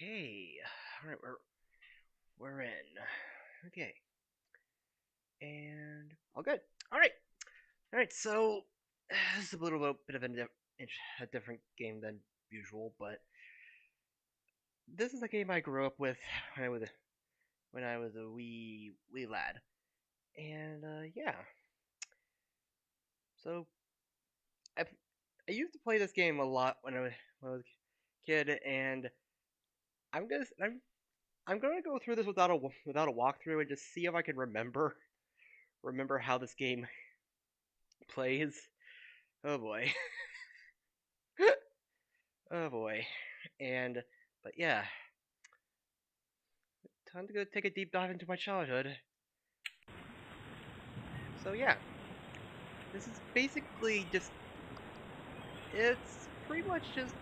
Okay. Alright, we're in. Okay. And all good. Alright. Alright, so this is a little bit of a different game than usual, but this is a game I grew up with when I was a wee lad. And yeah. So I I used to play this game a lot when I was a kid, and I'm gonna I'm I'm gonna go through this without a walkthrough and just see if I can remember how this game plays. Oh boy. Oh boy. And but yeah, time to go take a deep dive into my childhood. So yeah, this is basically it's pretty much just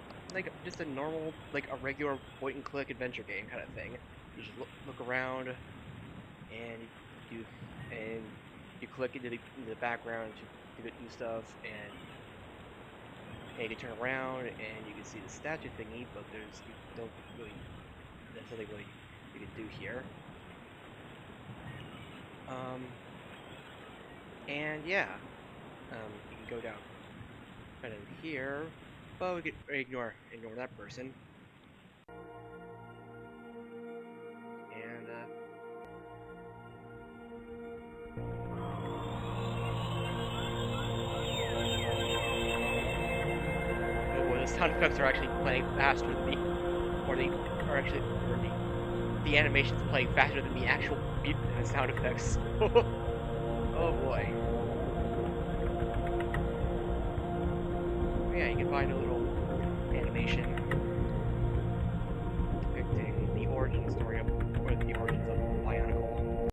a normal a regular point and click adventure game kind of thing. You just look around and you and you click into the background to do stuff, and you can turn around and you can see the statue thingy, but you don't really there's nothing really you can do here. Um, and yeah, you can go down right in here, but we could ignore that person. And oh boy, the sound effects are actually playing faster than the animation's playing faster than the actual beat sound effects. Oh boy. Yeah, you can find a little animation depicting the origins of Bionicle.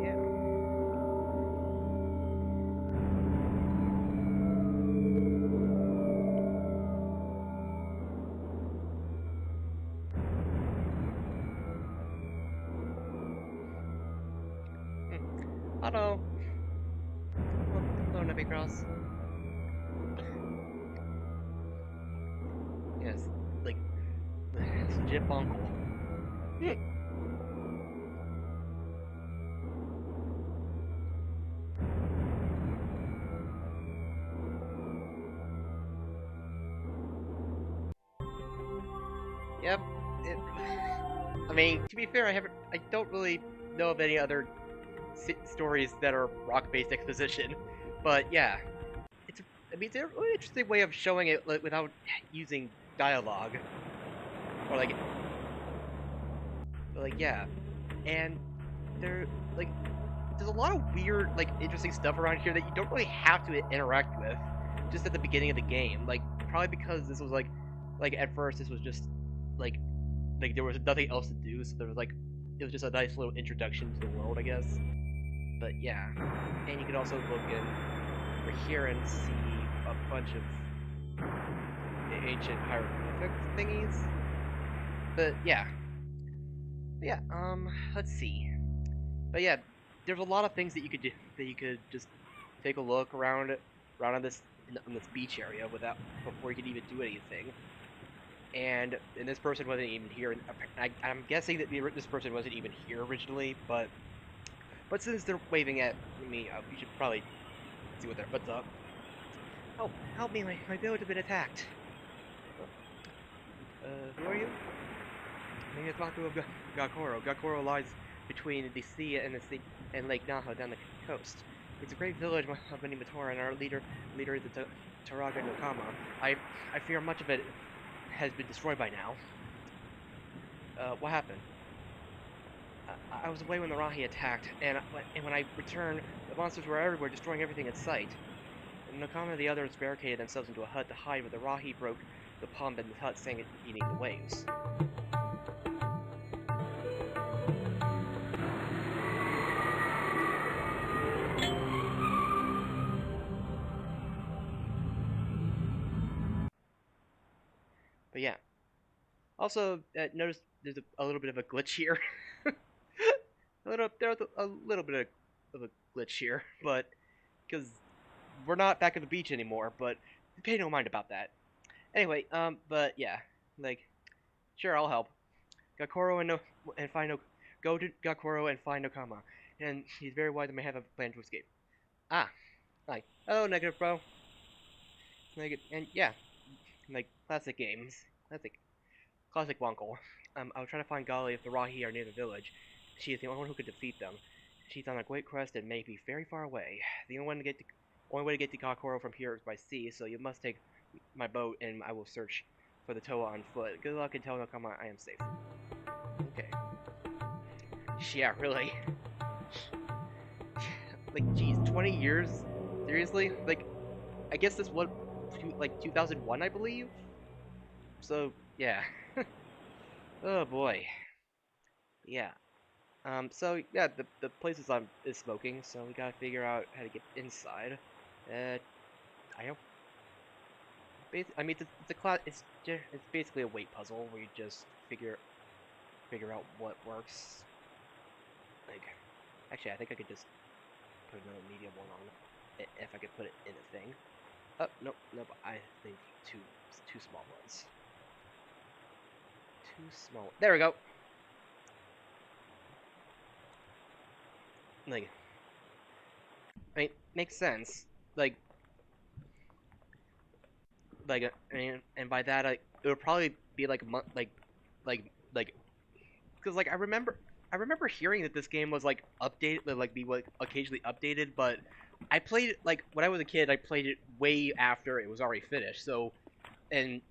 Yeah. Hello. Hello, Nebby Cross. Yes, like, it's legit Bunkle. Yep. I mean, to be fair, I don't really know of any other stories that are rock-based exposition, but yeah, it's a really interesting way of showing it without using dialogue, or yeah, and there like there's a lot of weird interesting stuff around here that you don't really have to interact with just at the beginning of the game, probably because this was at first this was just like there was nothing else to do, so there was it was just a nice little introduction to the world, I guess. But yeah, and you can also look in over here and see a bunch of ancient hieroglyphic thingies. But yeah, let's see. But yeah, there's a lot of things that you could do that you could just take a look around on this beach area before you could even do anything. And this person wasn't even here. I'm guessing that this person wasn't even here originally, but since they're waving at me, we should probably see what's up. Help me! My village has been attacked. Who are you? My name is Matu of Gakoro. Gakoro lies between the sea and Lake Naho down the coast. It's a great village of many Matora, and our leader is the Taraga Nakama. I fear much of it has been destroyed by now. What happened? I was away when the Rahi attacked, and when I returned, the monsters were everywhere, destroying everything in sight. And Nakama and the others barricaded themselves into a hut to hide, but the Rahi broke the pump and the hut sank eating the waves. But yeah. Also, notice there's a little bit of a glitch here. there's a little bit of a glitch here, but because we're not back at the beach anymore, but pay no mind about that. Anyway, but yeah, like, sure, I'll help. Gakoro and find no go to Gakoro and find Nakama, and he's very wise and may have a plan to escape. Ah, like, oh, negative, bro. Negative, and yeah, like classic games, classic Wonkel. I was trying to find Gali if the Rahi are near the village. She is the only one who could defeat them. She's on a great crest and may be very far away. The only way to get to Kakoro from here is by sea, so you must take my boat and I will search for the Toa on foot. Good luck and tell Nakama I am safe. Okay. Yeah, really. Like, geez, 20 years? Seriously? Like, I guess this was, like, 2001, I believe? So, yeah. Oh, boy. Yeah. So yeah, the place is smoking, so we gotta figure out how to get inside. I don't. I mean, it's a class. It's basically a weight puzzle where you just figure out what works. Like, actually, I think I could just put another medium one on, if I could put it in a thing. Oh, nope, nope. I think two small ones. Two small. There we go. Like, I mean, makes sense. And by that, it would probably be like a month, like, because like I remember hearing that this game was like updated, like be like occasionally updated, but I played it like when I was a kid. I played it way after it was already finished. So, and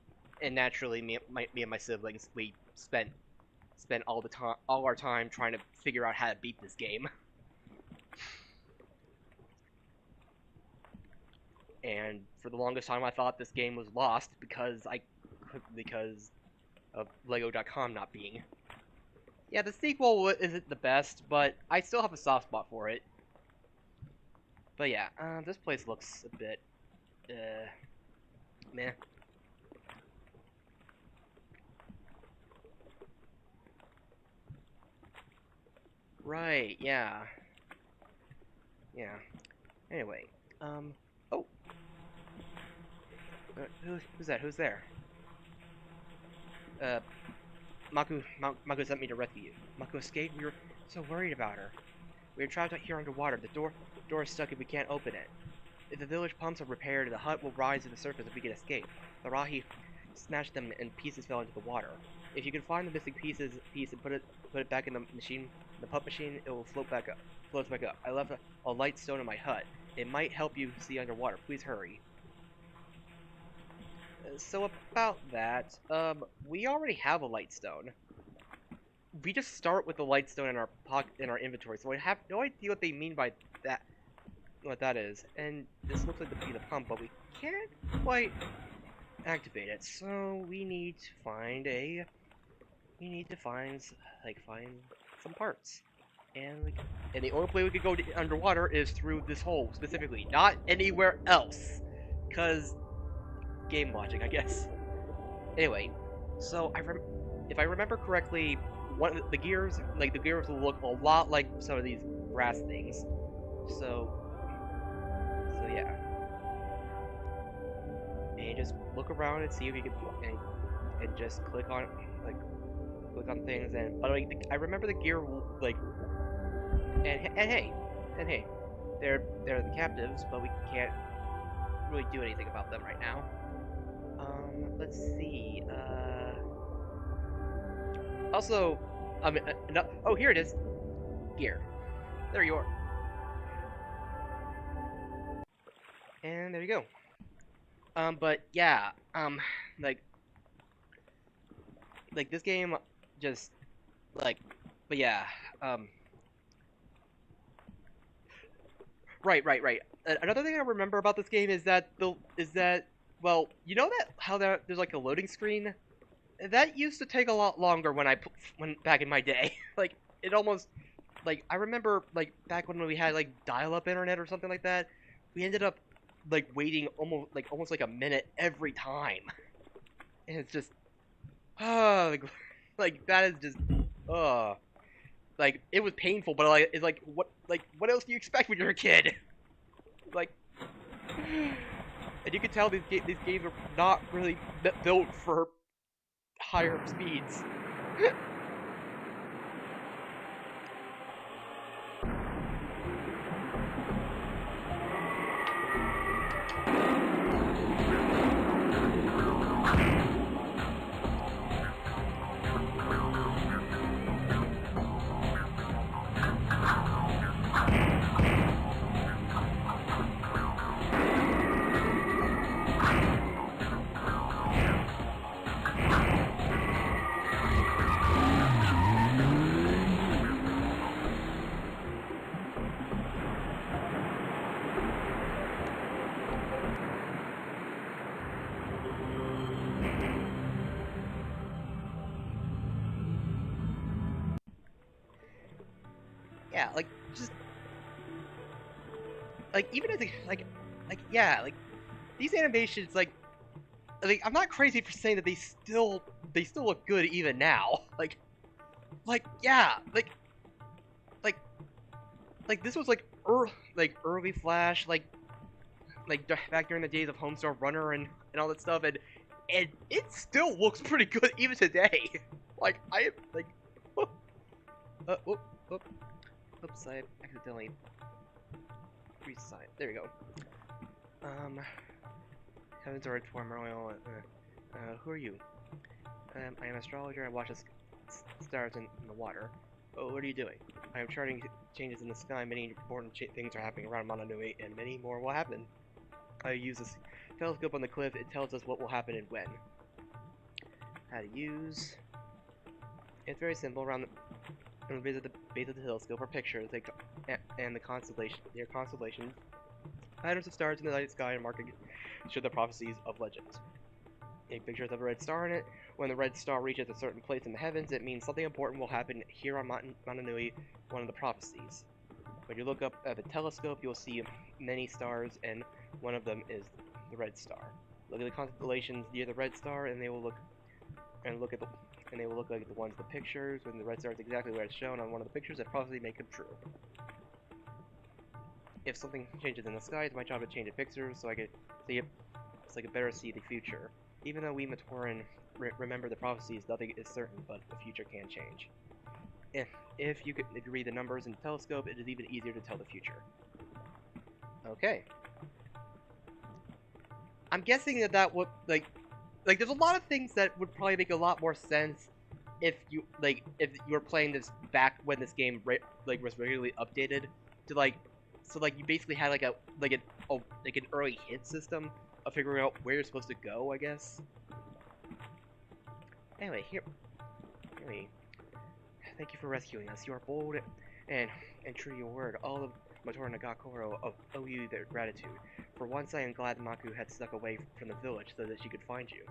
and naturally, me and my siblings, we spent all our time trying to figure out how to beat this game. And for the longest time, I thought this game was lost because of Lego.com not being. Yeah, the sequel isn't the best, but I still have a soft spot for it. But yeah, this place looks a bit, meh. Right, yeah. Yeah. Anyway, oh, who's that? Who's there? Uh, Maku sent me to rescue you. Maku escaped? We were so worried about her. We are trapped out here underwater. The door is stuck and we can't open it. If the village pumps are repaired, the hut will rise to the surface if we can escape. The Rahi smashed them and pieces fell into the water. If you can find the missing piece and put it back in the pump machine, it will floats back up. I left a light stone in my hut. It might help you see underwater. Please hurry. So about that, we already have a light stone. We just start with the light stone in our inventory, so I have no idea what they mean by that. What that is, and this looks like to be the pump, but we can't quite activate it. So we need to find find some parts, and the only way we could go underwater is through this hole specifically, not anywhere else, cause game logic, I guess. Anyway, so if I remember correctly, the gears will look a lot like some of these brass things. So yeah, and just look around and see if you can, and just click on things. And but I remember the gear and hey, they're the captives, but we can't really do anything about them right now. Let's see. Also, no, oh, here it is. Gear. There you are. And there you go. But yeah, like this game just but yeah, right. Another thing I remember about this game is that well, you know that how there's like a loading screen that used to take a lot longer when back in my day. Like it almost I remember back when we had dial-up internet or something like that, we ended up waiting almost like a minute every time, and it's just that is just like, it was painful, but like, it's like, what else do you expect when you're a kid? Like, and you can tell these games are not really built for higher speeds. Yeah, like, just, like, even as a, yeah, like, these animations, like, I'm not crazy for saying that they still look good even now. Yeah, like, this was like early Flash, back during the days of Homestar Runner and all that stuff, and it still looks pretty good even today. Like, I, like, oops, I accidentally reset. There we go. Heavens are torn royal. Who are you? I am Astrologer. I watch the stars in the water. Oh, what are you doing? I am charting changes in the sky. Many important things are happening around Mononui, and many more will happen. I use this telescope on the cliff. It tells us what will happen and when. How to use. It's very simple. Around the base of the telescope are pictures, and the constellations, patterns of stars in the night sky, and marking show the prophecies of legends. Take pictures of a red star in it. When the red star reaches a certain place in the heavens, it means something important will happen here on Mononui, one of the prophecies. When you look up at the telescope, you'll see many stars, and one of them is the red star. Look at the constellations near the red star, and they will look like the ones in the pictures. When the red star is exactly where it's shown on one of the pictures, that prophecy may come true. If something changes in the sky, it's my job to change the pictures so I could see it, so I could better see the future. Even though we Matoran remember the prophecies, nothing is certain, but the future can change. If you read the numbers in the telescope, it is even easier to tell the future. Okay. I'm guessing that would, like, there's a lot of things that would probably make a lot more sense if you were playing this back when this game was regularly updated to so you basically had an early hint system of figuring out where you're supposed to go, I guess. Anyway, thank you for rescuing us. You are bold and true to your word. All of Matora Nagakoro owe you their gratitude. For once, I am glad Maku had snuck away from the village so that she could find you.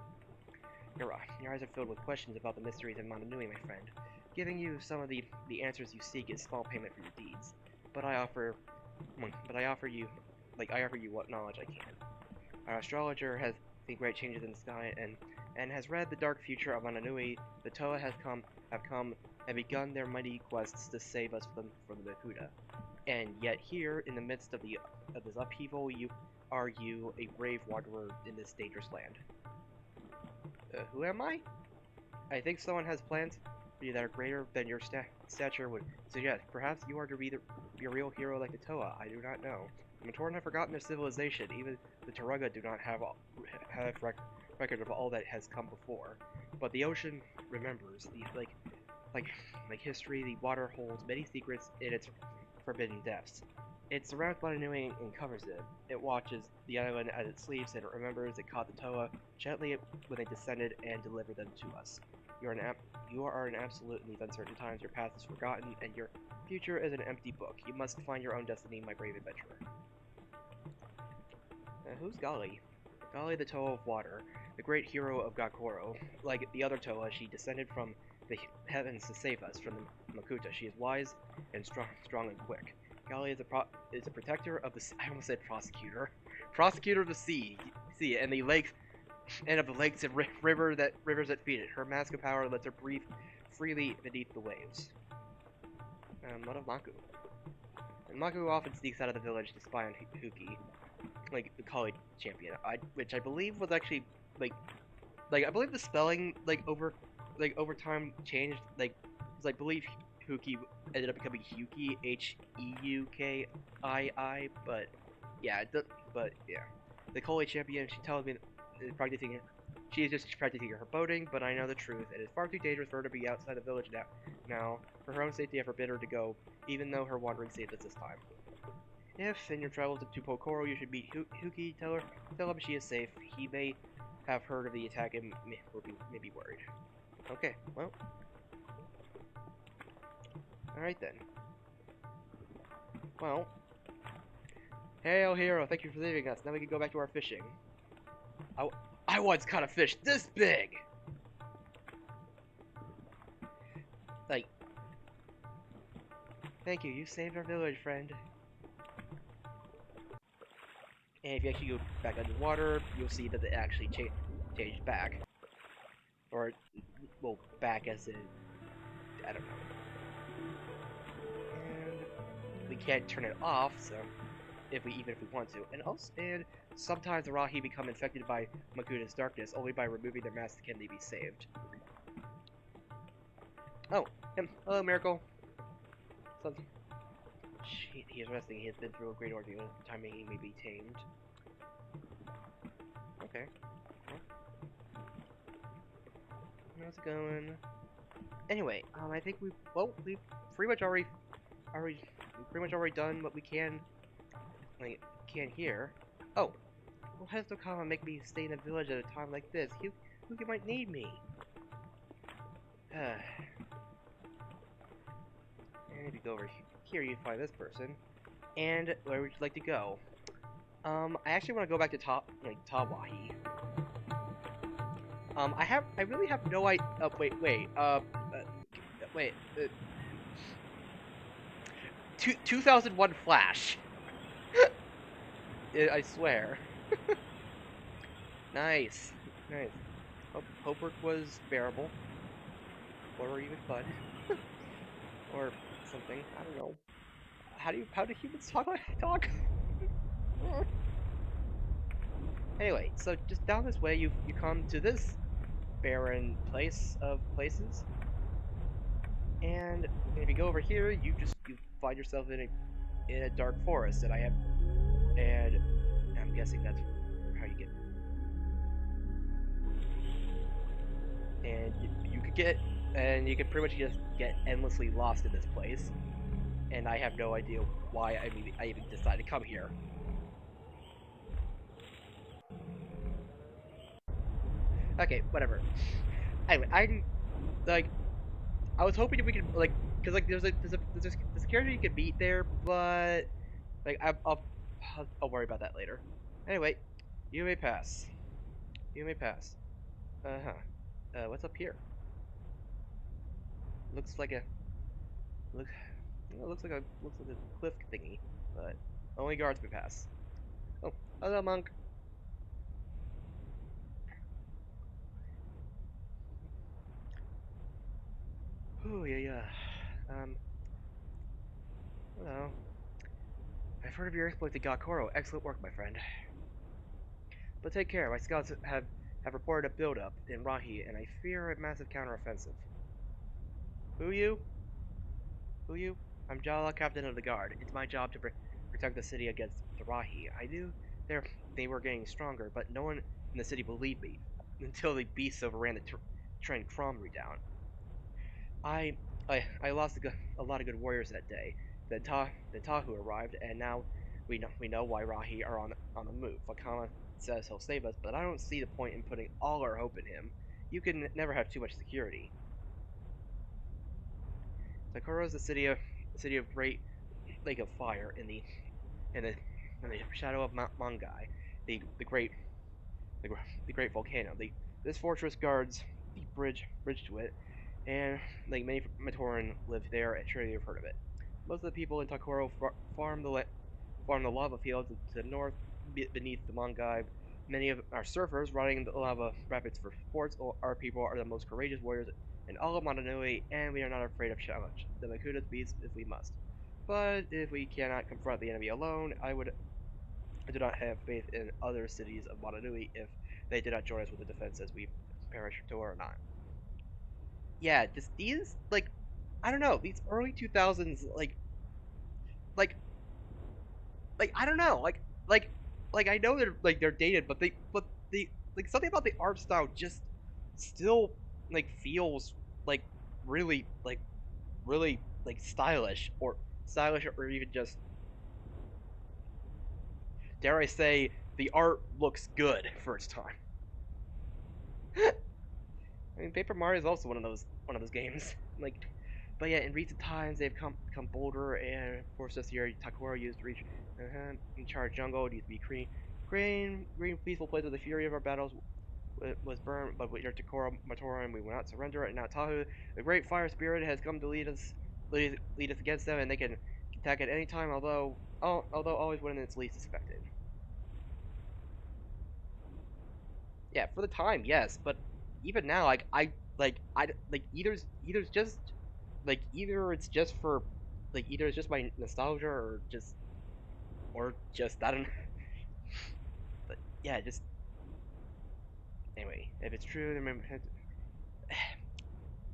Your eyes are filled with questions about the mysteries of Mononui, my friend. Giving you some of the answers you seek is small payment for your deeds. But I offer you what knowledge I can. Our astrologer has seen great changes in the sky and has read the dark future of Mononui. The Toa have come and begun their mighty quests to save us from the Bakuda. And yet here, in the midst of this upheaval, you are a brave wanderer in this dangerous land. Who am I? I think someone has plans for you that are greater than your stature would suggest. Perhaps you are to be a real hero like the Toa. I do not know. The Matoran have forgotten their civilization. Even the Turaga do not have record of all that has come before. But the ocean remembers. Like history, the water holds many secrets in its forbidden depths. It surrounds Mononui and covers it. It watches the island as it sleeps, and it remembers it caught the Toa gently when they descended and delivered them to us. You are an absolute in these uncertain times. Your past is forgotten, and your future is an empty book. You must find your own destiny, my brave adventurer. Who's Gali? Gali, the Toa of Water, the great hero of Gakoro. Like the other Toa, she descended from the heavens to save us from the Makuta. She is wise and strong and quick. Gali is a protector of the. I almost said prosecutor. Prosecutor of the sea, and the lakes, and of the lakes and rivers that feed it. Her mask of power lets her breathe freely beneath the waves. What of Maku? And Maku often sneaks out of the village to spy on Huki, like the college champion. Which I believe was actually like I believe the spelling over time changed. Because I believe Huki ended up becoming Huki, Heukii, but yeah, but yeah, the college champion. She tells me practicing. She is just practicing her boating, but I know the truth. It is far too dangerous for her to be outside the village now. For her own safety, I forbid her to go, even though her wandering saved us this time. If, in your travels to Pokoro, you should meet Huki, tell him she is safe. He may have heard of the attack and may be worried. Okay, well. Alright then. Well. Hail, hero, thank you for leaving us. Now we can go back to our fishing. I once caught a fish this big! Like, thank you, you saved our village, friend. And if you actually go back underwater, you'll see that it actually changed back. Or, well, back as in, I don't know. And we can't turn it off, so even if we want to. And sometimes the Rahi become infected by Makuda's darkness. Only by removing their masks can they be saved. Oh, him. Hello, Miracle. He is resting. He has been through a great ordeal. Timing he may be tamed. Okay. How's it going? Anyway, I think we've pretty much already done what we can here. Oh, well, Hezokama make me stay in a village at a time like this. You might need me. And if you go over here, you find this person. And where would you like to go? I actually want to go back to Tawahi. I really have no idea. Wait. 2001 Flash. I swear. Nice. Homework was bearable. Or even fun. Or something. I don't know. How do humans talk? Anyway, so just down this way you come to this barren place of places. And if you go over here, you find yourself in a dark forest and I'm guessing that's how you get. And you could pretty much just get endlessly lost in this place. And I have no idea why I even decided to come here. Okay, whatever. Anyway, I was hoping that we could because there's a character you could meet there, but I'll worry about that later. Anyway, you may pass. You may pass. What's up here? Looks like a look. Looks like a cliff thingy, but only guards may pass. Oh, hello, monk. Oh yeah. Hello. I've heard of your exploit to Gakoro. Excellent work, my friend. But take care. My scouts have reported a buildup in Rahi, and I fear a massive counteroffensive. Who you? Who you? I'm Jala, captain of the guard. It's my job to protect the city against the Rahi. I knew they were getting stronger, but no one in the city believed me until the beasts overran the train Cromry down. I I lost a lot of good warriors that day. Then Tahu arrived, and now we know why Rahi are on the move. Wakama says he'll save us, but I don't see the point in putting all our hope in him. You can never have too much security. Sakura is the city of great lake of fire in the in the shadow of Mount Mangai, the great the, the great volcano. This fortress guards the bridge to it, and like many Matoran live there. And surely you've heard of it. Most of the people in Takoro farm the lava fields to the north beneath the Mangai. Many of our surfers riding the lava rapids for sports. Our people are the most courageous warriors in all of Motonui, and we are not afraid of challenge the Makuta beasts if we must. But if we cannot confront the enemy alone, I do not have faith in other cities of Motonui if they do not join us with the defenses we perish to or not. Yeah, just these like I don't know, these early 2000s like I don't know, like I know they're dated, but they like something about the art style just still like feels like really really stylish or even just dare I say the art looks good for its time. I mean, Paper Mario is also one of those games. Like, but yeah, in recent times they've become bolder, and of course this year Takora used to reach in charge jungle. It used to be green, peaceful place where the fury of our battles was burned, but with your Takora Matora, and we will not surrender. And now Tahu, the great fire spirit, has come to lead us against them, and they can attack at any time. Although always when it's least expected. Yeah, for the time, yes, but even now, either just either it's just for either it's just my nostalgia or just I don't know. But yeah, just anyway, if it's true, then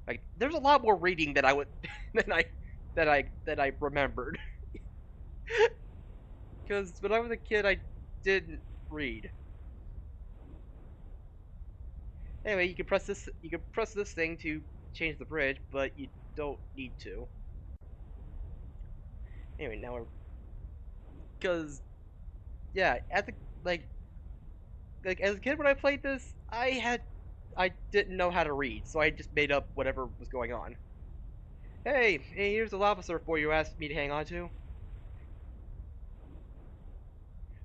like there's a lot more reading that I would than I remembered because when I was a kid I didn't read. Anyway, you can press this thing to change the bridge, but you don't need to. Anyway, now we're because yeah, at the like as a kid when I played this, I didn't know how to read, so I just made up whatever was going on. Hey, here's the lava surfboard you asked me to hang on to.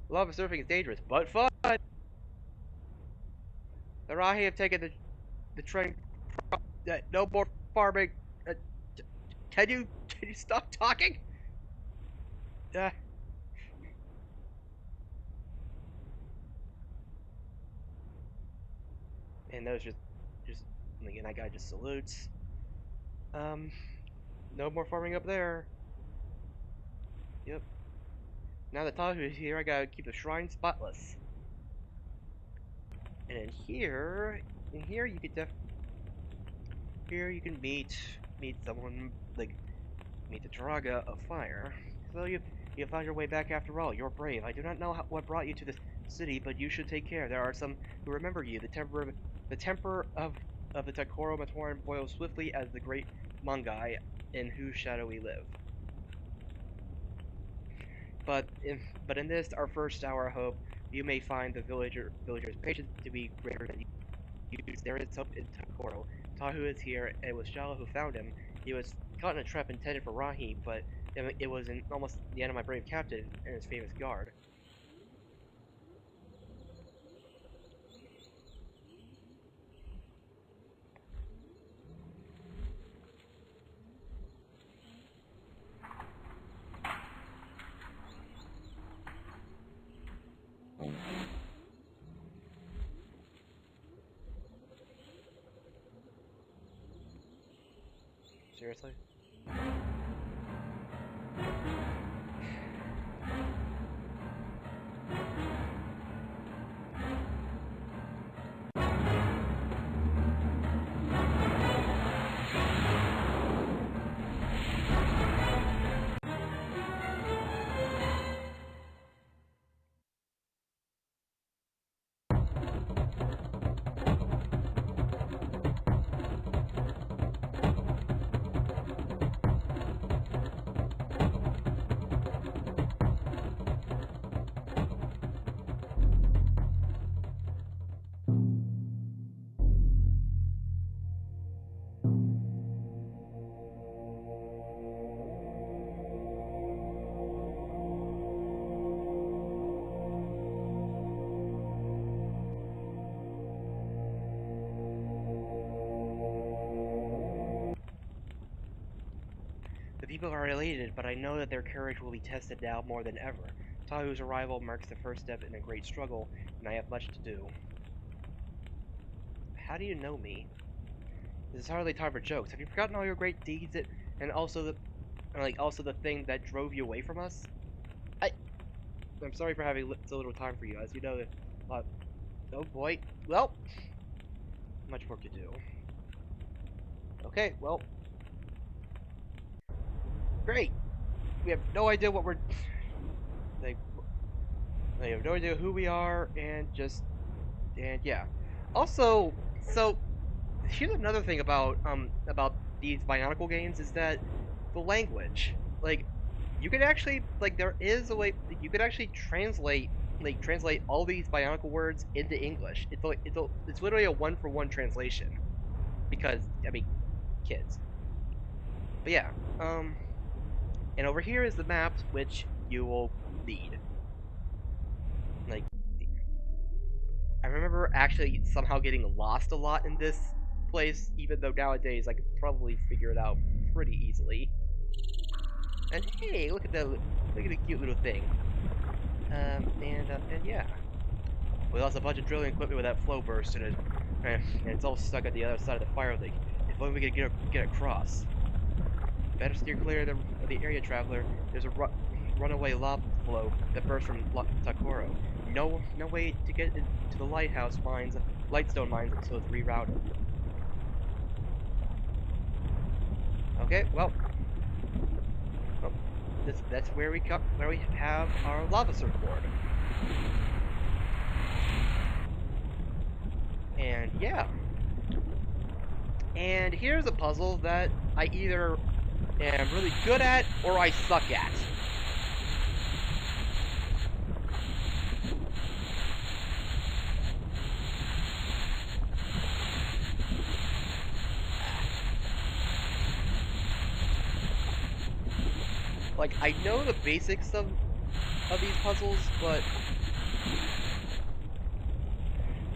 Lava surfing is dangerous, but fun. The Rahi have taken the train. No more farming. Uh, can you stop talking? Uh, and those just and that guy just salutes. Um, no more farming up there. Yep. Now that Tahu is here, I gotta keep the shrine spotless. And in here you could here you can meet someone meet the Draga of Fire. So you found your way back after all. You're brave. I do not know what brought you to this city, but you should take care. There are some who remember you. The temper of the Takoro Matoran boils swiftly as the great Mangai in whose shadow we live. But in this our first hour of hope, you may find the villagers' patience to be greater than you. There is hope in Takoro. Tahu is here, and it was Shala who found him. He was caught in a trap intended for Rahi, but it was almost the end of my brave captain and his famous guard. Seriously? The people are elated, but I know that their courage will be tested now more than ever. Tahu's arrival marks the first step in a great struggle, and I have much to do. How do you know me? This is hardly time for jokes. Have you forgotten all your great deeds and also the thing that drove you away from us? I'm sorry for having so little time for you, as you know that. Oh boy. Well, much work to do. Okay, well, great. We have no idea what we're like. We have no idea who we are, and yeah. Also, so here's another thing about these Bionicle games is that the language, like, you can actually there is a way you could actually translate all these Bionicle words into English. It's literally a one-for-one translation because I mean kids. But yeah, and over here is the maps which you will need. Like, I remember actually somehow getting lost a lot in this place, even though nowadays I could probably figure it out pretty easily. And hey, look at the cute little thing. And yeah, we lost a bunch of drilling equipment with that flow burst, and it's all stuck at the other side of the fire lake. If only we could get across. Better steer clear of the area, traveler. There's a runaway lava flow that burst from Takoro. No way to get into the lightstone mines until it's rerouted. Okay, well, that's where we have our lava surfboard. And yeah. And here's a puzzle that I either am really good at or I suck at. Like, I know the basics of these puzzles, but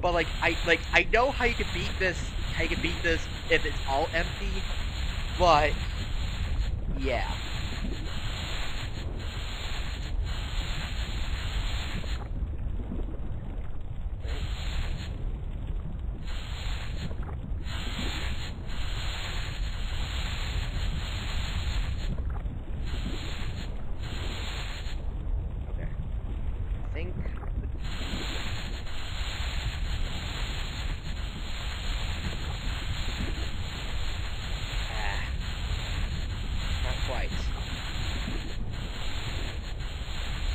like I know how you can beat this if it's all empty, but yeah. Okay. I think not quite.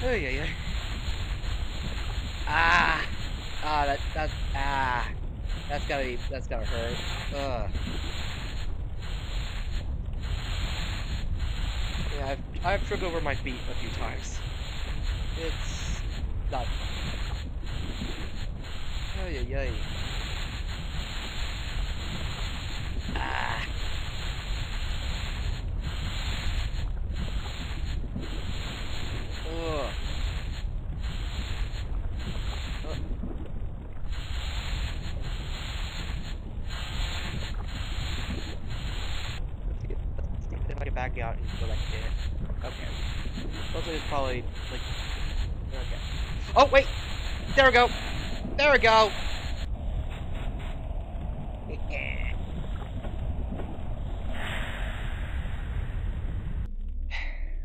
Oh yeah. That's gotta hurt. Yeah, I've tripped over my feet a few times. It's not fun. Oh yeah. Ugh. Let's see if I can back out and go back in. Okay. Looks like it's probably like. Okay. Oh wait! There we go! There we go!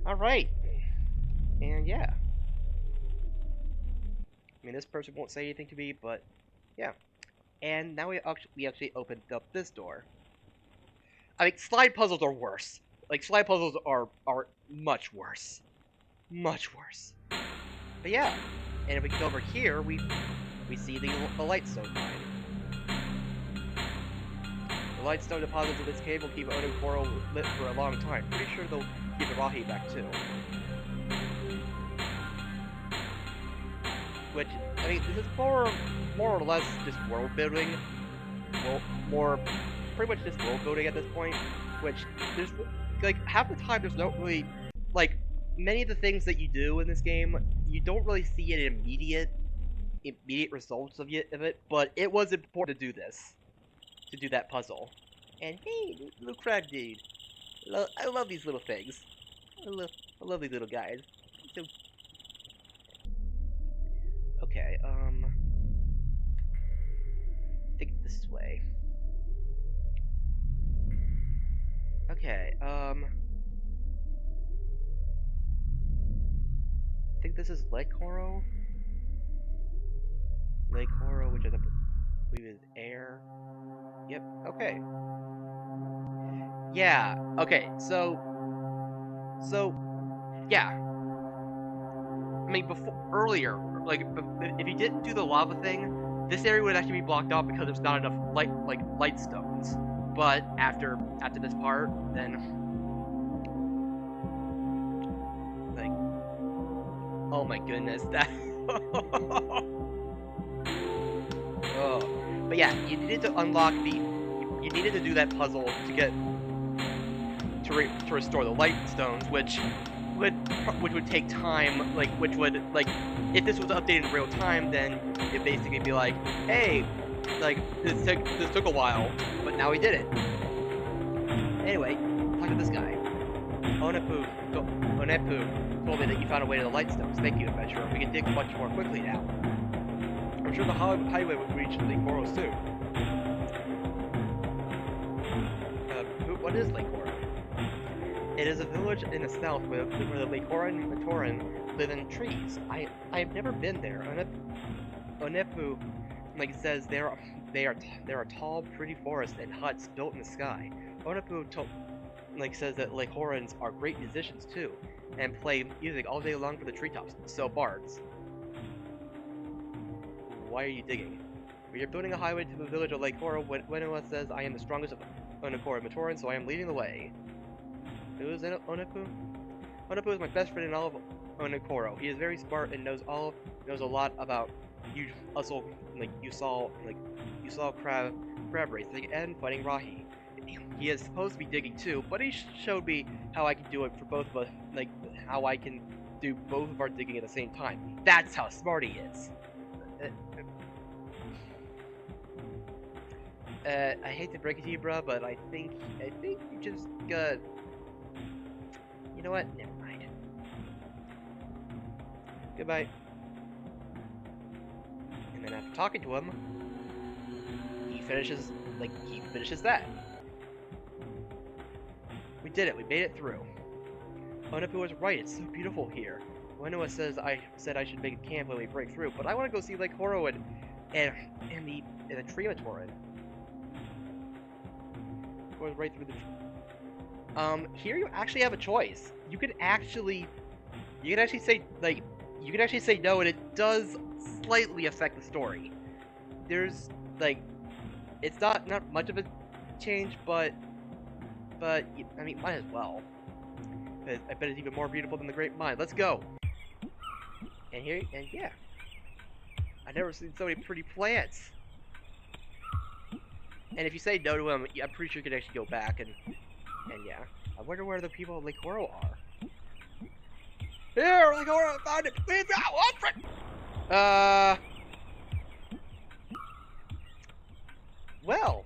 Alright. And yeah. I mean, this person won't say anything to me, but yeah. And now we actually opened up this door. I mean, slide puzzles are worse. Like, slide puzzles are much worse. Much worse. But yeah. And if we go over here, we see the lightstone mine. The lightstone deposits in this cave will keep Odin Coral lit for a long time. Pretty sure they'll keep the Rahi back too. Which, I mean, this is more or less just world building. Well, pretty much just world building at this point. Which, there's, like, half the time there's not really, like, many of the things that you do in this game, you don't really see an immediate results of it, but it was important to do this. To do that puzzle. And hey, little crab dude. I love these little things. I love these little guys. So... Okay, I think this way. Okay, I think this is Lake Horo? Lake Horo, which I believe is air. Yep, okay. Yeah, okay, so, yeah. I mean, earlier, like, if you didn't do the lava thing, this area would actually be blocked off because there's not enough light stones. But after this part, then, like, oh my goodness, that. Oh. But yeah, you needed to unlock you needed to do that puzzle to get to restore the light stones, which would take time, like, which would, like, if this was updated in real time, then it'd basically be like, hey, like, this took a while, but now we did it. Anyway, talk to this guy. Onepu told me that you found a way to the light stones. Thank you, adventurer. We can dig much more quickly now. I'm sure the highway would reach Lake Horo soon. What is Lake Horo? It is a village in the south where the Lekoran live in trees. I've never been there. Onepu, like, says there are tall, pretty forests and huts built in the sky. Onepu says that Lekorans are great musicians too, and play music all day long for the treetops. So bards. Why are you digging? We are building a highway to the village of Lake Horo. Wenua says I am the strongest of Onekora Matoran, so I am leading the way. Who is Onepu? Onepu is my best friend in all of Onekoro. He is very smart and knows a lot about you saw crab racing and fighting Rahi. He is supposed to be digging too, but he showed me how I can do it for both of us, like how I can do both of our digging at the same time. That's how smart he is. I hate to break it to you, bruh, but I think you just got. You know what? Never mind. Goodbye. And then after talking to him, he finishes that. We did it. We made it through. Onepu was right. It's so beautiful here. Wenua says I should make a camp when we break through, but I want to go see Lake Horo and the Trematoran. Goes right through the. Here you actually have a choice. You can actually say no, and it does slightly affect the story. There's it's not much of a change, but I mean, might as well. I bet it's even more beautiful than the Great Mine. Let's go. And yeah, I've never seen so many pretty plants. And if you say no to him, I'm pretty sure you can actually go back and yeah. I wonder where the people of Lake Horo are. Here, Lake Horo, I found it. Please, well.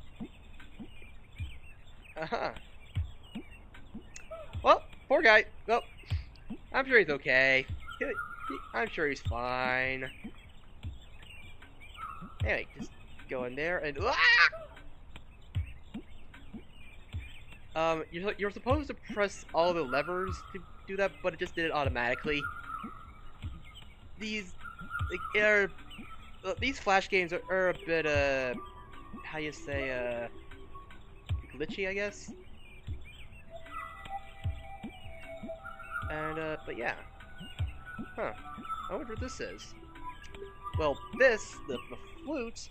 Well, poor guy. Well, I'm sure he's okay. I'm sure he's fine. Anyway, just go in there and. You're supposed to press all the levers to do that, but it just did it automatically. These Flash games are a bit how you say glitchy, I guess. And but yeah. Huh. I wonder what this is. Well, the flute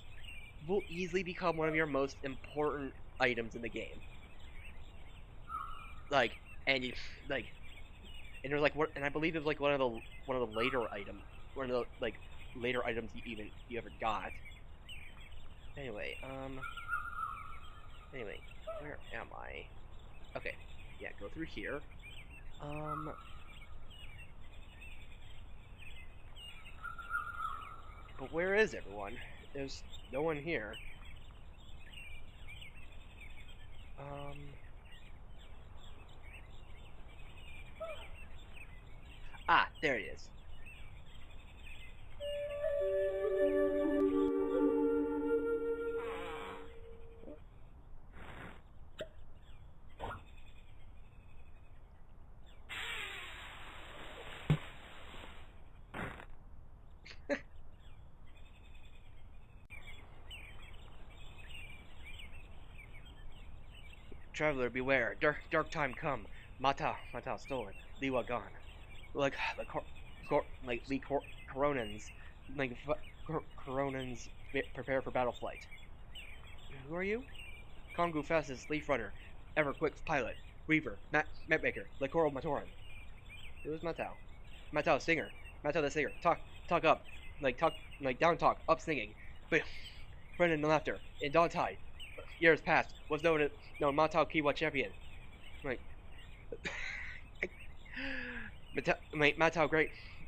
will easily become one of your most important items in the game. And there's what, and I believe it was one of the later items you ever got. Anyway, where am I? Okay, yeah, go through here. But where is everyone? There's no one here. Ah, there it is. Traveler, beware. Dark time come. Mata stolen. Liwa gone. Like the Coronans, Coronans prepare for battle flight. Who are you? Kongu fastest leaf runner, ever quick pilot, weaver, mapmaker, Lekoro Matoran. Who is Matao? Matao singer. Matao the singer. Talk up. Down talk, up singing. But friend in laughter. In dawn tide. Years past. Was known Matao Kiwa champion. Like Matao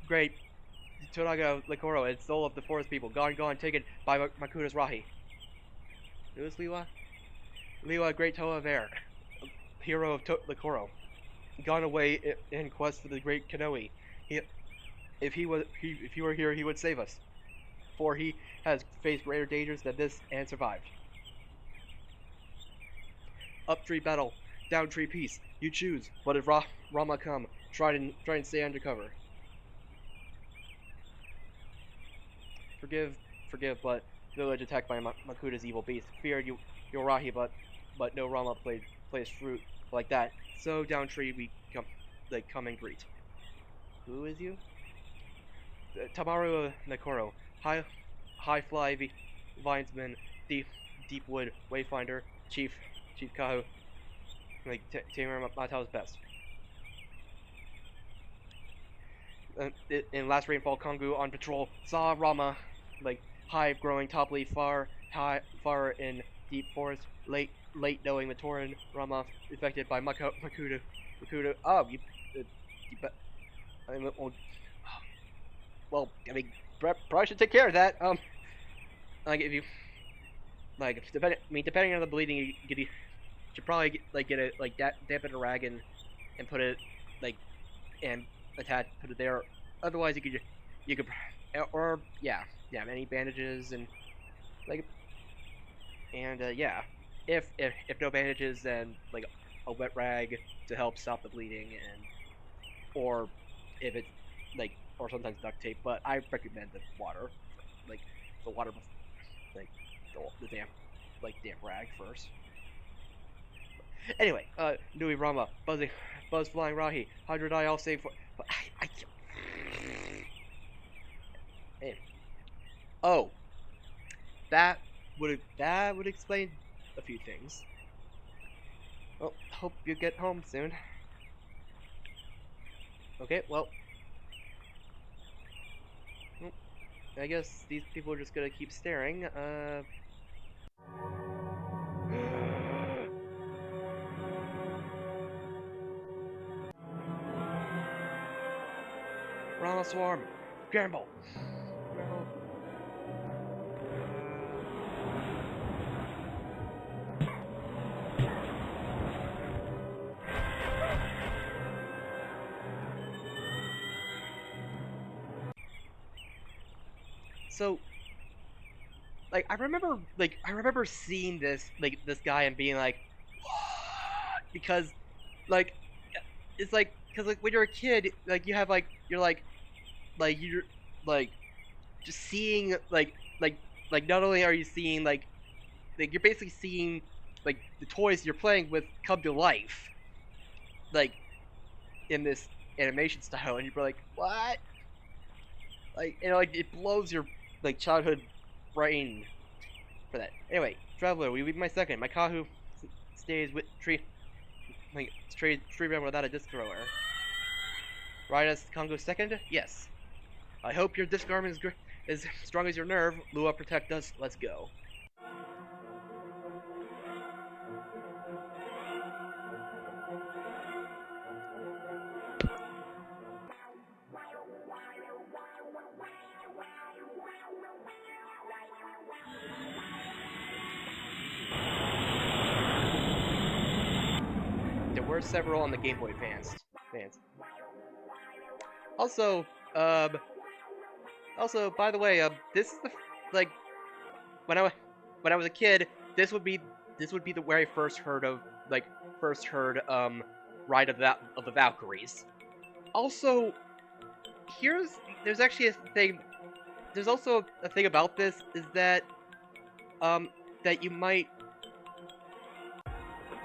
great Toraga Lekoro and soul of the forest people. Gone, taken by Makuda's Rahi. Who is Liwa? Liwa, great Toa of air. Hero of Lekoro. Gone away in quest for the great Kanoe. If he were here, he would save us. For he has faced greater dangers than this and survived. Up tree battle, down tree peace. You choose. But if Rama come, try and stay undercover. Forgive, but village attacked by Makuda's evil beast. Feared Yorahi, but no Rama plays fruit like that. So down tree we come and greet. Who is you? Tamaru Nakoro, high fly vinesman, deep wood wayfinder, chief Kahu, Tamer Matao's best. In last rainfall, Kongu on patrol saw Rama, high growing top leaf far in deep forest, late knowing Matoran Rama affected by Makuda. Well, I mean, probably should take care of that. If you depending on the bleeding, you should probably dampen a rag and put it and put it there. Otherwise, you could any bandages and if no bandages, then a wet rag to help stop the bleeding, or if it's or sometimes duct tape, but I recommend the water, the water, the damp rag first. Anyway, Nui Rama, Buzz Flying Rahi, Hydra Die all save for. But I hey. Oh, that would explain a few things. Well, hope you get home soon. Okay, well, I guess these people are just gonna keep staring. Rama Swarm! Gamble! So, I remember seeing this guy and being like, what? Because, it's because when you're a kid, you have you're just seeing not only are you seeing you're basically seeing the toys you're playing with come to life, in this animation style, and you're like, what? It blows your childhood brain for that. Anyway, Traveler, will you be my second? My Kahu stays with tree without a disc thrower. Right as Kongo second? Yes. I hope your disc arm is as strong as your nerve. Lua, protect us. Let's go. There were several on the Game Boy Advance. Also, by the way, this is the when I was a kid, this would be the where I first heard of Ride of the Valkyries. Also, there's actually a thing. There's also a thing about this is that that you might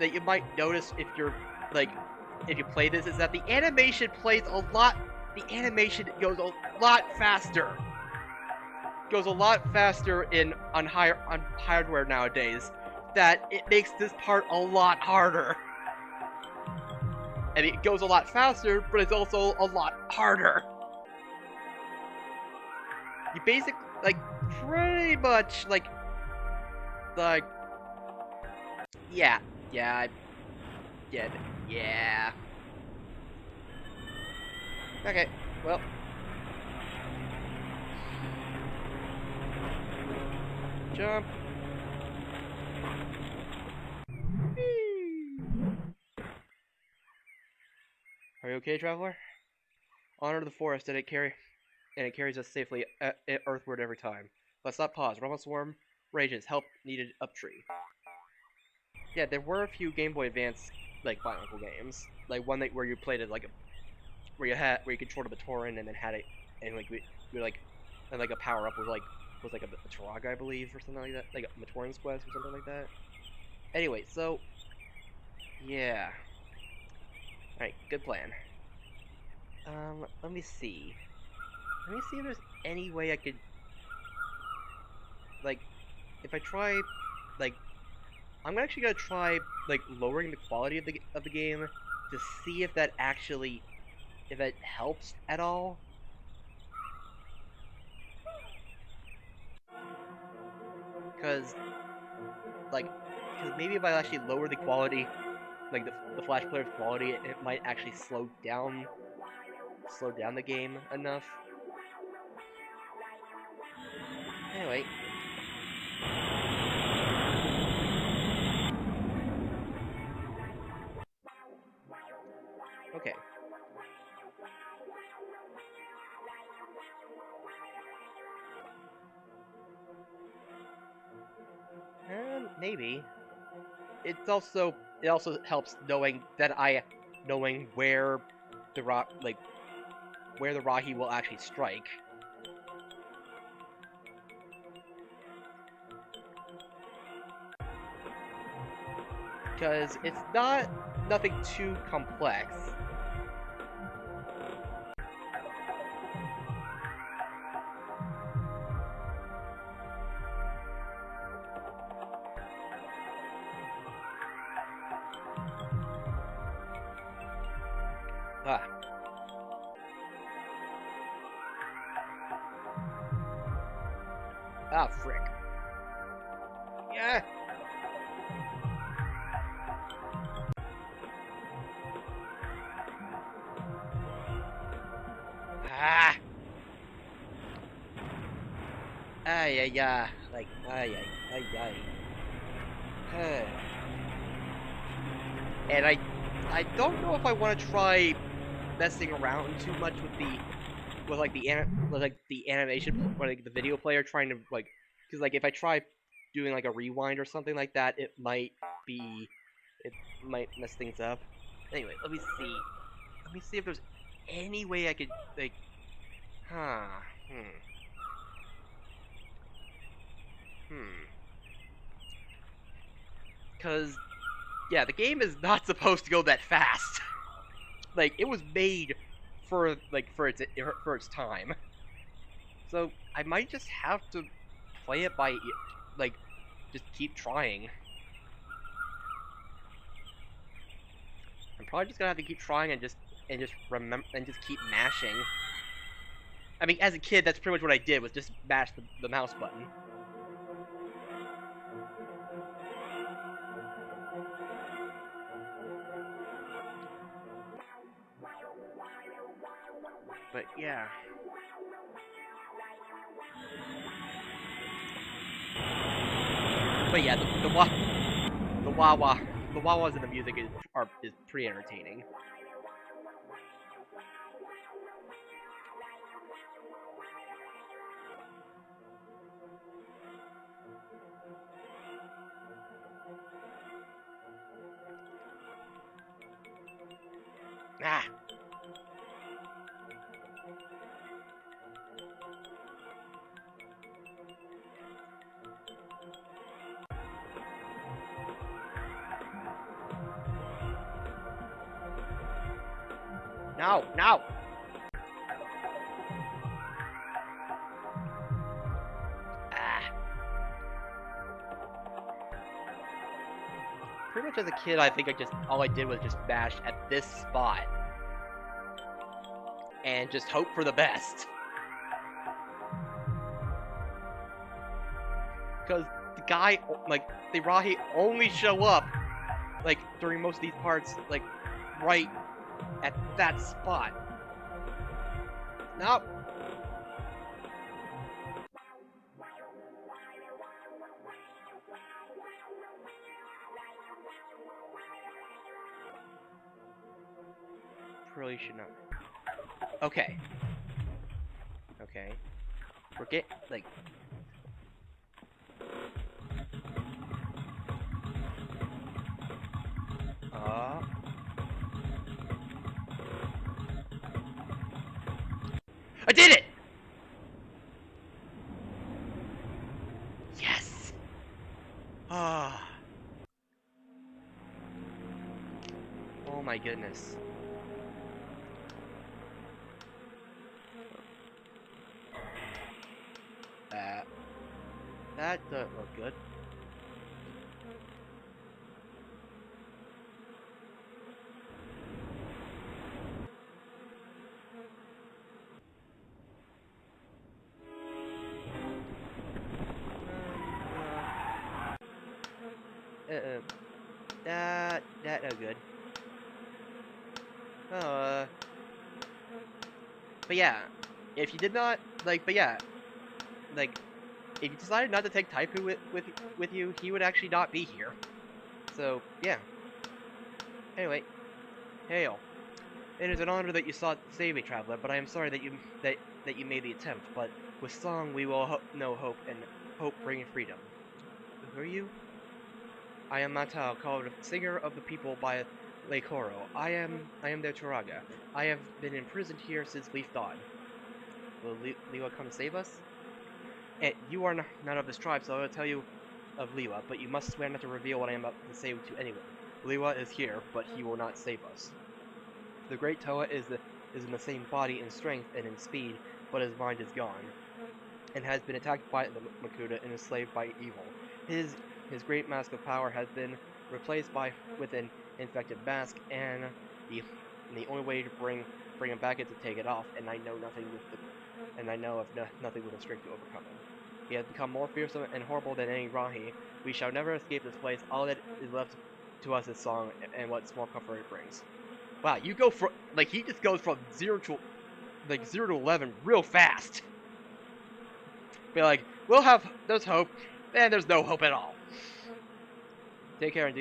that you might notice if you're like if you play this is that the animation plays a lot. The animation goes a lot faster. Goes a lot faster on hardware nowadays. That it makes this part a lot harder. And it goes a lot faster, but it's also a lot harder. You basically pretty much yeah, yeah. Okay, well. Jump. Are you okay, traveler? Honor the forest, and it carries us safely earthward every time. Let's not pause. Rumble Swarm rages. Help needed up tree. Yeah, there were a few Game Boy Advance Bionicle games, one where you played it where you controlled a Matoran and then had it and a power up was a Taraga, I believe, or something like that, like a Matoran's Quest or something like that. Anyway, so yeah. Alright, good plan. Let me see. Let me see if there's any way I could, if I try, I'm actually gonna try, lowering the quality of the game to see if that helps at all. Cause maybe if I actually lower the quality, the Flash player's quality, it might actually slow down the game enough. Anyway. Okay. Maybe. It also helps knowing where the Rahi will actually strike. Because it's nothing too complex. Ah, frick. Yeah. Ah. Ay, ay, ay. Ay, ay, ay, ay. And I don't know if I want to try messing around too much with the animation, the video player trying to because if I try doing a rewind or something like that, it might mess things up. Anyway, let me see if there's any way I could because yeah, the game is not supposed to go that fast. It was made for its time. So I might just have to play it by just keep trying. I'm probably just gonna have to keep trying and just remember and just keep mashing. I mean, as a kid, that's pretty much what I did, was just mash the mouse button. But yeah. But yeah, the wah-wahs in the music is pretty entertaining. Ah. No, no! Ah. Pretty much as a kid, I think all I did was just bash at this spot. And just hope for the best. Because the guy, like, the Rahi only show up, like, during most of these parts, like, right at that spot. Nope. Really should not. Okay. Okay. We're getting, like... I did it! Yes! Ah. Oh my goodness. That doesn't look good. That no good. But yeah, if you did not, like, but yeah, like, if you decided not to take Taipu with you, he would actually not be here. So, yeah. Anyway, hail. It is an honor that you sought to save me, traveler, but I am sorry that you made the attempt, but with song we will know hope, and hope bringing freedom. Who are you? I am Matao, called Singer of the People by Lake Horo. I am their Turaga. I have been imprisoned here since Leaf Dawn. Will Liwa come save us? You are not of this tribe, so I will tell you of Liwa, but you must swear not to reveal what I am about to say to anyone. Liwa is here, but he will not save us. The great Toa is in the same body in strength and in speed, but his mind is gone, and has been attacked by the Makuta and enslaved by evil. His great mask of power has been replaced with an infected mask, and the only way to bring him back is to take it off. And I know nothing with the strength to overcome him. He has become more fearsome and horrible than any Rahi. We shall never escape this place. All that is left to us is song and what small comfort it brings. Wow, you go from, like, he just goes from 0 to 11 real fast. Be like, there's hope, and there's no hope at all. Take care and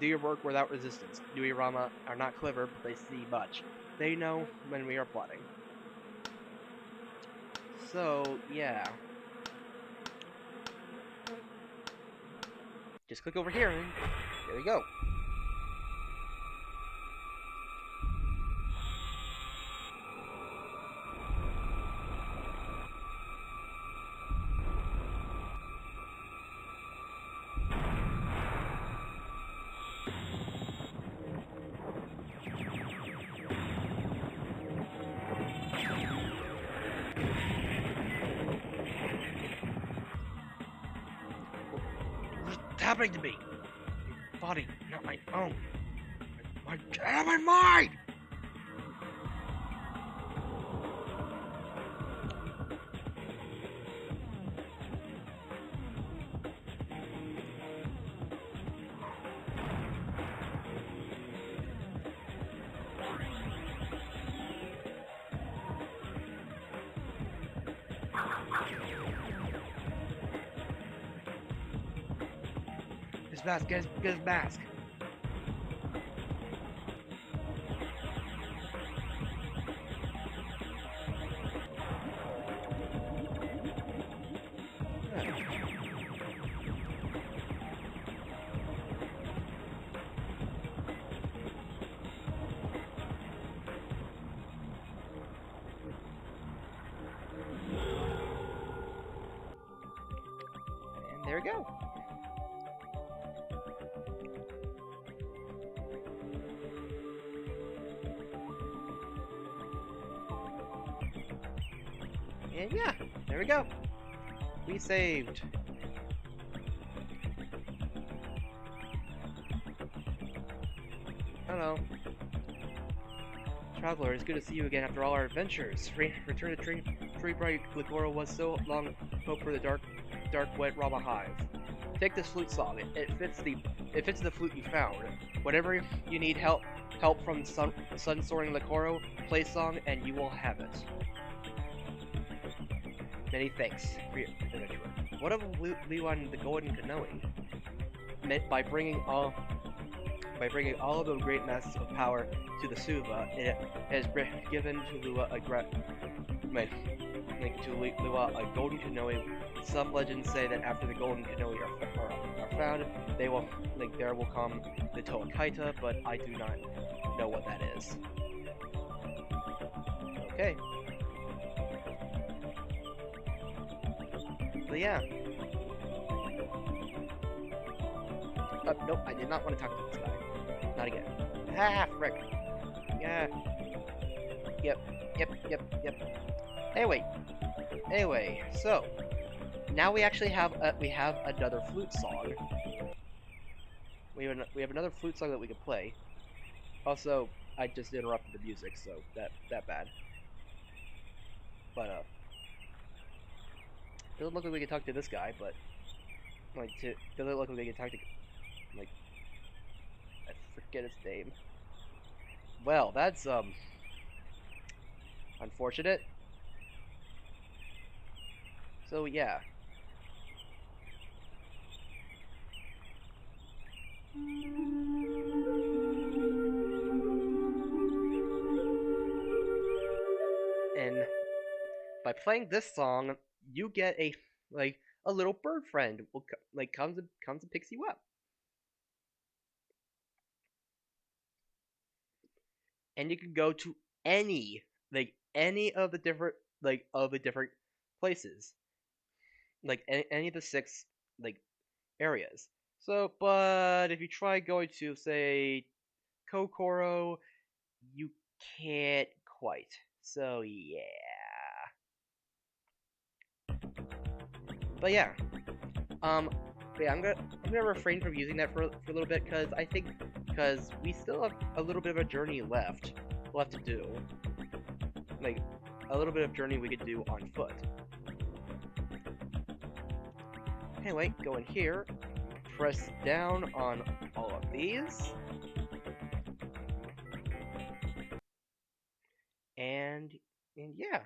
do your work without resistance. Nui Rama are not clever, but they see much. They know when we are plotting. So, yeah. Just click over here and there we go. What's happening to me? Body, not my own. My mind! His mask, get his mask. And there we go. And yeah, there we go. We saved. Hello. Traveler, it's good to see you again after all our adventures. Return to Tree Bright Gligoro was so long hope for the dark, wet Rama hive. Take this flute song. It fits the flute you found. Whatever you need help from Sun Soaring Gligoro, play song and you will have it. Many thanks for your adventure. What of Liwan the Golden Canoe? Meant by bringing all of the great masses of power to the Suva, it has given to Lua a golden canoe. Some legends say that after the golden canoe are found, there will come the Toakaita, but I do not know what that is. Okay. But yeah. Nope, I did not want to talk to this guy. Not again. Ah, frick. Yeah. Yep. Anyway, so now we actually have another flute song. We have another flute song that we could play. Also, I just interrupted the music, so that bad. But doesn't look like we can talk to this guy, but doesn't look like we can talk to I forget his name. Well, that's unfortunate. So yeah. And by playing this song, you get a little bird friend will comes and picks you up. And you can go to any of the different places, any of the 6 areas. So, but if you try going to say Kokoro, you can't quite. So yeah. But yeah, yeah, I'm gonna refrain from using that for a little bit because we still have a little bit of a journey left to do, a little bit of journey we could do on foot. Anyway, go in here, press down on all of these, and yeah.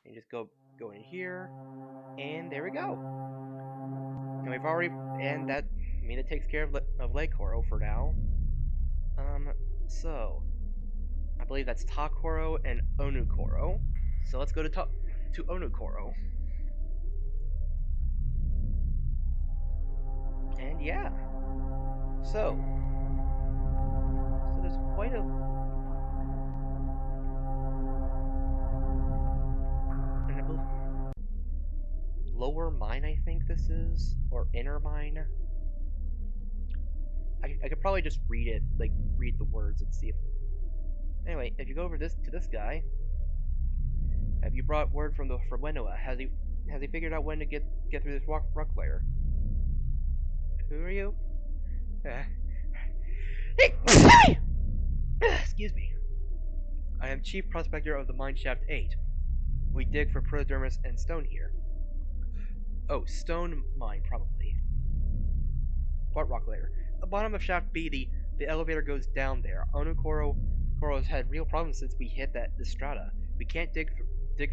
And just go in here, and there we go. And we've already, and that, it takes care of Lake-Koro for now. So I believe that's Ta-Koro and Onu-Koro. So let's go to Onu-Koro. And yeah. So there's quite a lower mine, I think this is, or inner mine. I could probably just read it, read the words and see if. Anyway, if you go over to this guy, have you brought word from Wenoa? Has he figured out when to get through this rock layer? Who are you? Excuse me. I am Chief Prospector of the Mine Shaft 8. We dig for protodermis and stone here. Oh, stone mine, probably. What rock layer? At the bottom of Shaft B, the elevator goes down there. Koro's had real problems since we hit the strata. We can't dig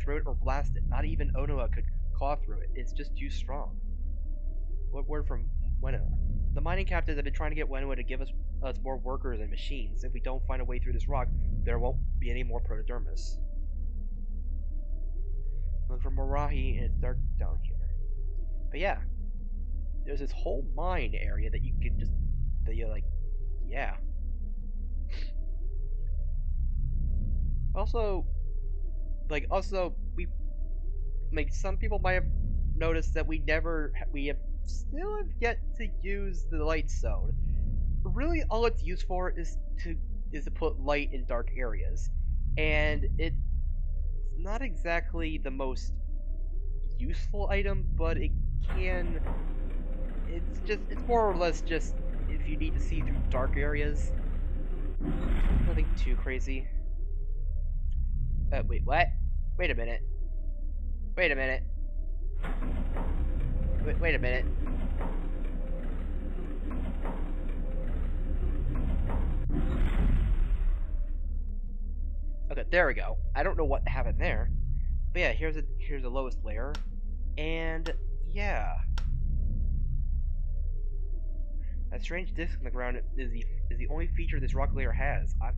through it or blast it. Not even Onoa could claw through it. It's just too strong. What word from Wenoa? The mining captains have been trying to get Wenoa to give us more workers and machines. If we don't find a way through this rock, there won't be any more protodermis. Look for Marahi, and it's dark down here. But yeah, there's this whole mine area that you can just, yeah. Also, some people might have noticed that we have still have yet to use the light zone. really all it's used for is to put light in dark areas, and it's not exactly the most useful item, but it can. It's more or less just if you need to see through dark areas. Nothing too crazy. Wait, what? Wait a minute. Wait a minute. Wait a minute. Okay, there we go. I don't know what happened there. But yeah, here's the lowest layer. And yeah. That strange disc in the ground is the only feature this rock layer has. I'm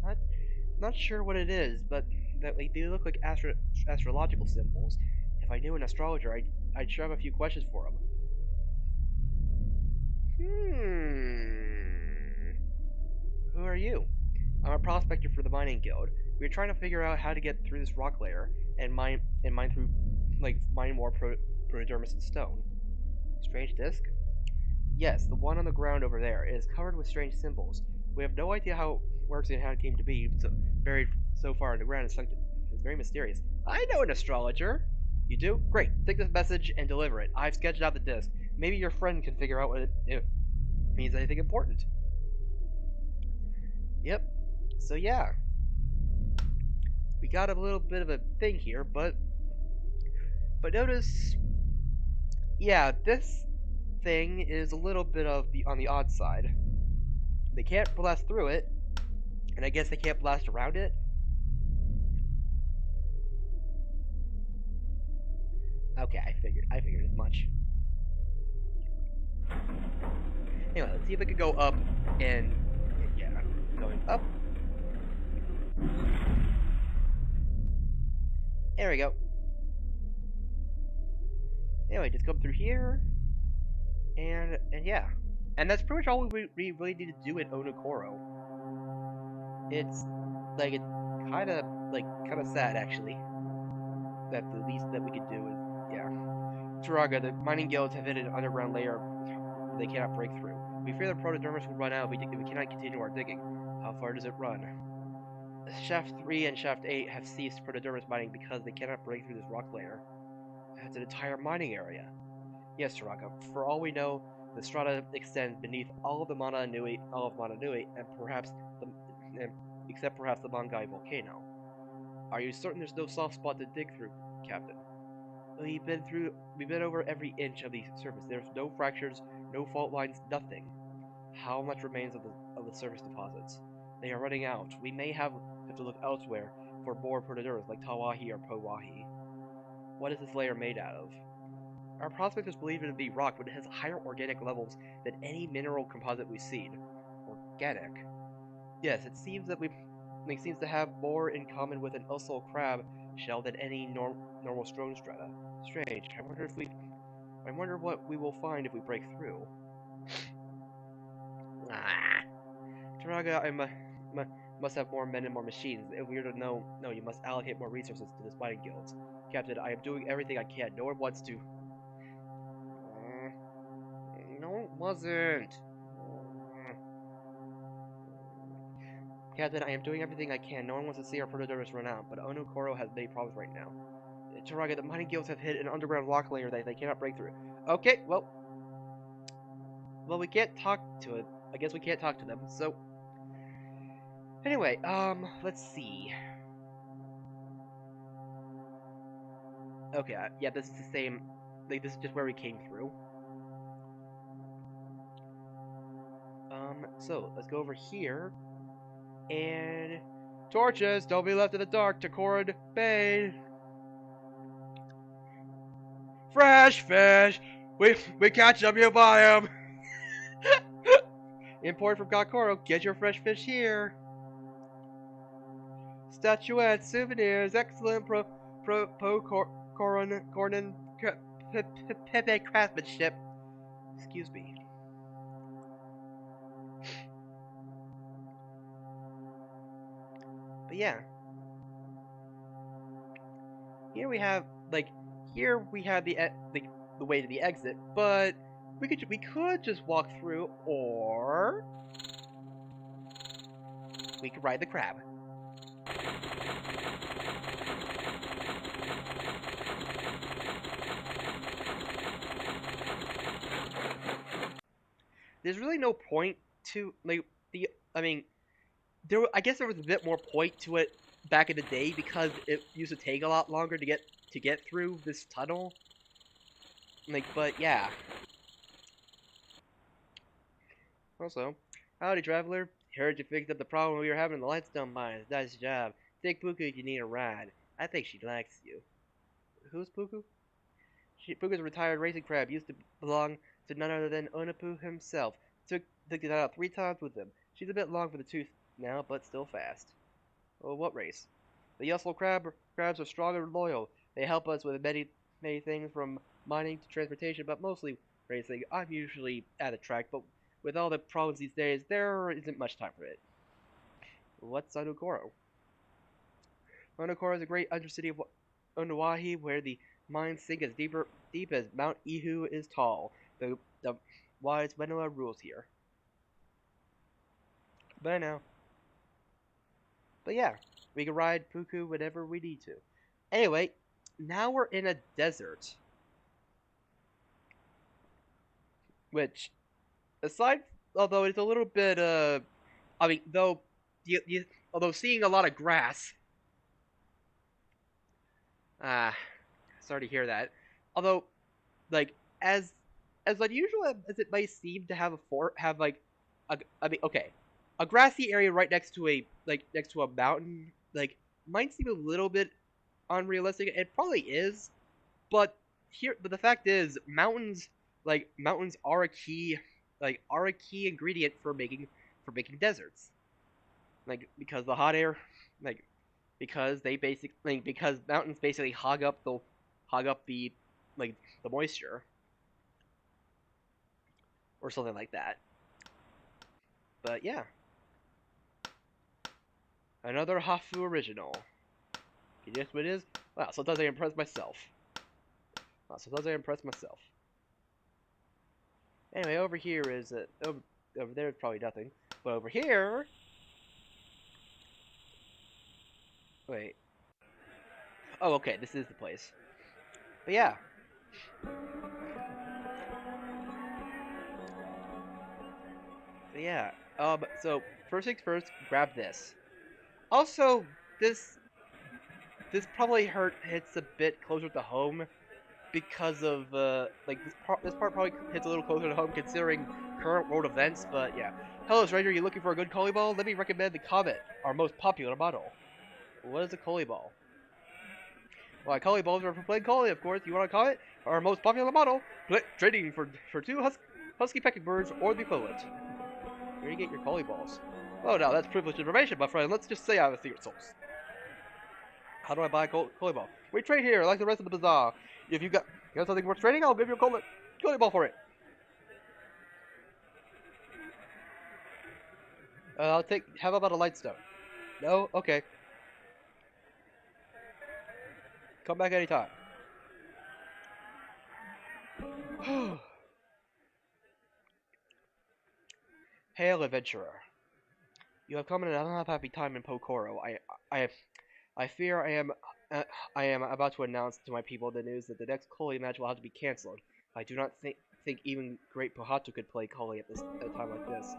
not sure what it is, but they look like astrological symbols. If I knew an astrologer, I'd sure have a few questions for him. Who are you? I'm a prospector for the mining guild. We're trying to figure out how to get through this rock layer and mine more protodermis and stone. Strange disc? Yes, the one on the ground over there is covered with strange symbols. We have no idea how it works and how it came to be buried so far in the ground. It's very mysterious. I know an astrologer. You do? Great. Take this message and deliver it. I've sketched out the disc. Maybe your friend can figure out what it means anything important. Yep. So yeah. We got a little bit of a thing here, but notice, yeah, this thing is a little bit of on the odd side. They can't blast through it, and I guess they can't blast around it. Okay, I figured as much. Anyway, let's see if I can go up and yeah, going up. There we go. Anyway, just come through here, and yeah, and that's pretty much all we really need to do in Onokoro. It's kind of sad actually that the least that we could do is yeah. Turaga, the mining guilds have hit an underground layer they cannot break through. We fear the protodermis will run out if we cannot continue our digging. How far does it run? Shaft 3 and Shaft 8 have ceased protodermis mining because they cannot break through this rock layer. It's an entire mining area. Yes, Turaga. For all we know, the strata extends beneath all of Mana Nui, and except perhaps the Mangai volcano. Are you certain there's no soft spot to dig through, Captain? We've been over every inch of the surface. There's no fractures, no fault lines, nothing. How much remains of the surface deposits? They are running out. We may have to look elsewhere for more protoderms like Tawahi or Powahi. What is this layer made out of? Our prospectors believe it to be rock, but it has higher organic levels than any mineral composite we've seen. Organic? Yes, it seems to have more in common with an Ussel crab shell than any normal stone strata. Strange. I wonder what we will find if we break through. Turaga, must have more men and more machines. If we are to know, you must allocate more resources to this mining guilds. Captain, I am doing everything I can. No one wants to. No, it wasn't. Captain, I am doing everything I can. No one wants to see our protodermis run out, but Onokoro has many problems right now. Turaga, the mining guilds have hit an underground rock layer that they cannot break through. Okay, well, we can't talk to it. I guess we can't talk to them, so... Anyway, let's see. Okay, yeah, this is the same... this is just where we came through. So, let's go over here. And... Torches! Don't be left in the dark, Takoran Bay! Fresh fish! We catch them, you buy them! Import from Gakoro, get your fresh fish here! Statuettes, souvenirs, excellent Cornon Pepe craftsmanship. Excuse me. But yeah. Here we have the way to the exit, but we could just walk through, or we can ride the crab. There's really no point to like the. I mean, I guess there was a bit more point to it back in the day because it used to take a lot longer to get through this tunnel. Like, but yeah. Also, howdy, traveler. Heard you fixed up the problem we were having in the Lightstone mines. Nice job. Take Puku if you need a ride. I think she likes you. Who's Puku? Puku's a retired racing crab. Used to belong to none other than Onapu himself. Took it out 3 times with him. She's a bit long for the tooth now, but still fast. Oh, what race? The Yussel crabs are strong and loyal. They help us with many things from mining to transportation, but mostly racing. I'm usually at the track, but with all the problems these days, there isn't much time for it. What's Onokoro? Onokoro is a great undercity of Onawahi, where the mines sink as deep as Mount Ihu is tall. The wise Wenoa rules here. Bye now. But yeah, we can ride Puku whenever we need to. Anyway, now we're in a desert. Which, although it's a little bit, I mean, although seeing a lot of grass, sorry to hear that. Although, like, as unusual as it might seem to have a grassy area right next to a mountain, like, might seem a little bit unrealistic. It probably is, but the fact is, mountains are a key ingredient for making deserts. Like, because the hot air, like, because mountains basically hog up the like the moisture or something like that. But yeah, another Hafu original. Can you guess what it is? Wow, sometimes I impress myself. Anyway, over here is over there is probably nothing, but over here. Wait. Oh, okay, this is the place. But yeah. So first things first, grab this. Also, this probably hits a bit closer to home because of this part probably hits a little closer to home considering current world events. But yeah. Hello, stranger. You looking for a good collie ball? Let me recommend the Comet, our most popular model. What is a collie ball? Well, collie balls are for playing collie, of course. You want a Comet, our most popular model, trading for 2 husky pecking birds or the equivalent. Where do you get your collie balls? Oh, now that's privileged information, my friend. Let's just say I have a secret source. How do I buy a collie ball? We trade here, like the rest of the bazaar. If you got something worth trading, I'll give you a collie ball for it. How about a lightstone? No? Okay. Come back anytime. Hail, adventurer. You have come at an unhappy time in Pokoro. I fear I am about to announce to my people the news that the next Koli match will have to be cancelled. I do not think even Great Pohatu could play Koli at a time like this.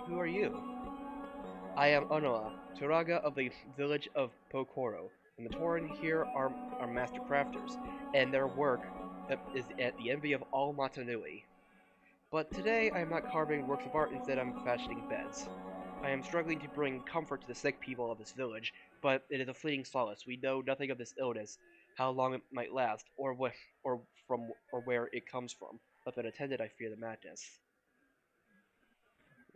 Who are you? I am Onoa, Turaga of the village of Pokoro. The Matoran here are master crafters, and their work is at the envy of all Matanui. But today I am not carving works of art, instead I'm fashioning beds. I am struggling to bring comfort to the sick people of this village, but it is a fleeting solace. We know nothing of this illness, how long it might last, or where it comes from. Left unattended, I fear the madness.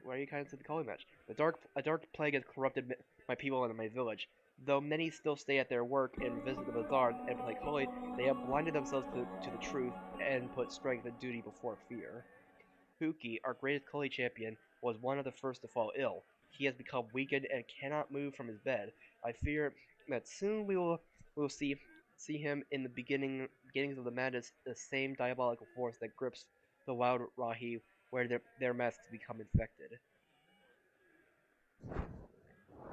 Why are you kind of to the calling match? A dark plague has corrupted my people in my village. Though many still stay at their work and visit the bazaar and play Koli, they have blinded themselves to the truth and put strength and duty before fear. Huki, our greatest Koli champion, was one of the first to fall ill. He has become weakened and cannot move from his bed. I fear that soon we will see him in the beginnings of the madness, the same diabolical force that grips the wild Rahi, where their masks become infected.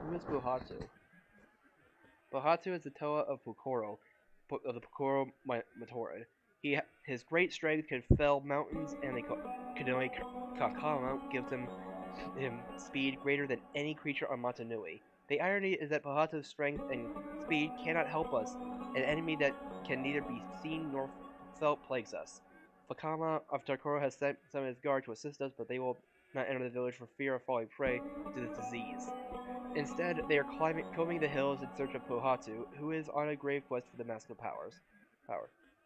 Who is Buhatu? Buhatu is the Toa of Pukoro, of the Pukoro Matoran. His great strength can fell mountains, and the Konoe Kakama gives him speed greater than any creature on Motonui. The irony is that Buhatu's strength and speed cannot help us. An enemy that can neither be seen nor felt plagues us. Fakama of Takoro has sent some of his guard to assist us, but they will not enter the village for fear of falling prey to the disease. Instead, they are combing the hills in search of Buhatu, who is on a grave quest for the Mask of Power.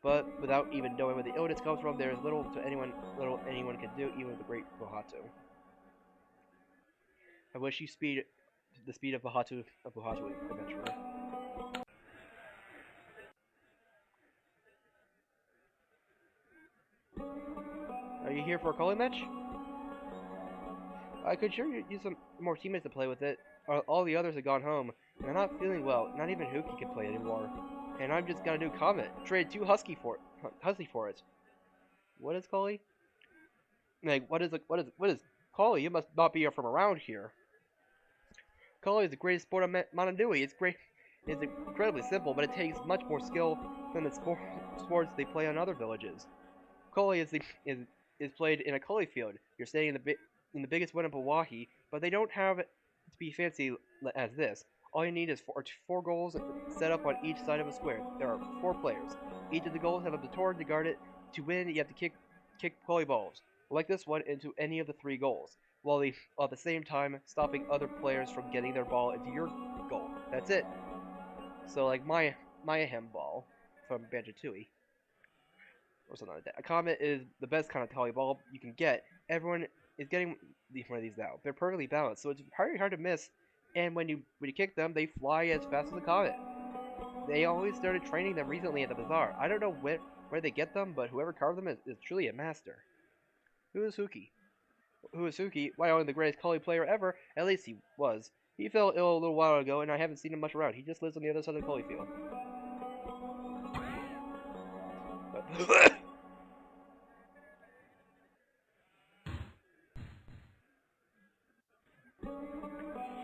But without even knowing where the illness comes from, there is little anyone can do, even with the great Buhatu. I wish you the speed of Buhatu adventurer. Are you here for a calling match? I could sure use some more teammates to play with it. All the others have gone home, and I'm not feeling well. Not even Huki can play anymore. And I'm just gonna do Comet. Trade 2 Husky for it. What is Collie? Like, what is Collie? You must not be from around here. Collie is the greatest sport on Motonui. It's incredibly simple, but it takes much more skill than the sports they play on other villages. Collie is played in a Collie field. You're staying in the biggest one in Hawaii, but they don't have it to be fancy as this. All you need is four goals set up on each side of a square. There are 4 players. Each of the goals have a baton to guard it. To win, you have to kick Collie balls, like this one, into any of the 3 goals, while at the same time stopping other players from getting their ball into your goal. That's it. So like my handball from Banjo-Tooie, or something like that. A Comet is the best kind of Collie ball you can get. Everyone is getting one of these now. They're perfectly balanced, so it's very hard to miss. And when you kick them, they fly as fast as a comet. They always started training them recently at the bazaar. I don't know where they get them, but whoever carved them is truly a master. Who is Huki? Why, only the greatest Collie player ever. At least he was. He fell ill a little while ago, and I haven't seen him much around. He just lives on the other side of the Collie field.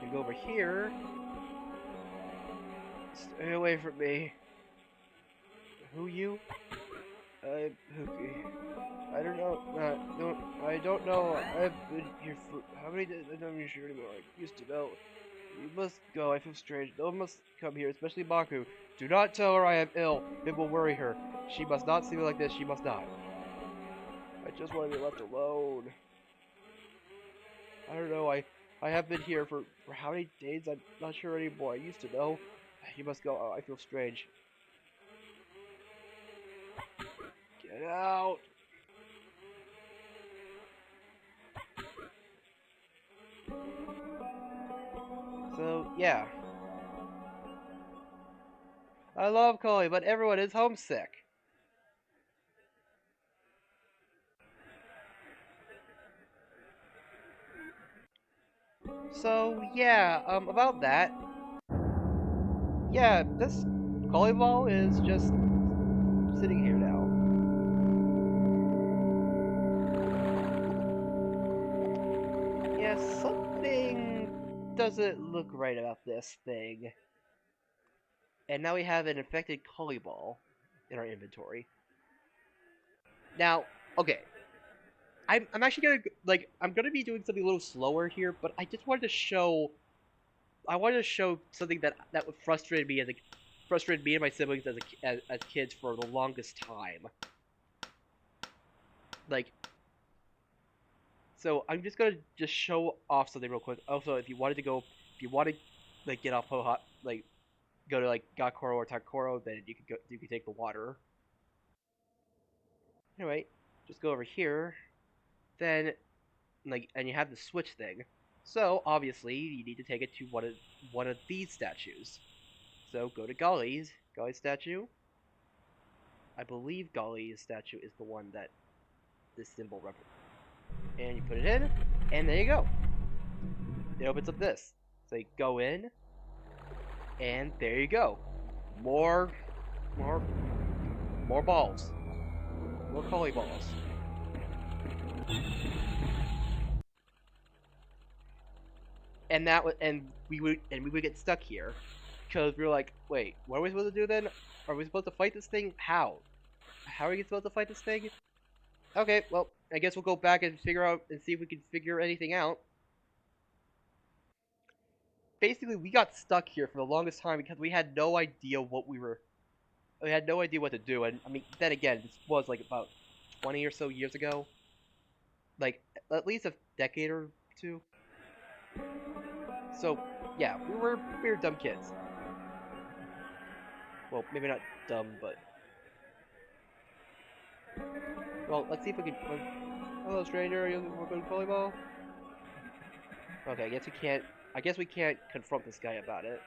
You go over here. Stay away from me. Who you? I'm Huki. I don't know. I don't know. I've been here for how many days? I'm not sure anymore. I used to know. You must go. I feel strange. No one must come here, especially Baku. Do not tell her I am ill. It will worry her. She must not see me like this. She must not. I just want to be left alone. I don't know. I have been here for how many days? I'm not sure anymore. I used to know. You must go. Oh, I feel strange. Get out! So, yeah. I love Collie, but everyone is homesick. So, yeah, about that. Yeah, this Collie ball is just sitting here now. Yeah, something doesn't look right about this thing. And now we have an infected Collie ball in our inventory. Now, okay. I'm actually I'm gonna be doing something a little slower here, but I just wanted to show something that would frustrate me and my siblings as kids for the longest time. Like, so I'm just gonna show off something real quick. Also, if you want to like get off Poha, like go to like Gakoro or Takoro, then you can take the water. Anyway, just go over here, then and you have the switch thing. So obviously you need to take it to one of these statues. So go to Golly's statue. I believe Golly's statue is the one that this symbol represents. And you put it in, and there you go. It opens up this. So you go in, and there you go. More balls. More Collie balls. and we would get stuck here because we were like, wait, what are we supposed to do then? Are we supposed to fight this thing? How? How are we supposed to fight this thing? Okay, well, I guess we'll go back and figure out and see if we can figure anything out. Basically, we got stuck here for the longest time because we had no idea what we had no idea what to do. And I mean, then again, this was like about 20 or so years ago, like at least a decade or two. So yeah, we were dumb kids. Well, maybe not dumb, but well, let's see if we can. Hello, stranger. You looking for good volleyball? Okay, I guess we can't. I guess we can't confront this guy about it.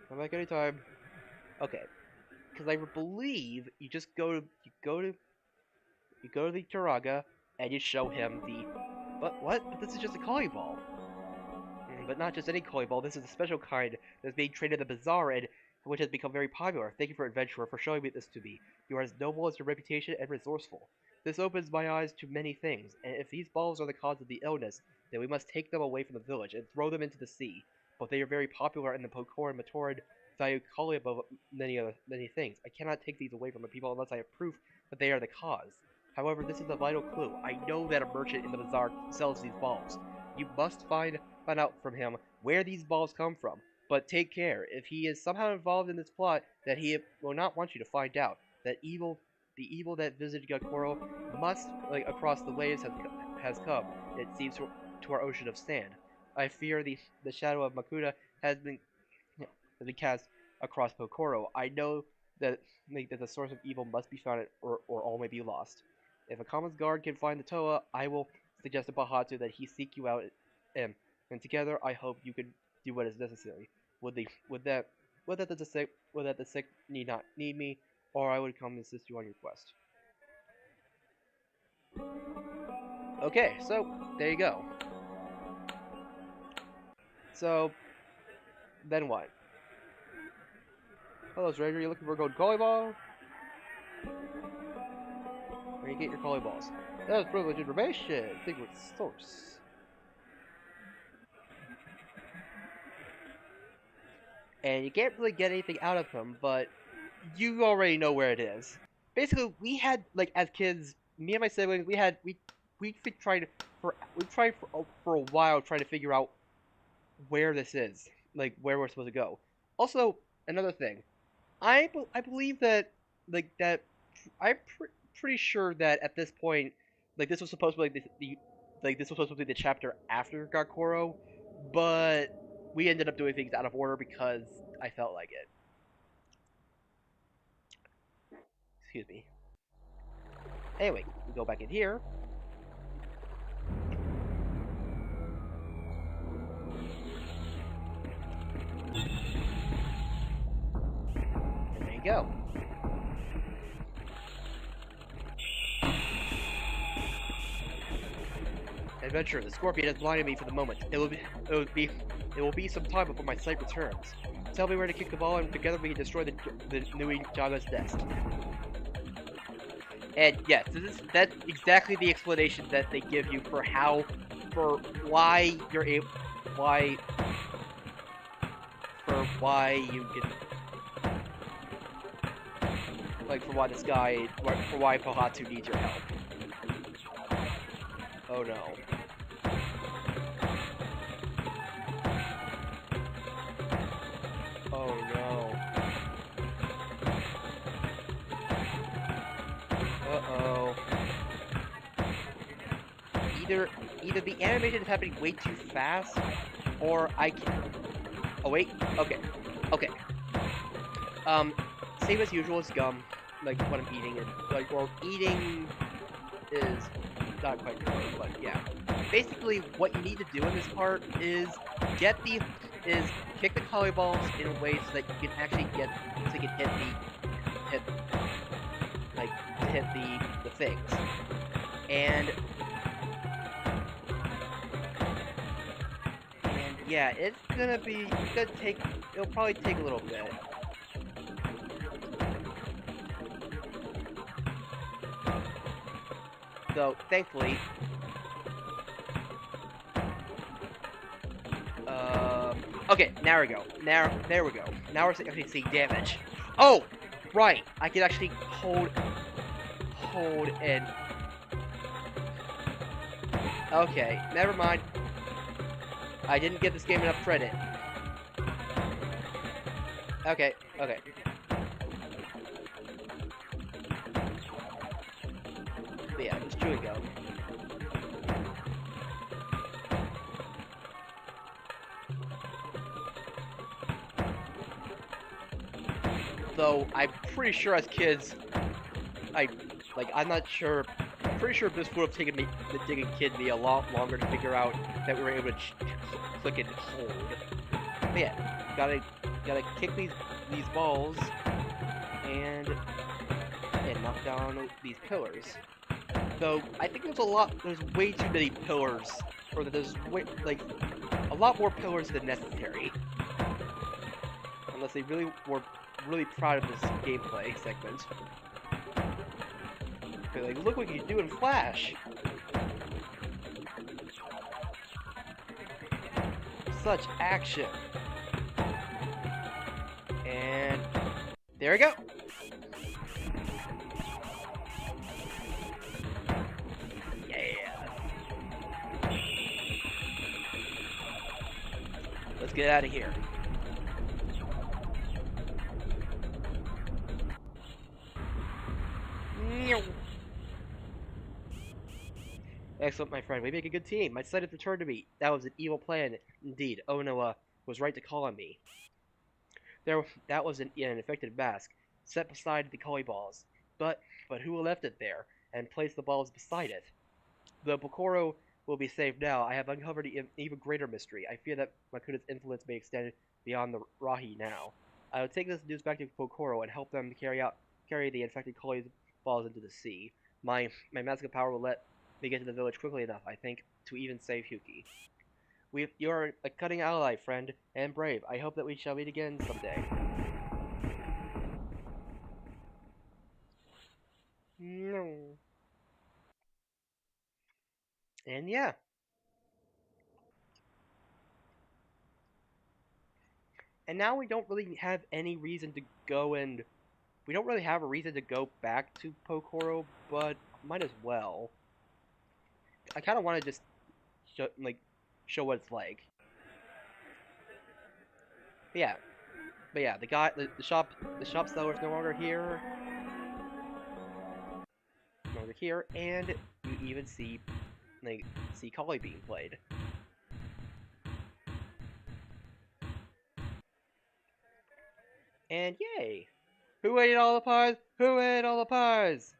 Come back anytime. Okay, because I believe you just you go to the Turaga and you show him the. But what? But this is just a volleyball. But not just any koi ball, this is a special kind that's being traded in the bazaar and which has become very popular. Thank you for adventurer for showing me this to me. You are as noble as your reputation and resourceful. This opens my eyes to many things, and if these balls are the cause of the illness, then we must take them away from the village and throw them into the sea. But they are very popular and the Pokor and Matoran value kali above many things. I cannot take these away from the people unless I have proof that they are the cause. However, this is a vital clue. I know that a merchant in the bazaar sells these balls. You must find out from him where these balls come from. But take care. If he is somehow involved in this plot, that he will not want you to find out. The evil that visited Gakoro must, like across the waves, has come. It seems to our ocean of sand. I fear the shadow of Makuta has been cast across Pokoro. I know that that the source of evil must be found, or all may be lost. If a commons guard can find the Toa, I will suggest to Bahatu that he seek you out, and together I hope you can do what is necessary. Would that the sick need not need me, or I would come assist you on your quest. Okay, so there you go. So then what? Hello, stranger. You looking for a gold volleyball? Where you get your volleyballs? That was privileged information. Secret source. And you can't really get anything out of him, but you already know where it is. Basically, we had like as kids, me and my siblings, we tried for a while trying to figure out where this is, like where we're supposed to go. Also, another thing, I believe that like that I'm pretty sure that at this point, like this was supposed to be like this was supposed to be the chapter after Gakoro, but we ended up doing things out of order because I felt like it. Excuse me. Anyway, we go back in here. And there you go. Adventurer, the scorpion has blinded me for the moment. It will be some time before my sight returns. Tell me where to kick the ball, and together we can destroy the Nui Jaga's nest. And yes, that's exactly the explanation that they give you for why you're able, why you can, like for why this guy, for why Pohatu needs your help. Oh no. Oh no. Uh-oh. Either the animation is happening way too fast, or I can... Oh wait, okay. Okay. Same as usual, it's gum. Like, what I'm eating, or eating is not quite the word, but yeah. Basically, what you need to do in this part is kick the volleyballs in a way so that you can actually so you can hit the things. And yeah, it'll probably take a little bit. So, thankfully, Okay, now we go. Now, there we go. Now we're actually seeing damage. Oh! Right! I can actually hold and... Okay, never mind. I didn't give this game enough credit. Okay, okay. But yeah, just chewing gum. Though, I'm pretty sure as kids, I'm not sure, I'm pretty sure this would have taken a kid a lot longer to figure out that we were able to click and hold. But yeah, gotta kick these balls and knock down these pillars. Though I think there's way too many pillars, or that there's a lot more pillars than necessary. Unless they really were really proud of this gameplay segment. Okay, look what you do in Flash! Such action! And there we go! Yeah! Let's get out of here. Excellent, my friend. We make a good team. My son has returned to me. That was an evil plan, indeed. Onoa was right to call on me. That was an infected mask, set beside the koi balls. But who left it there, and placed the balls beside it? The Pokoro will be saved now. I have uncovered an even greater mystery. I fear that Makuda's influence may extend beyond the Rahi now. I will take this news back to Pokoro and help them carry the infected koi balls into the sea. My magical power will let me get to the village quickly enough, I think, to even save Hyuki. You're a cutting ally, friend, and brave. I hope that we shall meet again someday. No. And yeah. And now we don't really have any reason to go and... We don't really have a reason to go back to Pokoro, but might as well. I kind of want to just show what it's like. But yeah, the shop seller is no longer here. No longer here, and you even see Collie being played. And yay! Who ate all the pies? Who ate all the pies?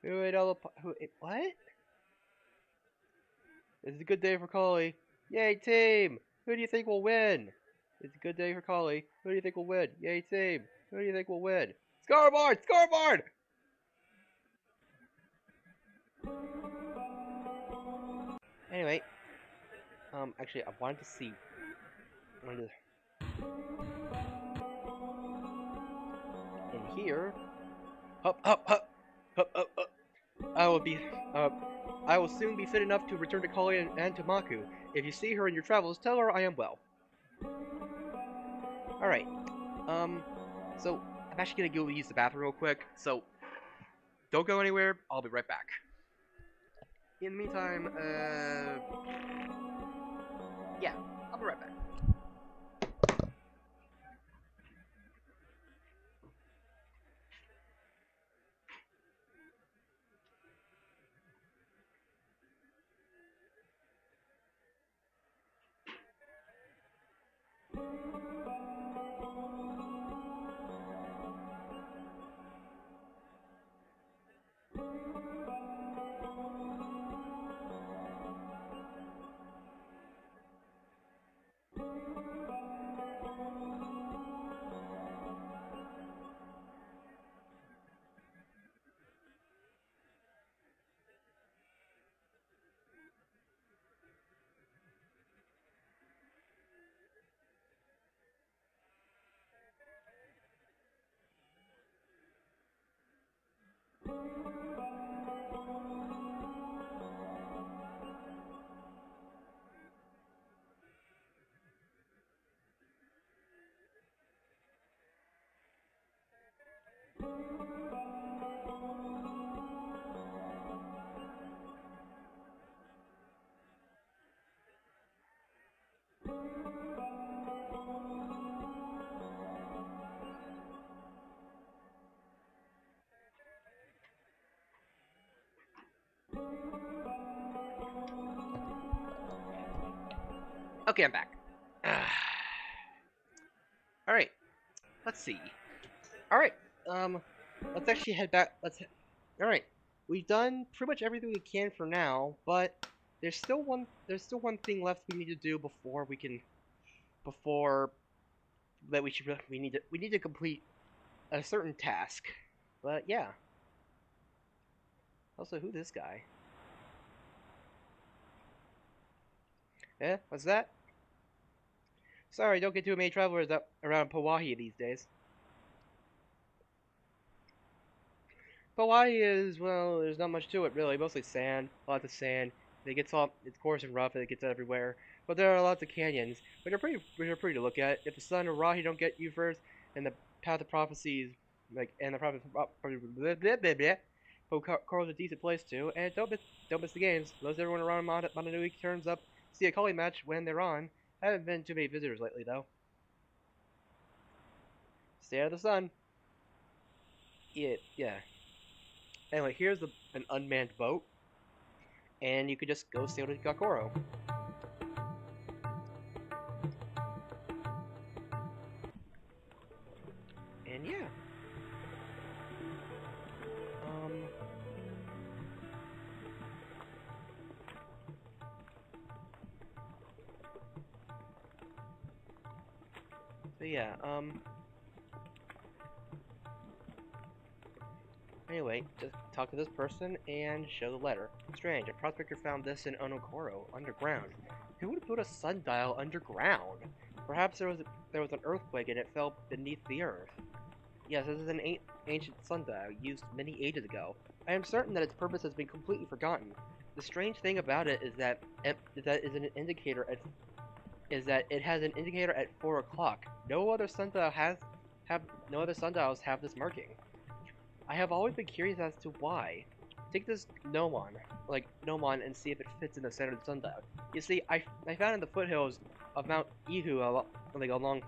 Who ate all the pies? Who ate what? It's a good day for Collie. Yay, team! Who do you think will win? It's a good day for Collie. Who do you think will win? Yay, team! Who do you think will win? Scoreboard! Scoreboard! Anyway, actually, I wanted to see. In here. Hup, hup, hup, hup, hup, hup. I will soon be fit enough to return to Collie and to Maku. If you see her in your travels, tell her I am well. Alright. So, I'm actually gonna go use the bathroom real quick, so don't go anywhere, I'll be right back. In the meantime, yeah, I'll be right back. Okay, I'm back. Alright, let's see. Alright, let's actually head back. Alright, we've done pretty much everything we can for now, but there's still one thing left we need to do before we can, before that we need to complete a certain task. But yeah. Also, who's this guy? Eh, what's that? Sorry, don't get too many travelers up around Pawahi these days. Hawaii is, well, there's not much to it really. Mostly sand, lots of sand. It's coarse and rough, and it gets everywhere. But there are lots of canyons, which are pretty to look at. If the sun or Rahi don't get you first, and the path of prophecies, and the prophet, Coral's a decent place too. And don't miss the games. Most everyone around Montanui turns up to see a Kali match when they're on. Haven't been too many visitors lately though. Stay out of the sun. Yeah. Anyway, here's an unmanned boat, and you could just go sail to Gakoro. And yeah. So yeah, anyway, just talk to this person and show the letter. Strange, a prospector found this in Onokoro, underground. Who would put a sundial underground? Perhaps there was an earthquake and it fell beneath the earth. Yes, this is an ancient sundial used many ages ago. I am certain that its purpose has been completely forgotten. The strange thing about it is that it has an indicator at 4 o'clock. No other sundials have this marking. I have always been curious as to why. Take this gnomon, and see if it fits in the center of the sundial. You see, I found it in the foothills of Mount Ihu a long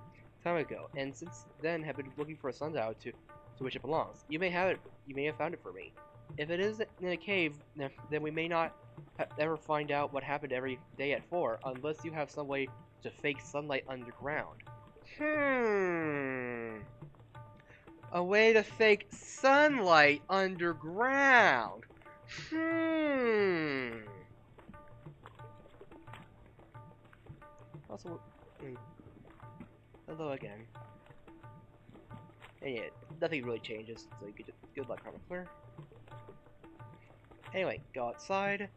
time ago, and since then have been looking for a sundial to which it belongs. You may have found it for me. If it is in a cave, then we may not ever find out what happened every day at 4, unless you have some way to fake sunlight underground. A way to fake sunlight underground. Also, hello again. And yeah, nothing really changes, so you could just good luck, Clear. Anyway, go outside,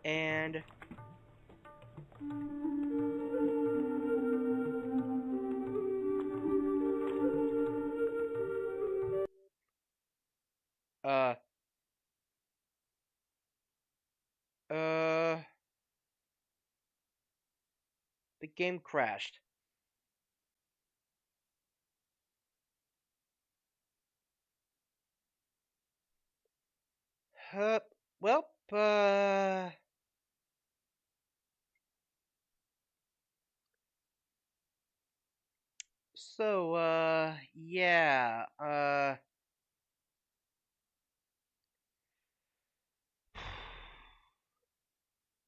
and uh, the game crashed. Well, so, yeah,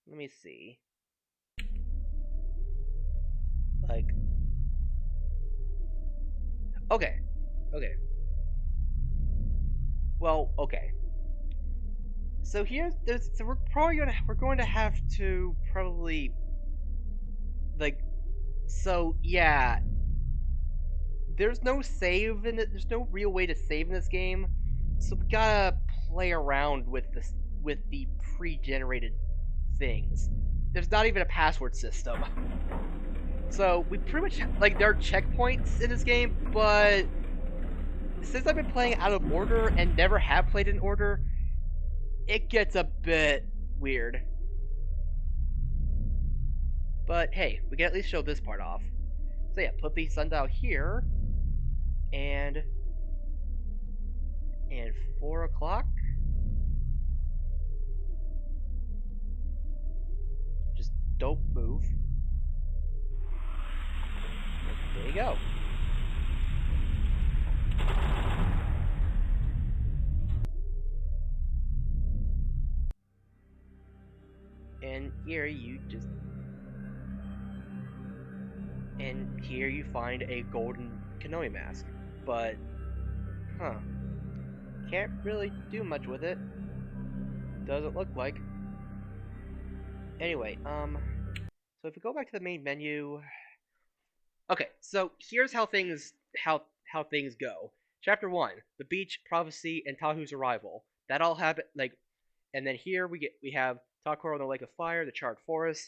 let me see. Like, okay. Well, okay. So we're going to have to probably, so yeah. There's no save in it. There's no real way to save in this game, so we gotta play around with the pre-generated things. There's not even a password system. So we pretty much there are checkpoints in this game, but since I've been playing out of order and never have played in order, it gets a bit weird. But hey, we can at least show this part off. So yeah, put the sundial here, and And 4 o'clock? Just don't move. There you go. And here you just... And here you find a golden Kanoe mask. But, huh. Can't really do much with it. Doesn't look like. Anyway, so if we go back to the main menu... Okay, so here's how things go. Chapter 1, the beach, prophecy, and Tahu's arrival. That all happened, like... And then here we have Takoro in the Lake of Fire, the Charred Forest,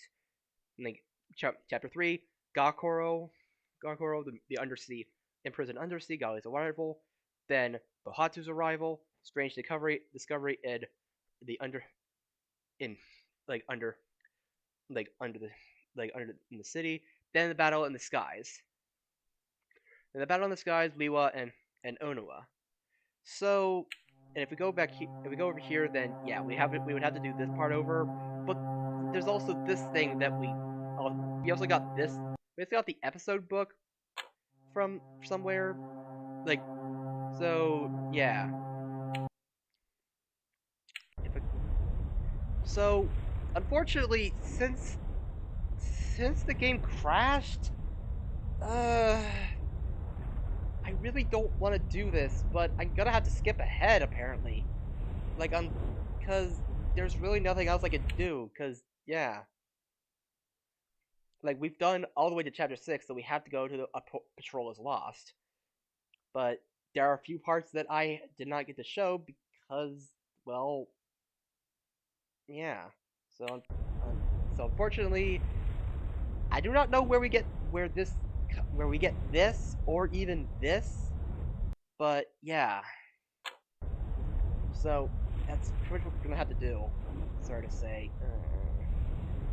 and like chapter 3, Gakoro, the undersea imprisoned undersea, Gali's arrival, then Bohatu's arrival, strange discovery the under in like under like under the in the city, then the battle in the skies. Then the battle in the skies, Liwa and Onua. So, and if we go if we go over here, then yeah, we would have to do this part over. But there's also this thing that we also got this. We also got the episode book from somewhere. Like, so yeah. If it, so, unfortunately, since the game crashed, I really don't want to do this, but I'm gonna have to skip ahead apparently. Like, because there's really nothing else I could do. Cause yeah, like we've done all the way to chapter 6, so we have to go to the patrol is lost. But there are a few parts that I did not get to show because, well, yeah. So, so unfortunately, I do not know where we get this or even this. But yeah, so that's pretty much what we're gonna have to do. Sorry to say.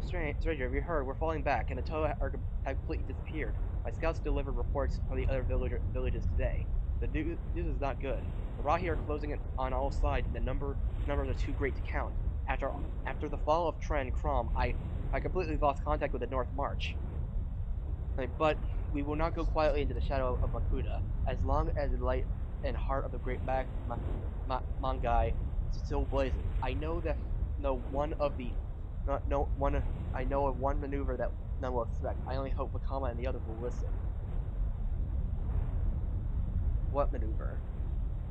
Stranger, have you heard? We're falling back, and the Toa have completely disappeared. My scouts delivered reports from the other villages today. The news is not good. The Rahi are closing it on all sides, and the numbers are too great to count. After the fall of Tren Krom, I completely lost contact with the North March. But we will not go quietly into the shadow of Makuta. As long as the light and heart of the great Mangai is still blazing, I know that no one of the not no one I know of one maneuver that none will expect. I only hope Wakama and the others will listen. What maneuver?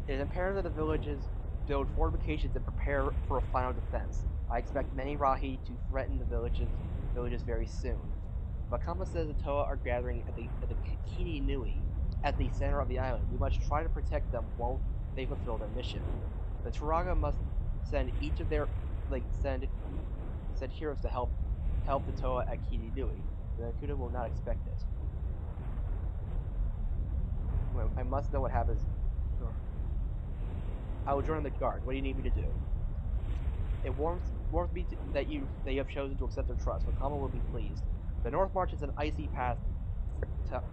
It is imperative that the villages build fortifications and prepare for a final defense. I expect many Rahi to threaten the villages very soon. Wakama says the Toa are gathering at the Kini Nui, at the center of the island. We must try to protect them while they fulfill their mission. The Turaga must send each of their send heroes to help the Toa at Kini Nui. The Nakuda will not expect it. I must know what happens. I will join the guard. What do you need me to do? It warms me that you have chosen to accept their trust. Wakama will be pleased. The North March is an icy path.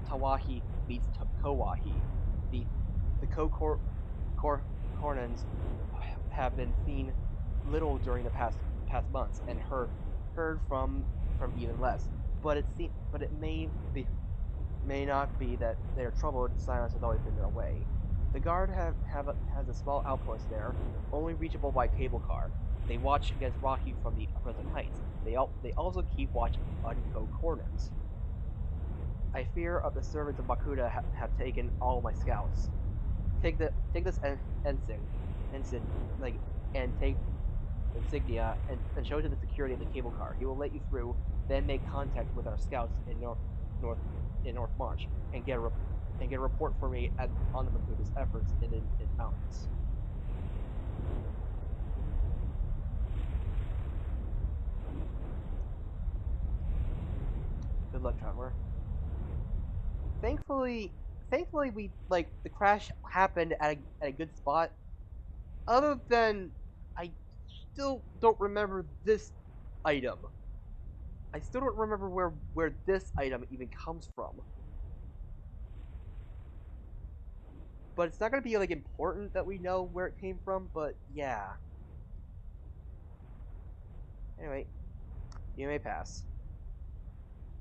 Tawahi meets Kowahi. The the Kornans have been seen little during the past months, and heard from even less. But it may not be that their troubled silence has always been their way. The guard has a small outpost there, only reachable by cable car. They watch against Rocky from the Frozen Heights. They also keep watch on Kornans. I fear of the servants of Bakuda have taken all my scouts. Take this ensign, like, and take insignia and show it to the security of the cable car. He will let you through, then make contact with our scouts in North North March and get a report for me on the Makuda's efforts in the mountains. Good luck, traveler. Thankfully, thankfully we like the crash happened at a good spot. Other than I still don't remember this item. I still don't remember where this item even comes from. but it's not gonna be like important that we know where it came from. But yeah. Anyway, you may pass.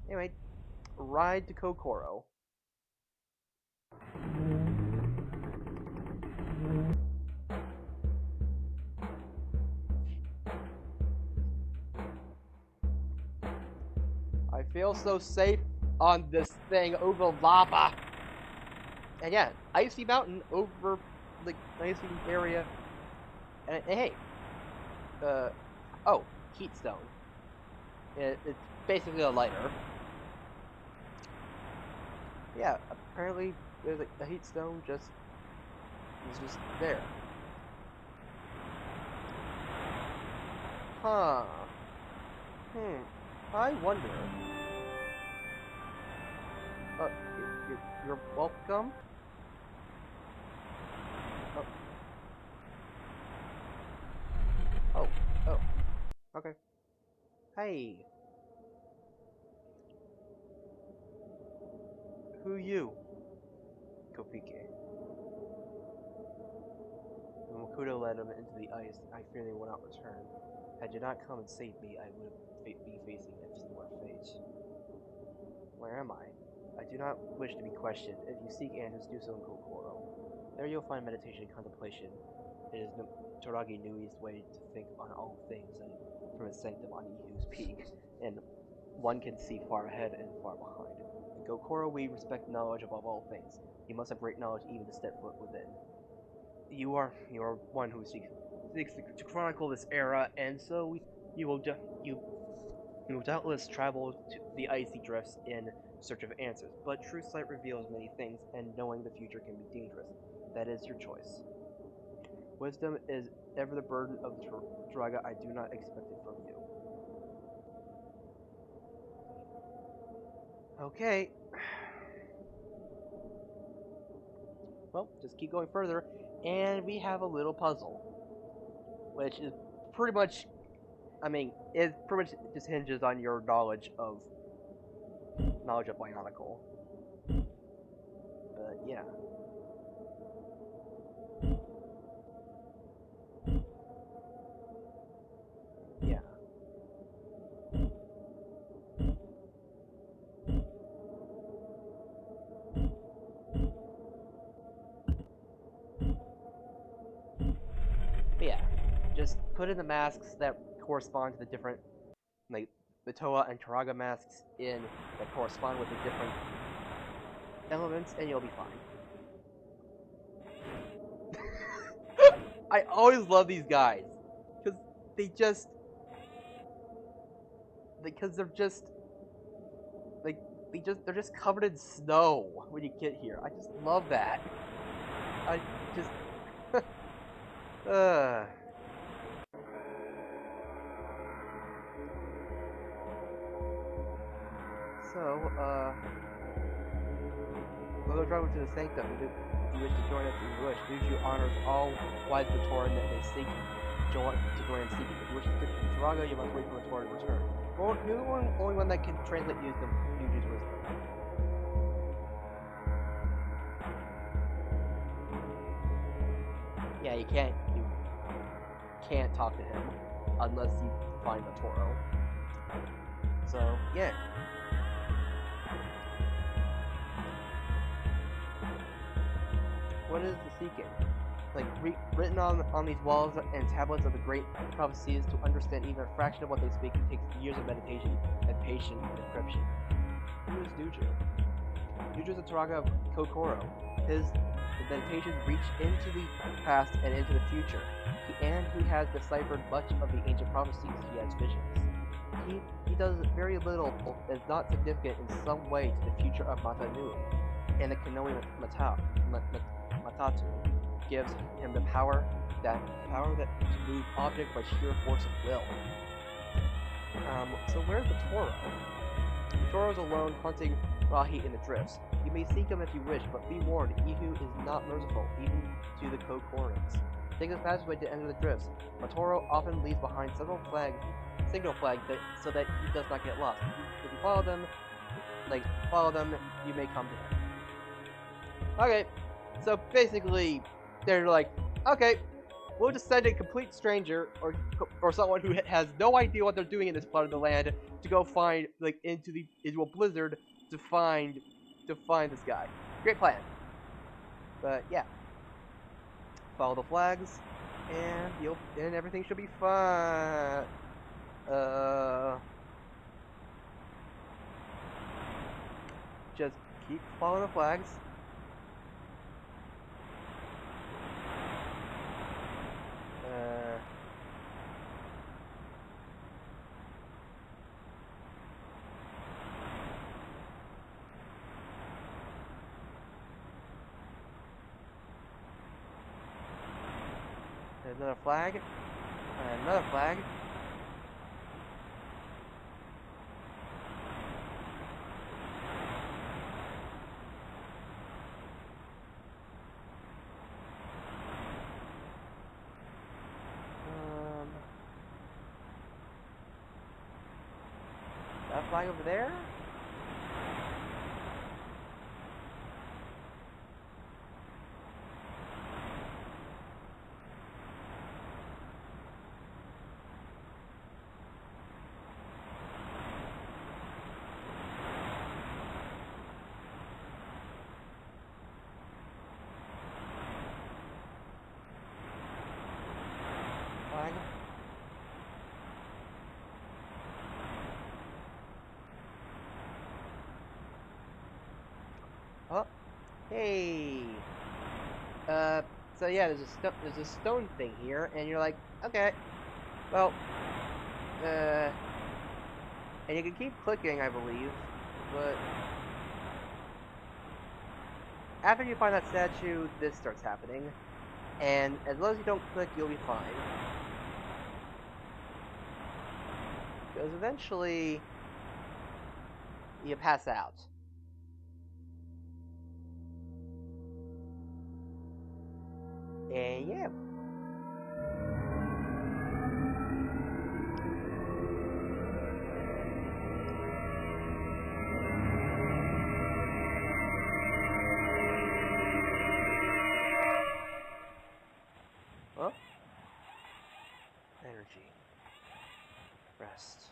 Anyway, ride to Kokoro. I feel so safe on this thing over lava. And yeah, icy mountain over the icy area. And hey, oh, heat stone. It's basically a lighter. Yeah, apparently there's a heat stone just there. Huh. I wonder. You're welcome. Oh, okay. Hey. Who you? Kopike. When Makuto led him into the ice, I fear they will not return. Had you not come and saved me, I would be facing a similar fate. Where am I? I do not wish to be questioned. If you seek answers, do so in Kokoro. There you'll find meditation and contemplation. It is Toragi Nui's way to think on all things, and from his sanctum on Ihu's peak, and one can see far ahead and far behind. In Kokoro, we respect knowledge above all things. You must have great knowledge even to step foot within. You are one who seeks to chronicle this era, and so you will doubtless travel to the icy drifts in search of answers. But true sight reveals many things, and knowing the future can be dangerous. That is your choice. Wisdom is ever the burden of the Turaga. I do not expect it from you. Okay. Well, just keep going further, and we have a little puzzle, which is pretty much, it pretty much just hinges on your knowledge of Bionicle. But yeah. Yeah. But yeah, just put in the masks that correspond to the different, like, the Toa and Turaga masks in that correspond with the different elements, and you'll be fine. I always love these guys, because they're just, they're just covered in snow when you get here. I just love that. I just, So, we'll go drive to the sanctum. If you wish to join us, if you wish. Juju honors all wise Matoran that they seek to join in seeking. If you wish to stick to Turaga, you must wait for Matoran to return. Well, you're the only one that can translate wisdom, Juju's wisdom. Yeah, you can't talk to him unless you find Matoro. So, yeah. What is the seeking? Like, written on these walls and tablets of the great prophecies, to understand even a fraction of what they speak takes years of meditation and patient decryption. Who is Duju? Duju is a Turaga of Kokoro. His meditations reach into the past and into the future, and he has deciphered much of the ancient prophecies. He has visions. He does very little that is not significant in some way to the future of Matanui, and the Kanoi Matatu gives him the power that to move objects by sheer force of will. So where's the Toro? The Toro is alone hunting Rahi in the drifts. You may seek him if you wish, but be warned, Ihu is not merciful, even to the Kokorans. Take this passageway to enter the drifts. Matoro often leaves behind several signal flags, so that he does not get lost. If you follow them, you may come to him. Okay. So basically, they're like, okay, we'll just send a complete stranger or someone who has no idea what they're doing in this part of the land to go find into a blizzard to find this guy. Great plan. But yeah, follow the flags, and everything should be fine. Just keep following the flags. Another flag. Another flag. That flag over there? Flag. Oh, hey. So yeah, there's a stone thing here, and you're like, okay, well, and you can keep clicking, I believe, but after you find that statue, this starts happening, and as long as you don't click, you'll be fine. Because eventually, you pass out. And yeah. Huh? Energy. Rest.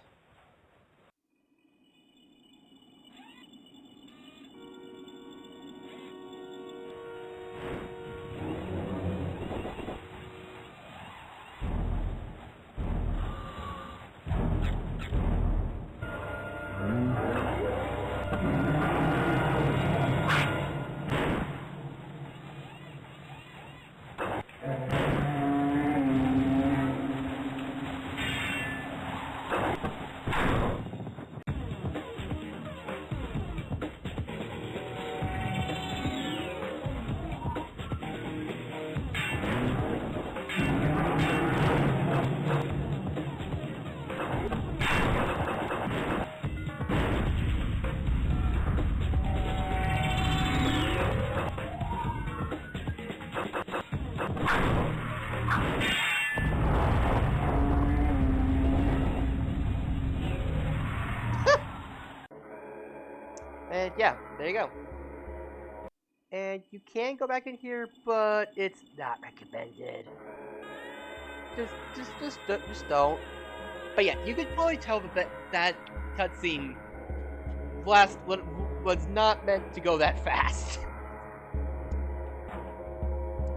And yeah, there you go. And you can go back in here, but it's not recommended. Just don't. But yeah, you could probably tell that cutscene was not meant to go that fast.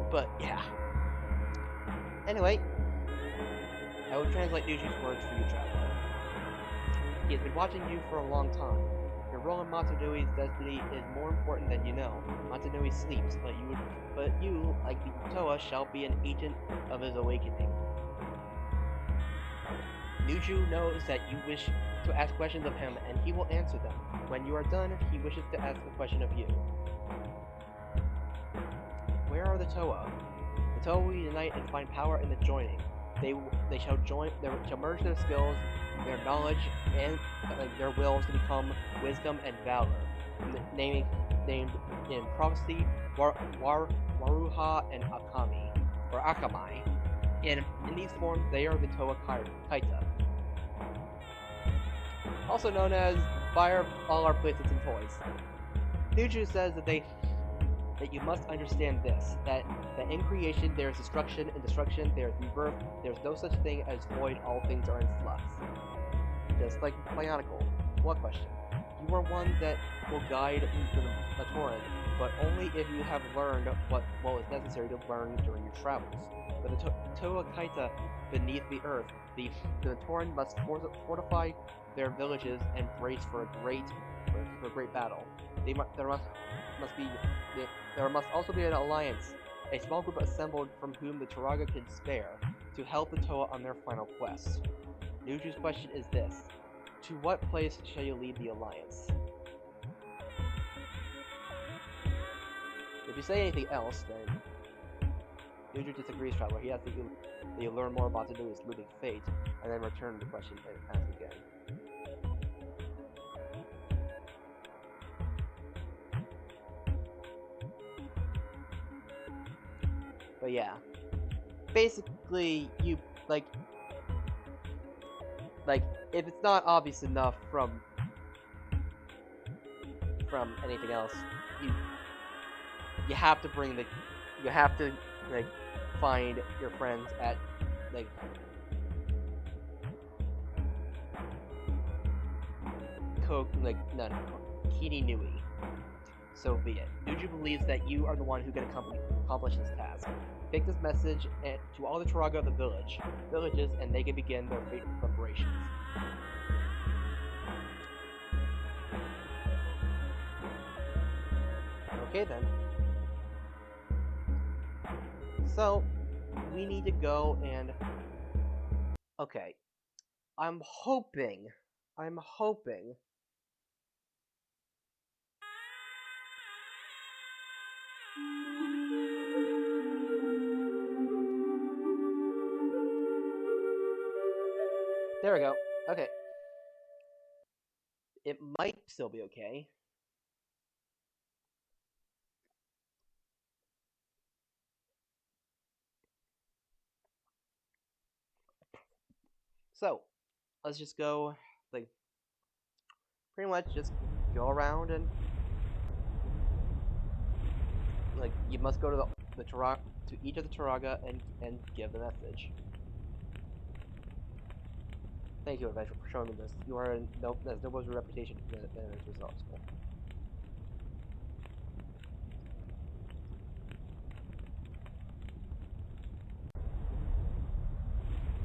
But yeah. Anyway, I will translate Nuji's words for you, traveler. He has been watching you for a long time. Your role in Matanui's destiny is more important than you know. Matanui sleeps, but you, like the Toa, shall be an agent of his awakening. Nuju knows that you wish to ask questions of him, and he will answer them. When you are done, he wishes to ask a question of you. Where are the Toa? The Toa will unite and find power in the joining. They shall merge their skills, their knowledge, and their wills to become wisdom and valor. Named in prophecy, Waruha and Akami, or Akamai. In these forms, they are the Toa Kaita. Also known as buyer of all our playsets and toys. Nuju says that they that you must understand this, that in creation there is destruction, in destruction there is rebirth, there is no such thing as void, all things are in flux. Just like Bionicle. What question? You are one that will guide the Matoran, but only if you have learned what was necessary to learn during your travels. For the Toa Kaita beneath the earth, the Matoran must fortify their villages and brace for a great battle. There must also be an alliance, a small group assembled from whom the Turaga can spare, to help the Toa on their final quest. Nuju's question is this: to what place shall you lead the alliance? If you say anything else, then Nuju disagrees, traveler. He asks that you learn more about Tanu's living fate, and then return the question and ask again. But yeah, basically, you like if it's not obvious enough from anything else, you have to find your friends at Kini Nui. So be it. Nuju believes that you are the one who can accomplish this task. Take this message to all the Turaga of the villages, and they can begin their fateful preparations. Okay then. So, we need to go and... Okay. I'm hoping... There we go. Okay. It might still be okay. So, let's just go, pretty much just go around and, you must go to the Turaga, to each of the Turaga and give the message. Thank you, Adventure, for showing me this. You are as noble as your reputation as results.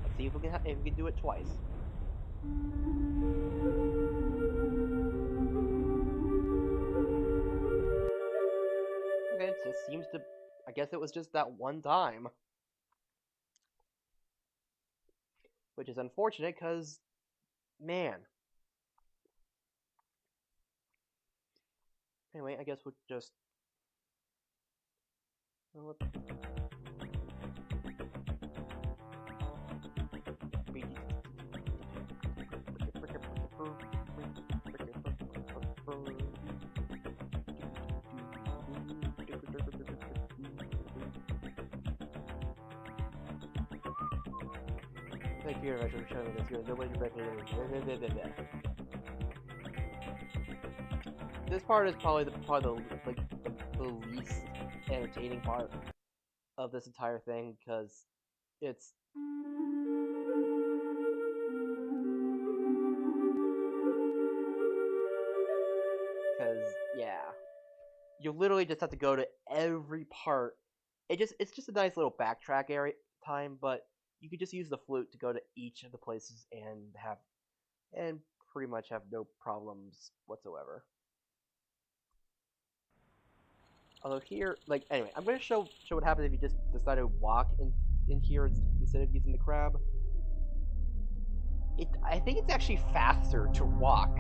Let's see if we can do it twice. Okay, it just seems to... I guess it was just that one time. Which is unfortunate, because... Man. Anyway, I guess we'll just... Thank you very much for showing me this. You're nobody recognizes. This part is probably the least entertaining part of this entire thing, because it's... Because, yeah. You literally just have to go to every part. It's just a nice little backtrack area time, but you could just use the flute to go to each of the places and pretty much have no problems whatsoever. Although here, anyway, I'm gonna show what happens if you just decide to walk in here instead of using the crab. I think it's actually faster to walk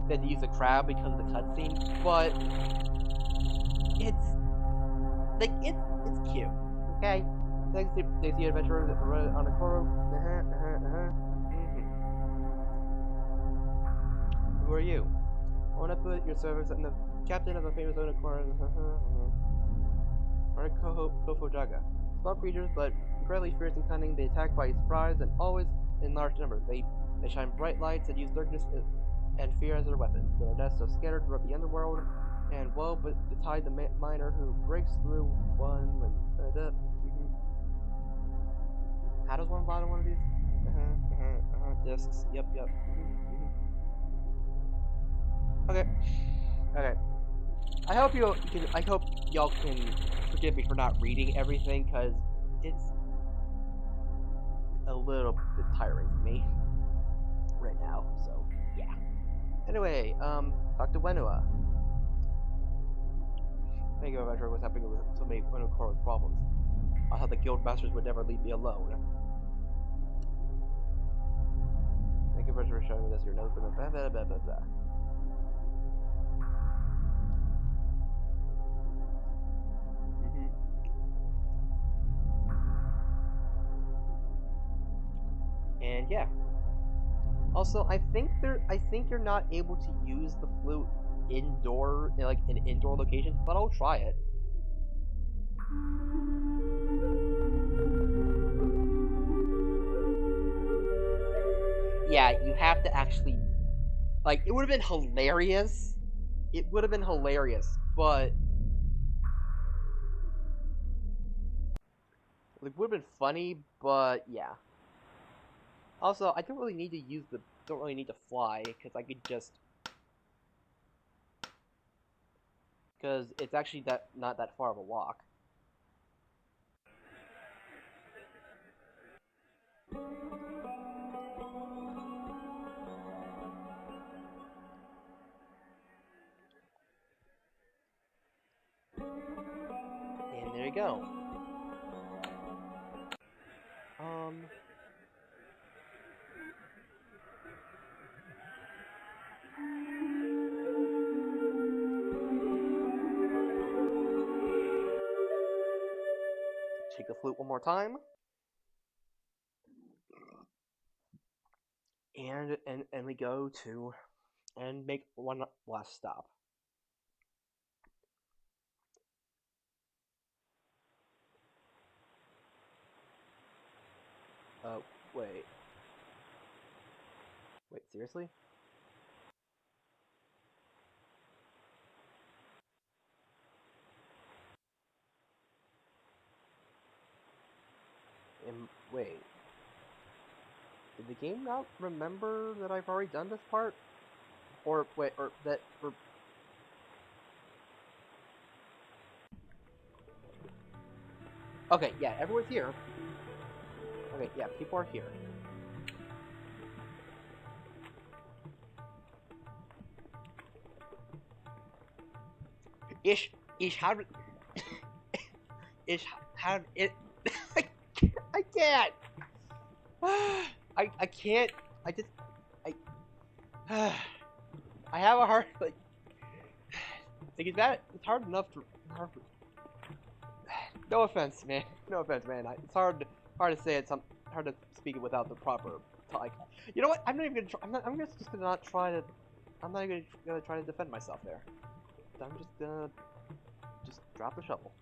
than to use the crab because of the cutscene, but it's cute. Okay, thanks to the adventurer on a Koro. Who are you? I want to put your service in the captain of a famous unicorn. Or Kofo Jaga. Small creatures, but incredibly fierce and cunning. They attack by surprise and always in large numbers. They shine bright lights and use darkness and fear as their weapons. Their nests are scattered throughout the underworld And woe betide the miner who breaks through one and How does one buy one of these? Discs. Yep. Okay. I hope y'all can forgive me for not reading everything, cause it's a little bit tiring for me right now. So yeah. Anyway, Dr. Wenua. Thank you, Adventurer, what's happening with so many Wenua problems. I thought the guild masters would never leave me alone. Thank you, Adventurer, for showing me this. Your nose, blah blah blah blah blah blah. And yeah. Also, I think you're not able to use the flute indoor, like in indoor locations, but I'll try it. Yeah, you have to actually, like, it would have been hilarious. It would have been hilarious, but it would have been funny, but yeah. Also, I don't really need to fly, because I could just, because it's actually not that far of a walk. And there you go. Take the flute one more time. And we go to and make one last stop. Wait. Wait, seriously? Wait. Did the game not remember that I've already done this part? Or, wait, or that, or... Okay, yeah, everyone's here. Okay, yeah, people are here. Ish, how did... how did it... I can't! I can't... I have a hard... Like, it's hard enough to... No offense, man. No offense, man. It's hard to say it. Hard to speak it without the proper like. You know what? I'm not even gonna try. I'm just gonna not try to. I'm not even gonna try to defend myself there. I'm just gonna drop the shovel.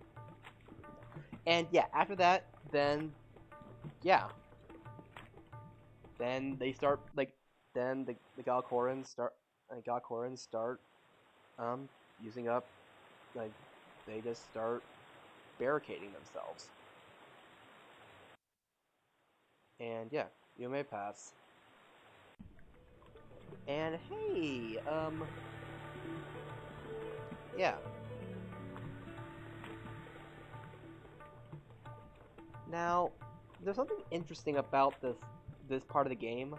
And yeah, after that, then yeah. Then they start like. Then the Galcorans start. Using up. Like, they just start barricading themselves. And yeah, you may pass. And hey, yeah. Now, there's something interesting about this part of the game.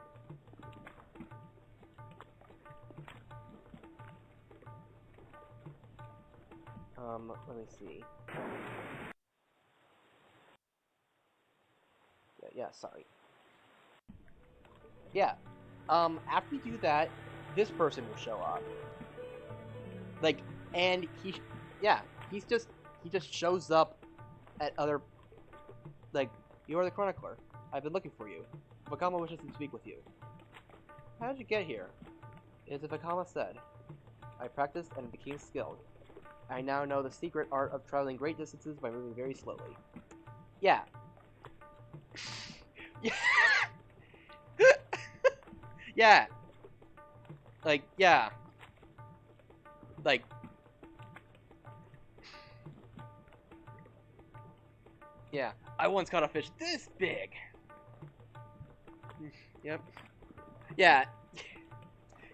Let me see. Yeah, sorry. Yeah. After you do that, this person will show up. Like, and he just shows up at other, like, you are the chronicler. I've been looking for you. Vakama wishes to speak with you. How did you get here? It is as Vakama said. I practiced and became skilled. I now know the secret art of traveling great distances by moving very slowly. Yeah. Yeah. Like, yeah. Like, Yeah, I once caught a fish this big. Yep. Yeah.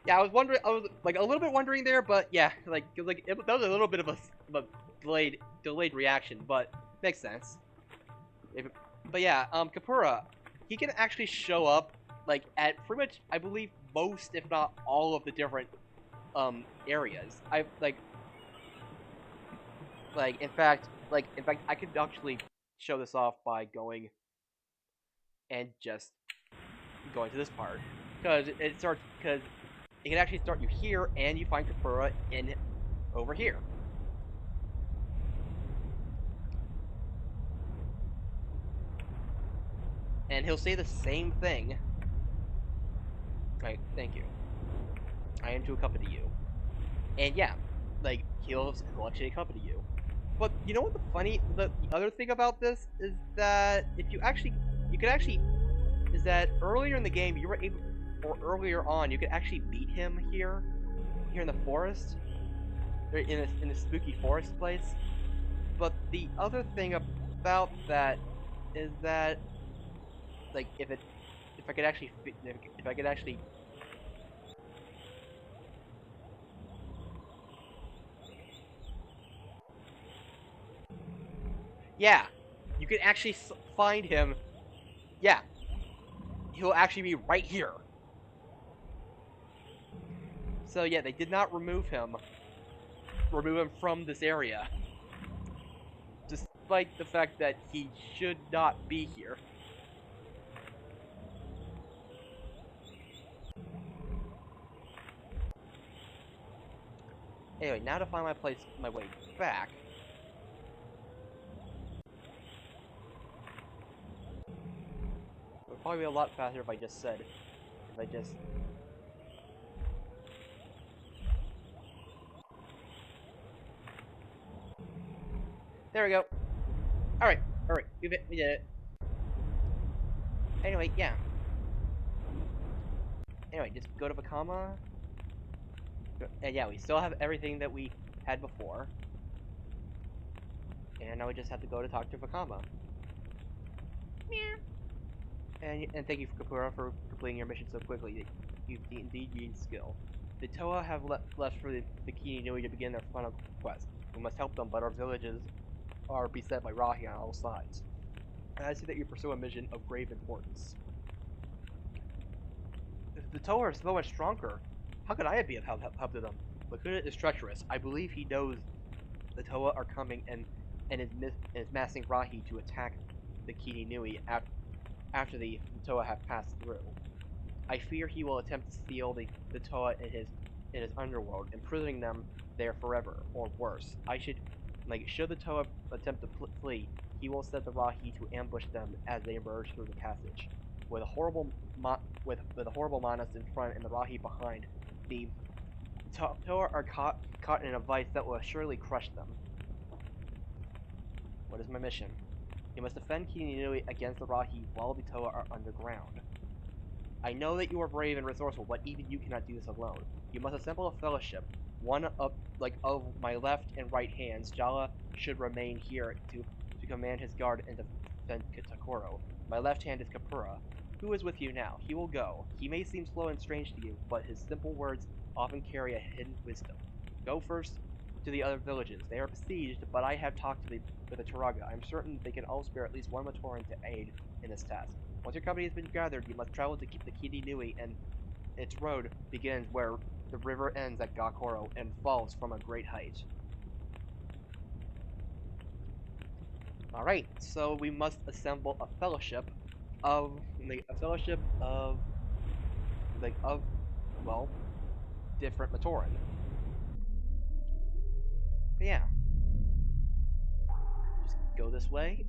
Yeah, I was wondering. I was like a little bit wondering there, but yeah, that was a little bit of a delayed reaction, but makes sense. But yeah, Kapura, he can actually show up like at pretty much, I believe, most if not all of the different areas. I in fact I could actually show this off by going and just going to this part because it can actually start you here and you find Kapura in over here. And he'll say the same thing. Right, thank you. I am to accompany you. And yeah, he'll actually accompany you. But you know what the other thing about this is that if you could actually is that earlier in the game you were able, or earlier on you could actually beat him here in the forest, or in a spooky forest place. But the other thing about that is that if I could actually if I could actually yeah, you can actually find him. Yeah, he'll actually be right here. So yeah, they did not remove him from this area, despite the fact that he should not be here. Anyway, now to find my way back. It would probably be a lot faster if I just said, if I just. There we go. All right, we did it. Anyway, yeah. Anyway, just go to Vakama. And yeah, we still have everything that we had before. And now we just have to go to talk to Vakama. And thank you, Kapura, for completing your mission so quickly. You've indeed gained skill. The Toa have left for the Kini Nui to begin their final quest. We must help them, but our villages are beset by Rahi on all sides. And I see that you pursue a mission of grave importance. The Toa are so much stronger. How could I be of help to them? Lakuna is treacherous. I believe he knows the Toa are coming and is massing Rahi to attack the Kini Nui after the Toa have passed through. I fear he will attempt to seal the Toa in his underworld, imprisoning them there forever, or worse. Should the Toa attempt to flee, he will set the Rahi to ambush them as they emerge through the passage. With a horrible Manas in front and the Rahi behind, the Toa are caught in a vice that will surely crush them. What is my mission? You must defend Kininui against the Rahi while the Toa are underground. I know that you are brave and resourceful, but even you cannot do this alone. You must assemble a fellowship. One of my left and right hands, Jala should remain here to command his guard and defend Kitakoro. My left hand is Kapura. Who is with you now? He will go. He may seem slow and strange to you, but his simple words often carry a hidden wisdom. Go first to the other villages. They are besieged, but I have talked with the Turaga. I am certain they can all spare at least one Matoran to aid in this task. Once your company has been gathered, you must travel to the Kini Nui, and its road begins where the river ends at Gakoro and falls from a great height. Alright, so we must assemble a fellowship of well, different Matoran. But yeah. Just go this way.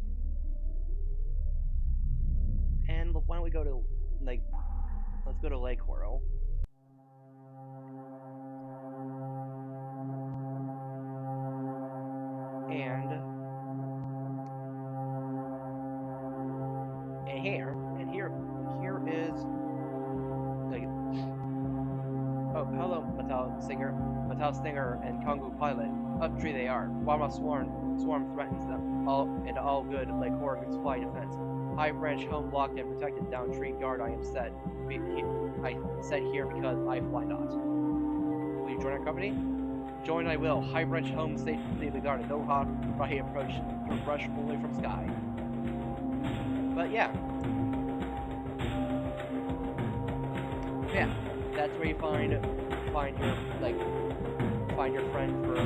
And why don't we go to let's go to Lake Horo. Here is oh, hello, Metal Singer and Kongu Pilot. Up tree they are. While a swarm threatens them. All good, like Horgan's fly defense. High branch home blocked and protected. Down tree guard I am set. I set here because I fly not. Will you join our company? Join I will. High branch home safely guarded. No hawk right approach through brush only from sky. But yeah. Yeah. That's where you find your friend for,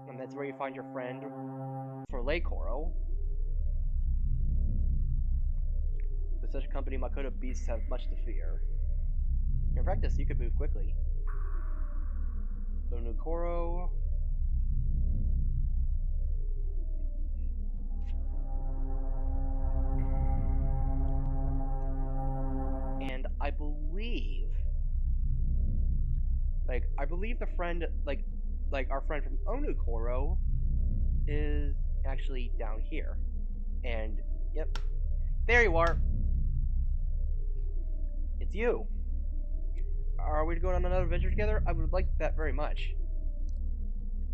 and that's where you find your friend for Lake Coral. With such a company, Makoto beasts have much to fear. In practice, you could move quickly. Onukoro. And I believe the friend, like our friend from Onukoro is actually down here. And, yep. There you are! It's you! Are we going on another adventure together? I would like that very much.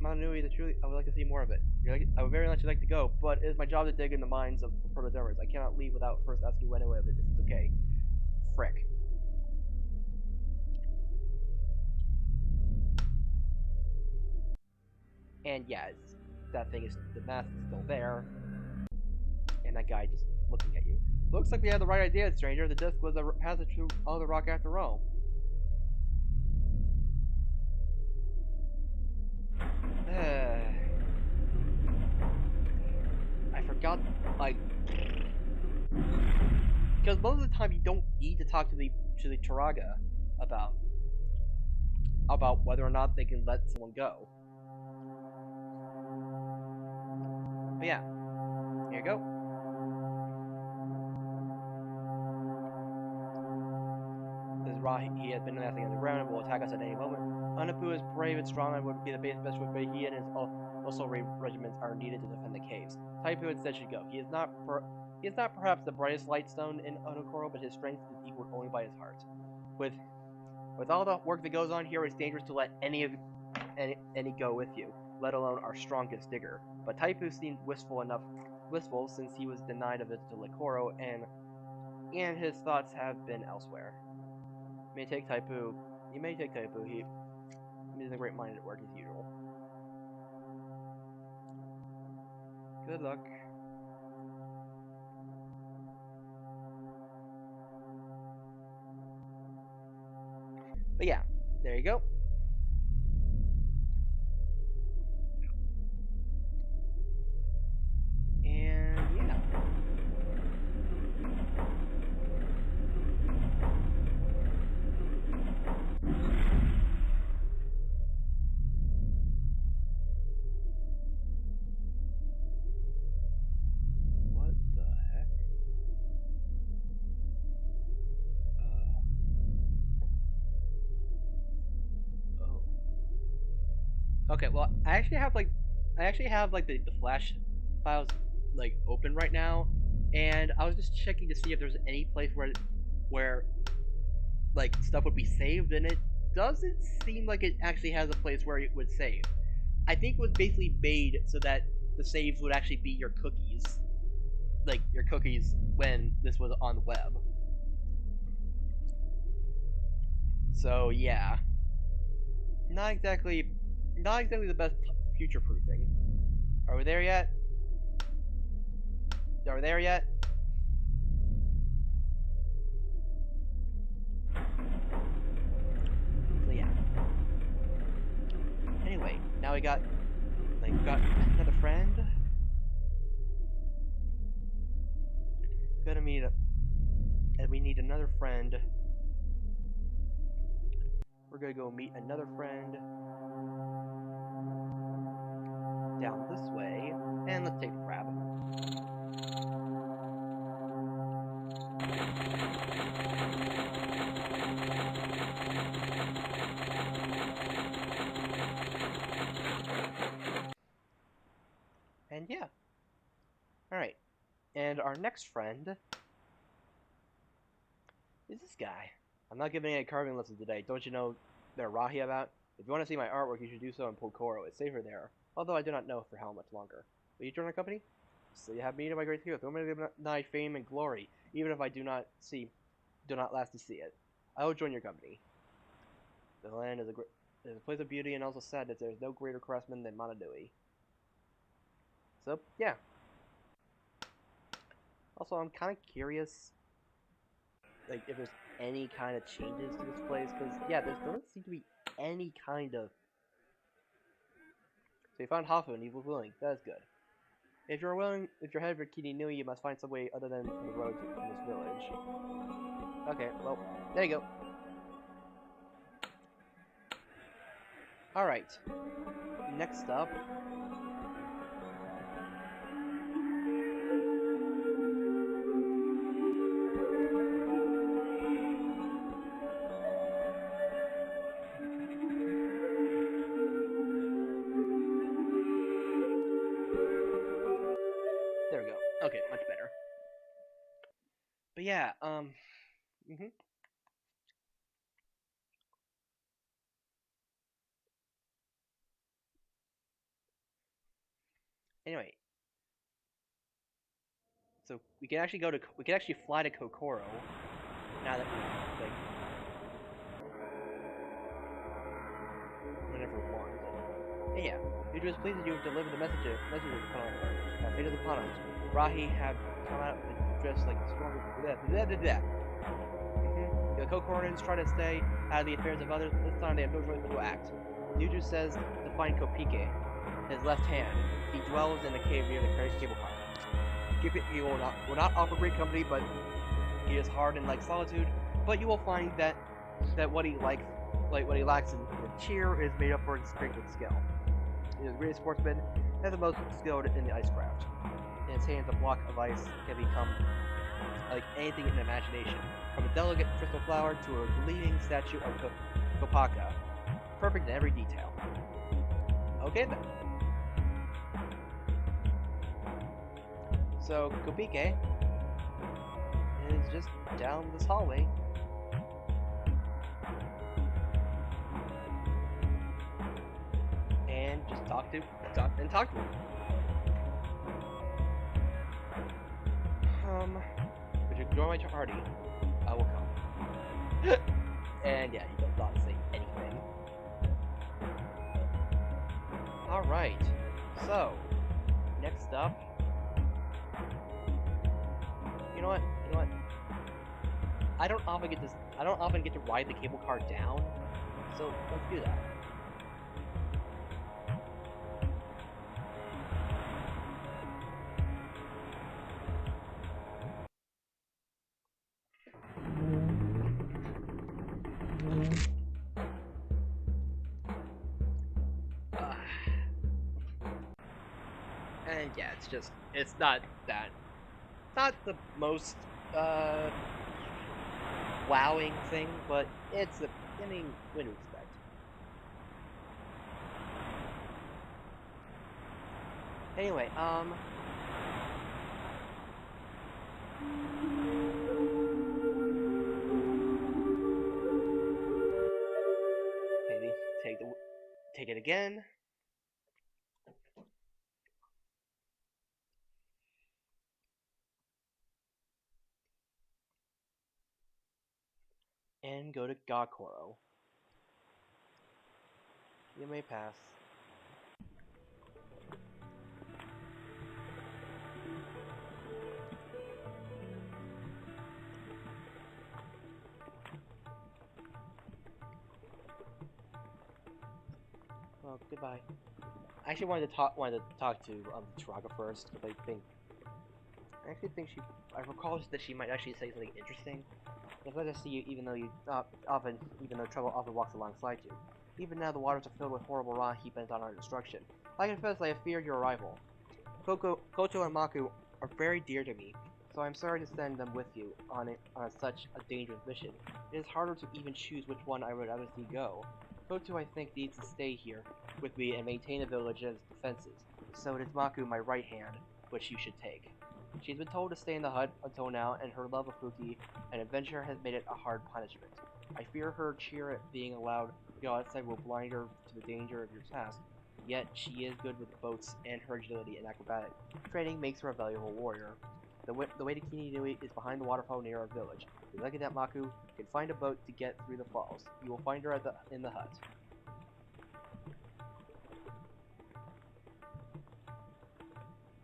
Manui, I would like to see more of it. I would very much like to go, but it is my job to dig in the minds of the protodermers. I cannot leave without first asking Wenwu if it's okay. Frick. And yeah, the mask is still there. And that guy just looking at you. Looks like we had the right idea, stranger. The disc was a passage through all the rock after all. I forgot, because most of the time you don't need to talk to the Turaga about whether or not they can let someone go. But yeah, here you go. This is Ra. He has been nesting underground and will attack us at any moment. Anapu is brave and strong and would be the best with, but he and his also regiments are needed to defend the caves. Taipu instead should go. He is not perhaps the brightest lightstone in Onukoro, but his strength is equaled only by his heart. With all the work that goes on here, it's dangerous to let any go with you, let alone our strongest digger. But Taipu seemed wistful since he was denied a visit to Lekoro, and his thoughts have been elsewhere. You may take Taipu. He's a great mind at work as usual. Good luck. But yeah, there you go. And yeah. What the heck? Oh. Okay, well, I actually have the flash files open right now, and I was just checking to see if there's any place where stuff would be saved, and it doesn't seem like it actually has a place where it would save. I think it was basically made so that the saves would actually be your cookies, when this was on the web. So yeah, not exactly the best future proofing. Are we there yet? Are we there yet? So yeah. Anyway, now we got another friend. And we need another friend. We're gonna go meet another friend down this way, and let's take the crab. And yeah. Alright. And our next friend is this guy. I'm not giving any carving lessons today. Don't you know there Rahi about? If you want to see my artwork, you should do so in Pokoro. It's safer there, although I do not know for how much longer. Will you join our company? So you have me to my great hero. Throw me deny fame and glory, even if I do not last to see it. I will join your company. The land is a place of beauty and also sadness. There is no greater craftsman than Monodui. So yeah. Also, I'm kind of curious, like, if there's any kind of changes to this place, because yeah, there doesn't seem to be any kind of. So you found Hafu and he was willing. That is good. If you're headed for Kininui, you must find some way other than the road to this village. Okay, well, there you go. Alright. Next up. There we go. Okay, much better. But yeah, Anyway, so we can actually fly to Kokoro now that we like whenever we want. And yeah, it was pleased that you have delivered the message upon our fate is upon us. Rahi have come out dressed like stronger. The Kokorans try to stay out of the affairs of others, but this time they have no choice but to act. Nuju says to find Kopike, his left hand. He dwells in a cave near the cable car. He will not offer great company, but he is hard and likes solitude. But you will find that what he lacks in cheer is made up for in strength and skill. He is a great sportsman and the most skilled in the icecraft. In his hands, a block of ice can become like anything in imagination, from a delicate crystal flower to a gleaming statue of Kopaka, perfect in every detail. Okay then. So Kopike is just down this hallway. And just talk to him. Would you join my party? I will come. And yeah, he does not say anything. Alright. So, next up. You know what? I don't often get to ride the cable car down. So let's do that. And yeah, it's not the most wowing thing, but what do you expect? Anyway, maybe take it again. And go to Gakoro. You may pass. Well, goodbye. I actually wanted to talk to Taraga first, because I recall that she might actually say something interesting. It's glad to see you, even though trouble often walks alongside you. Even now, the waters are filled with horrible Rahi bent on our destruction. I confess I have feared your arrival. Koto and Maku are very dear to me, so I'm sorry to send them with you on such a dangerous mission. It is harder to even choose which one I would rather see go. Koto, I think, needs to stay here with me and maintain the village and its defenses, so it is Maku, my right hand, which you should take. She's been told to stay in the hut until now, and her love of Fuki and adventure has made it a hard punishment. I fear her cheer at being allowed go outside will blind her to the danger of your task, yet she is good with boats, and her agility and acrobatic training makes her a valuable warrior. The way to Kini Nui is behind the waterfall near our village. If you're lucky that Maku can find a boat to get through the falls. You will find her in the hut.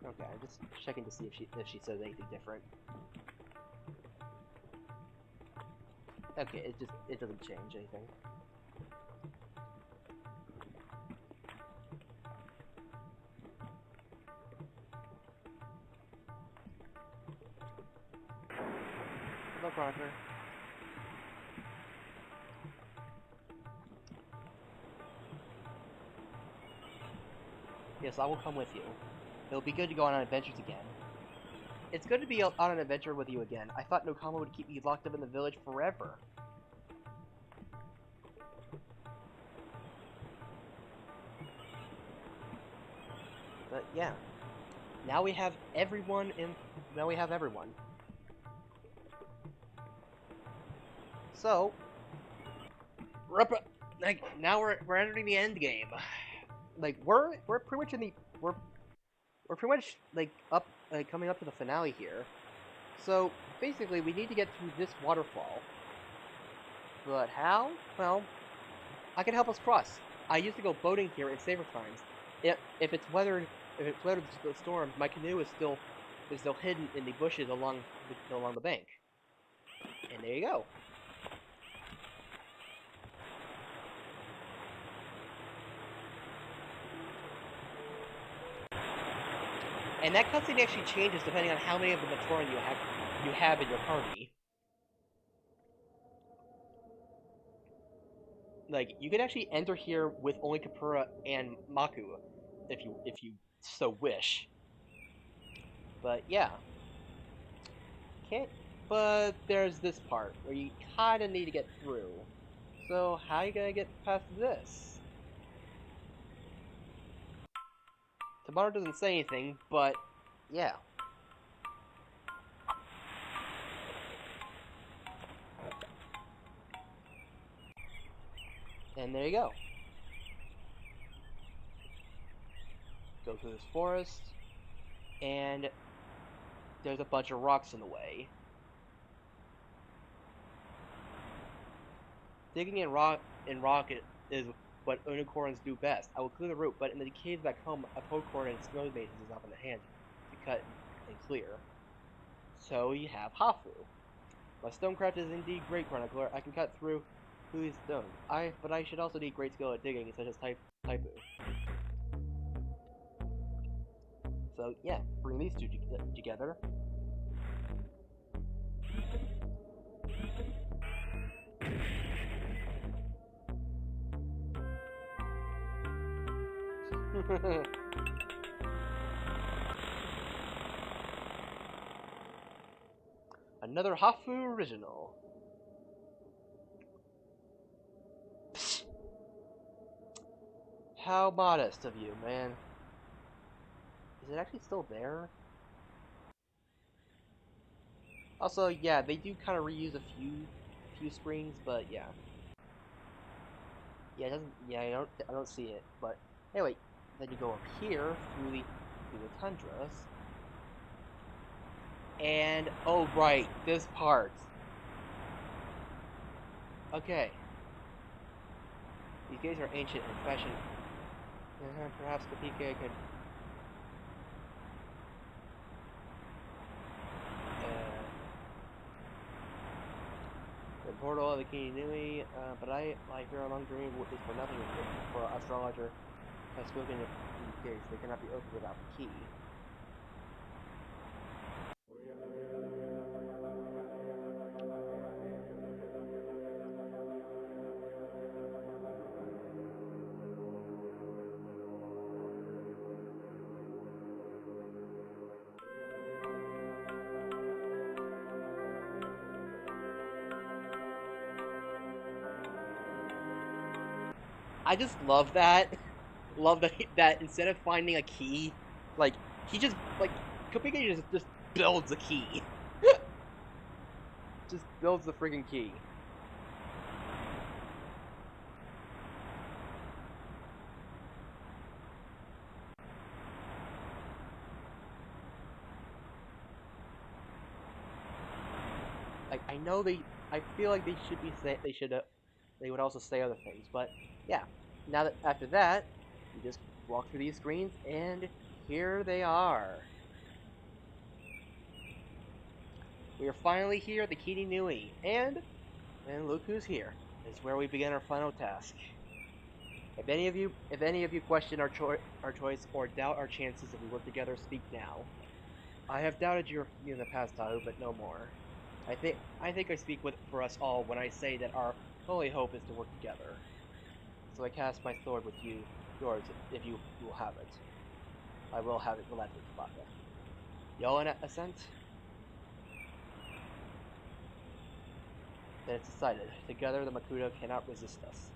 Okay, I'm just checking to see if she says anything different. Okay, it doesn't change anything. Hello, Chronicler. Yes, I will come with you. It'll be good to go on adventures again. It's good to be on an adventure with you again. I thought Nokama would keep me locked up in the village forever. But yeah. Now we have everyone in... Now we have everyone. So... Like, now we're entering the end game. Like, we're pretty much in the... We're pretty much, like, coming up to the finale here. So, basically, we need to get through this waterfall. But how? Well, I can help us cross. I used to go boating here in safer times. If it's weathered the storms, my canoe is still hidden in the bushes along the bank. And there you go. And that cutscene actually changes depending on how many of the Matoran you have in your party. Like, you can actually enter here with only Kapura and Maku, if you so wish. But yeah. But there's this part where you kinda need to get through. So how are you gonna get past this? Tomorrow doesn't say anything, but yeah. And there you go. Go through this forest, and there's a bunch of rocks in the way. Digging in rock is what unicorns do best. I will clear the route, but in the caves back home, a pokecorn and snow mason is up in the hand to cut and clear. So you have Hafu. My stonecraft is indeed great, Chronicler. I can cut through these stones. But I should also need great skill at digging, such as Taipu. So yeah, bring these two together. Another Hafu original. Psst. How modest of you, man. Is it actually still there? Also, yeah, they do kind of reuse a few screens, but yeah. Yeah, it doesn't. Yeah, I don't see it. But anyway, then you go up here through the tundras, and oh right, this part. Okay. These gates are ancient and fashioned. Perhaps Kapika could. The portal of the Kini Nui, but I fear a long dream is for nothing. For Astrologer has spoken of these gates, they cannot be opened without the key. I just love that. Love that instead of finding a key, like, he just, like, Kopika just builds a key. Just builds the friggin' key. I know I feel like they should be they would also say other things, but yeah. Now that after that, you just walk through these screens, and here they are. We are finally here at the Kini Nui, and look who's here. This is where we begin our final task. If any of you question our choice or doubt our chances if we work together, speak now. I have doubted you in the past, Tahu, but no more. I think I speak for us all when I say that our only hope is to work together. So I cast my sword with yours, if you will have it. I will have it gladly, Kabaka. Y'all in assent? Then it's decided. Together, the Makuta cannot resist us.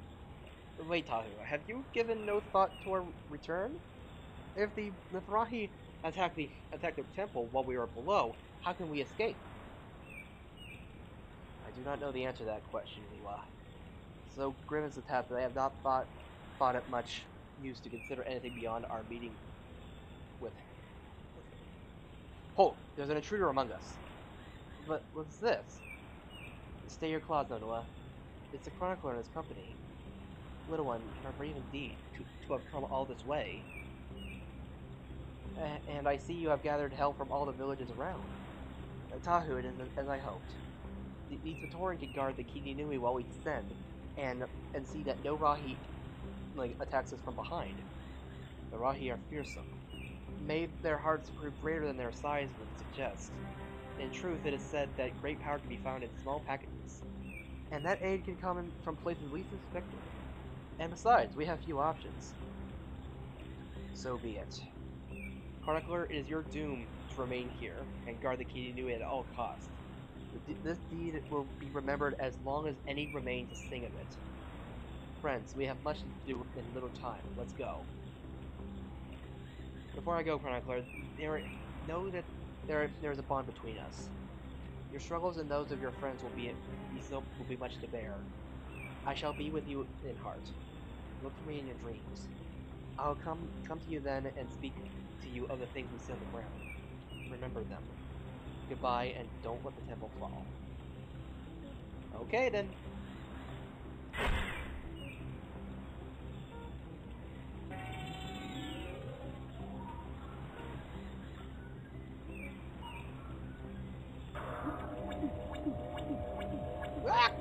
But wait, Tahu, have you given no thought to our return? If the Mithrahi attacked the temple while we were below, how can we escape? I do not know the answer to that question, Liwa. So grim is the task that I have not thought it much use to consider anything beyond our meeting with. Hold! There's an intruder among us. But what's this? Stay your claws, Nonoa. It's the Chronicler and his company. Little one, you are brave indeed to have come all this way. And I see you have gathered help from all the villages around. Tahu, it is as I hoped. These Vatoran can guard the Kini Nui while we descend, and see that no Rahi attacks us from behind. The Rahi are fearsome. May their hearts prove greater than their size would suggest. In truth, it is said that great power can be found in small packages, and that aid can come from places least suspected. And besides, we have few options. So be it. Chronicler, it is your doom to remain here and guard the Kini Nui at all costs. This deed will be remembered as long as any remain to sing of it. Friends, we have much to do in little time. Let's go. Before I go, Chronicler, know that there is a bond between us. Your struggles and those of your friends will be much to bear. I shall be with you in heart. Look for me in your dreams. I'll come to you then and speak to you of the things we see on the ground. Remember them. Goodbye, and don't let the temple fall. Okay, then. Ah!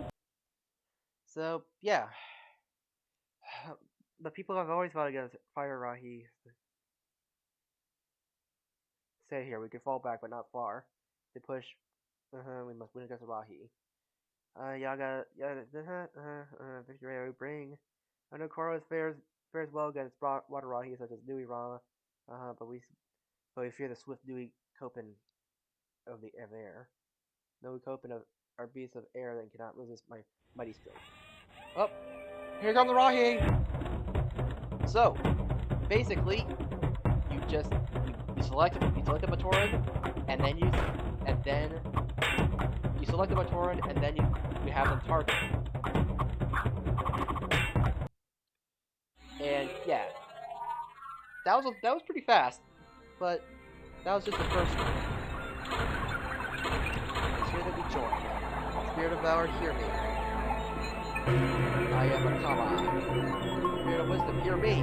So, yeah. But people have always fought against Fire Rahi. Stay here. We can fall back, but not far. They push. We must win against Rahi. Victory we bring. I know Koros fares well against water Rahi such as Nui Rama. But we fear the swift Nui Kopen of the air. Nui Kopen are beasts of air that cannot resist my mighty strength. Oh, here come the Rahi! So, basically, you select a Matoran, and then you select a Matoran, and then you have them target. And yeah, that was pretty fast, but that was just the first one. It's here that we join. Spirit of Valor, hear me. I am a Kama. Spirit of Wisdom, hear me.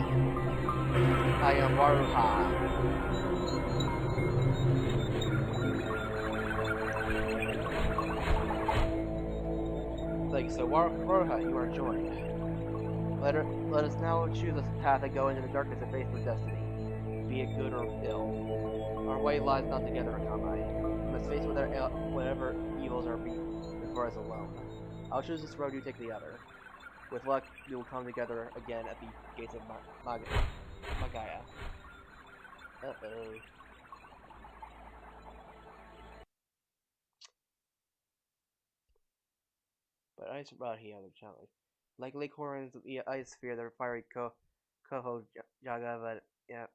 I am Waruha. So Waruha, you are joined. Let us now choose a path that go into the darkness and face with destiny, be it good or ill. Our way lies not together, Akamai. We must face whatever evils are before us alone. I'll choose this road, you take the other. With luck, we will come together again at the gates of Magaya. Uh-oh. But ice brought here the challenge. Like Lake Horan's the ice sphere, the fiery Koho Jaga, but yeah.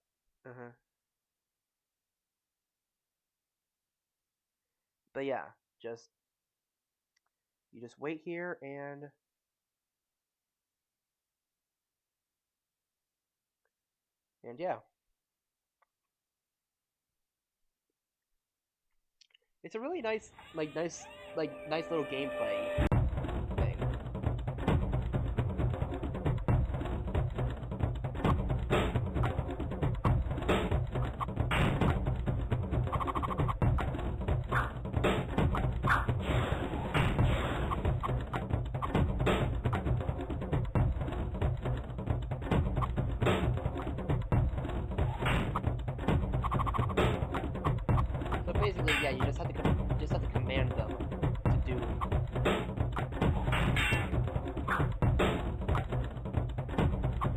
But yeah, you just wait here and yeah. It's a really nice nice little gameplay thing. So basically, yeah, you just have to command them to do.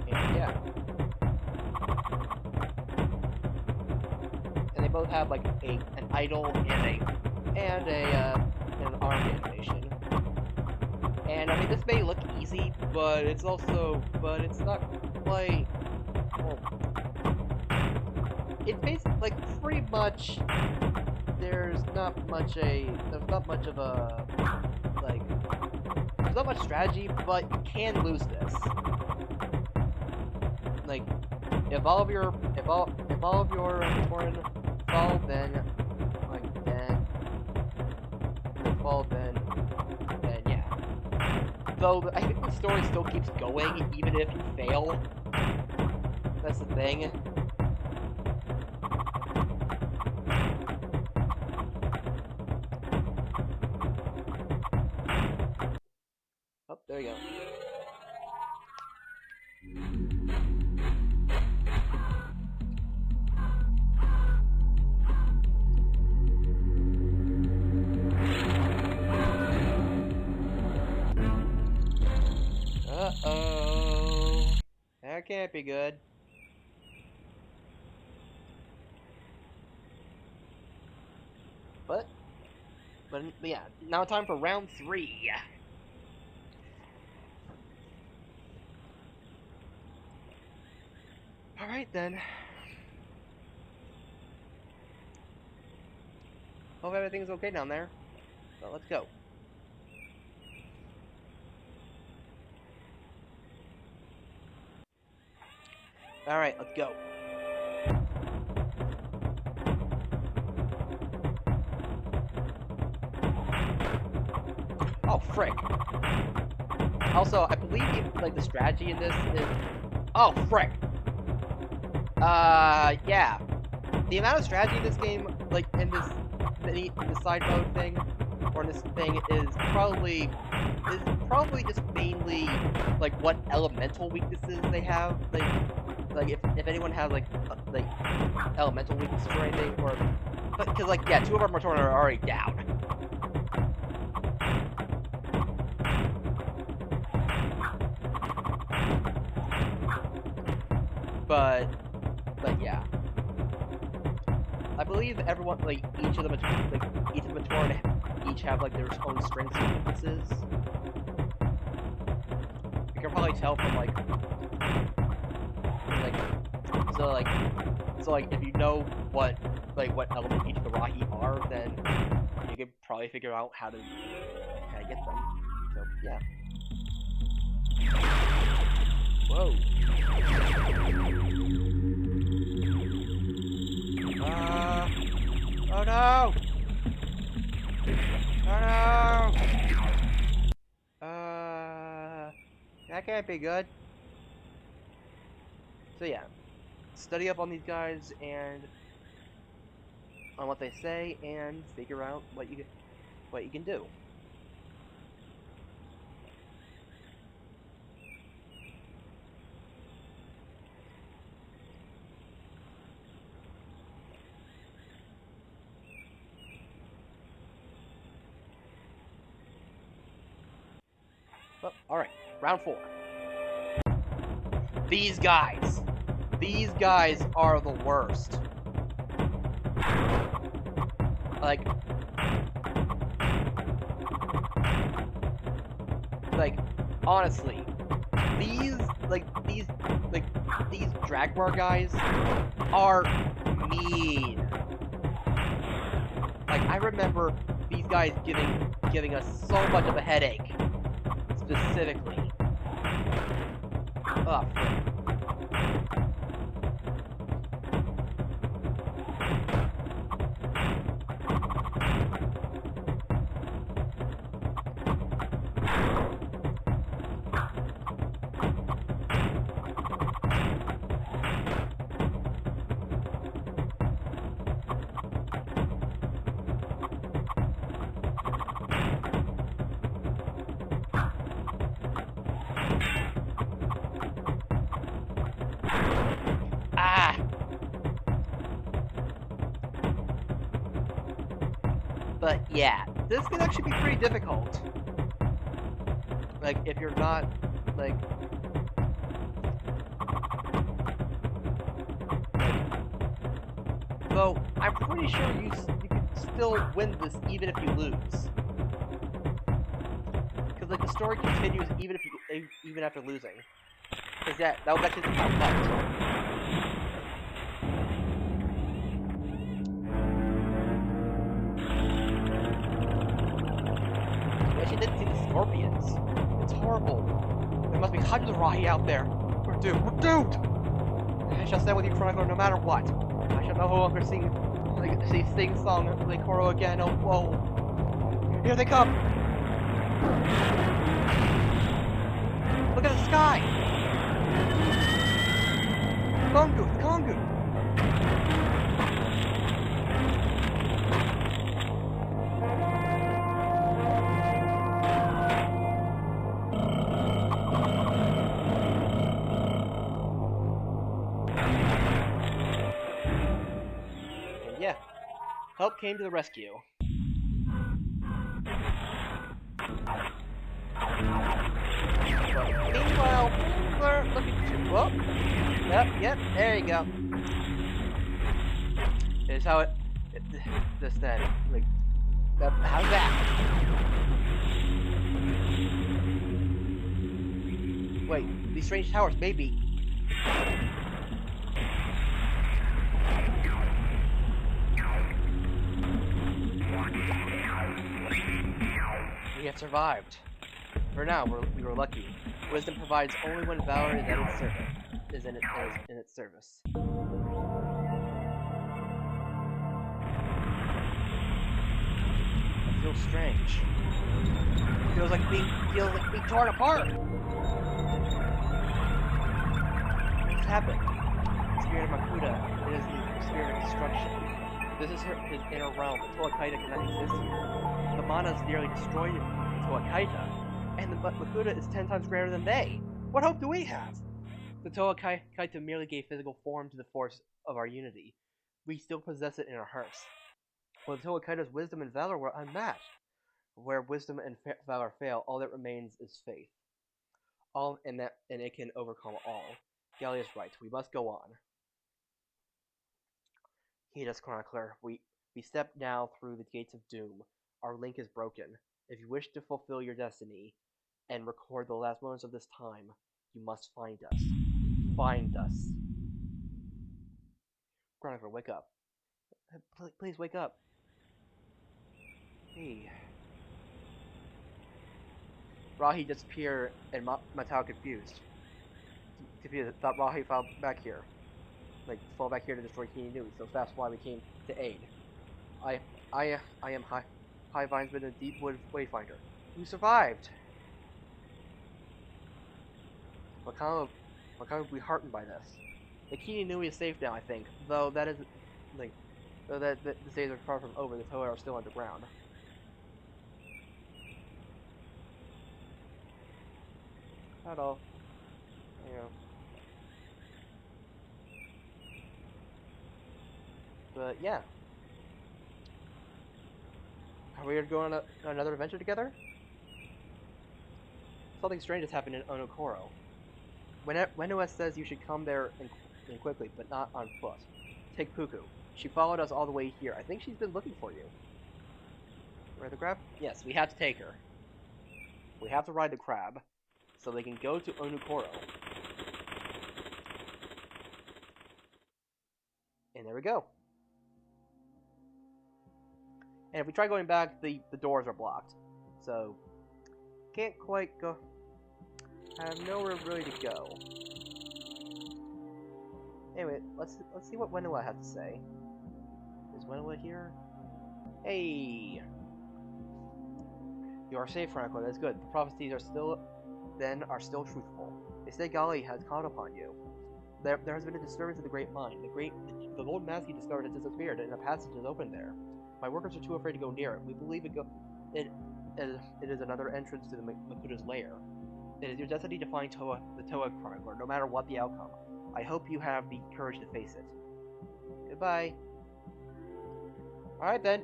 And yeah, and they both have like an idle and an arm animation. And I mean, this may look easy, but it's not quite. Well, it's basically like pretty much. There's not much of a like. There's not much strategy, but you can lose this. Like, if all of your Torin fall, then yeah. Though I think the story still keeps going even if you fail. That's the thing. Oh, there you go. Uh-oh. That can't be good. But yeah, now time for round 3. Alright then. Hope everything's okay down there. So let's go. Alright, let's go. Oh, frick. Also, I believe the strategy in this is... Oh, frick. Yeah. The amount of strategy in this game, like, in this side mode thing, or in this thing, is probably just mainly, like, what elemental weaknesses they have. Like if anyone has, like elemental weaknesses or anything, or... Because, like, yeah, 2 of our Mortorn are already down. But yeah, I believe everyone, like, each of the Matoran each have like their own strengths and weaknesses. You can probably tell from so if you know what element each of the Rahi are, then you can probably figure out how to get them. So yeah. Whoa. Oh no! Oh no! That can't be good. So yeah, study up on these guys and on what they say, and figure out what you can do. Well, alright, round 4. These guys are the worst. Like, honestly, these Dragmar guys are mean. Like, I remember these guys giving us so much of a headache. Specifically. Oh, frick. But yeah, this can actually be pretty difficult. Like, if you're not, like... Though, I'm pretty sure you can still win this even if you lose. Because, like, the story continues even after losing. Because that was actually the final fight. She didn't see the scorpions. It's horrible. There must be hundreds of Rahi out there. We're doomed. We're doomed! I shall stand with you, Chronicler, no matter what. I shall no longer sing song like Koro again. Oh, whoa. Here they come! Look at the sky! Kongu! Kongu! Yeah, help came to the rescue. But meanwhile, we're looking to... Whoa! Yep, there you go. Here's how this then. Like, how's that? Wait, these strange towers, maybe... We have survived. For now, we were lucky. Wisdom provides only when valor is in its service. It feels strange. It feels like being torn apart. What's happened? The spirit of Makuta. It is the spirit of destruction. This is his inner realm. The Toakaita cannot exist here. The mana has nearly destroyed Toakaita, and the Makuta is 10 times greater than they. What hope do we have? The Toakaita merely gave physical form to the force of our unity. We still possess it in our hearts. While the Toakaita's wisdom and valor were unmatched. Where wisdom and valor fail, all that remains is faith. And it can overcome all. Gallia is right. We must go on. Heed us, Chronicler. We step now through the gates of doom. Our link is broken. If you wish to fulfill your destiny and record the last moments of this time, you must find us. Find us. Chronicler, wake up. Please wake up. Hey. Rahi disappeared and Matao confused. Thought Rahi fell back here. Like, fall back here to destroy Kini Nui, so that's why we came to aid. I am High Vinesman and Deepwood Wayfinder. You survived! Makama would be heartened by this. The Kini Nui is safe now, I think, though that is, like, though the days are far from over, the Toa are still underground. Not all. You know. But yeah. Are we going on another adventure together? Something strange has happened in Onokoro. Wenua says you should come there and quickly, but not on foot. Take Puku. She followed us all the way here. I think she's been looking for you. Ride the crab? Yes, we have to take her. We have to ride the crab, so they can go to Onokoro. And there we go. And if we try going back, the doors are blocked. So, can't quite go. I have nowhere really to go. Anyway, let's see what Wenua has to say. Is Wenua here? Hey! You are safe, Franco. That's good. The prophecies are still truthful. They say Gali has caught upon you. There has been a disturbance in the Great Mine. The gold mask you discovered has disappeared, and a passage is open there. My workers are too afraid to go near it. We believe it is another entrance to the Makuta's lair. It is your destiny to find the Toa Chronicler, no matter what the outcome. I hope you have the courage to face it. Goodbye. Alright then.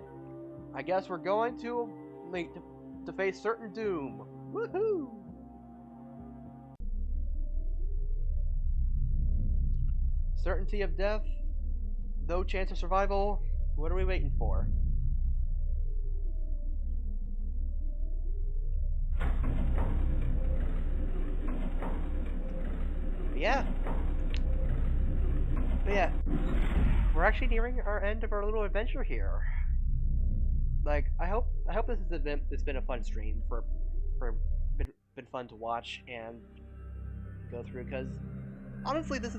I guess we're going to face certain doom. Woohoo! Certainty of death, no chance of survival. What are we waiting for? But yeah, we're actually nearing our end of our little adventure here. Like, I hope this has been a fun stream been fun to watch and go through, because honestly this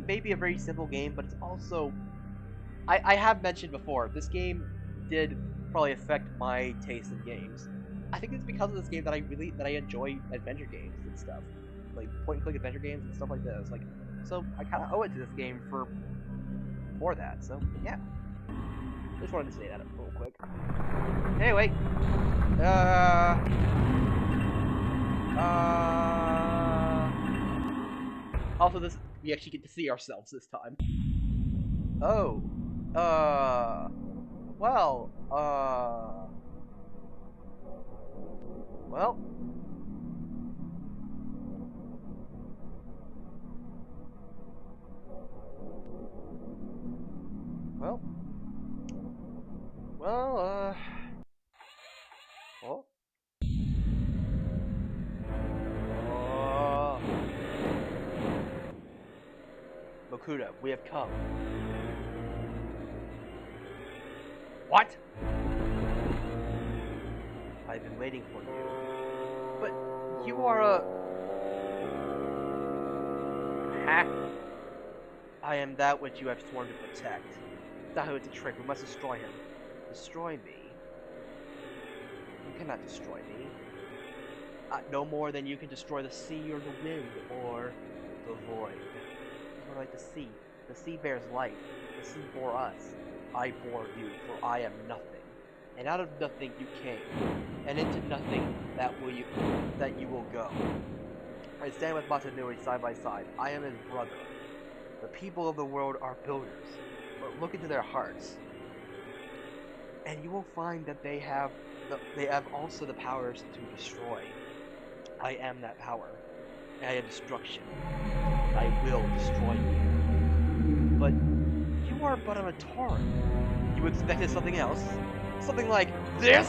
may be a very simple game, but it's also, I have mentioned before, this game did probably affect my taste in games. I think it's because of this game that I enjoy adventure games and stuff, like point and click adventure games and stuff like this. Like, so I kind of owe it to this game for that. So yeah, just wanted to say that real quick. Anyway, also we actually get to see ourselves this time. Oh, well, well. Oh. Mokuda, we have come. What? I've been waiting for you. But you are a hack. I am that which you have sworn to protect. Dahu is a trick. We must destroy him. Destroy me? You cannot destroy me. No more than you can destroy the sea or the wind or the void. It's like the sea. The sea bears life. The sea bore us. I bore you, for I am nothing. And out of nothing you came, and into nothing that you will go. I stand with Matanui side by side. I am his brother. The people of the world are builders, but look into their hearts, and you will find that they have also the powers to destroy. I am that power. I am destruction. I will destroy you. But you are but a Matoran. You expected something else? Something like this?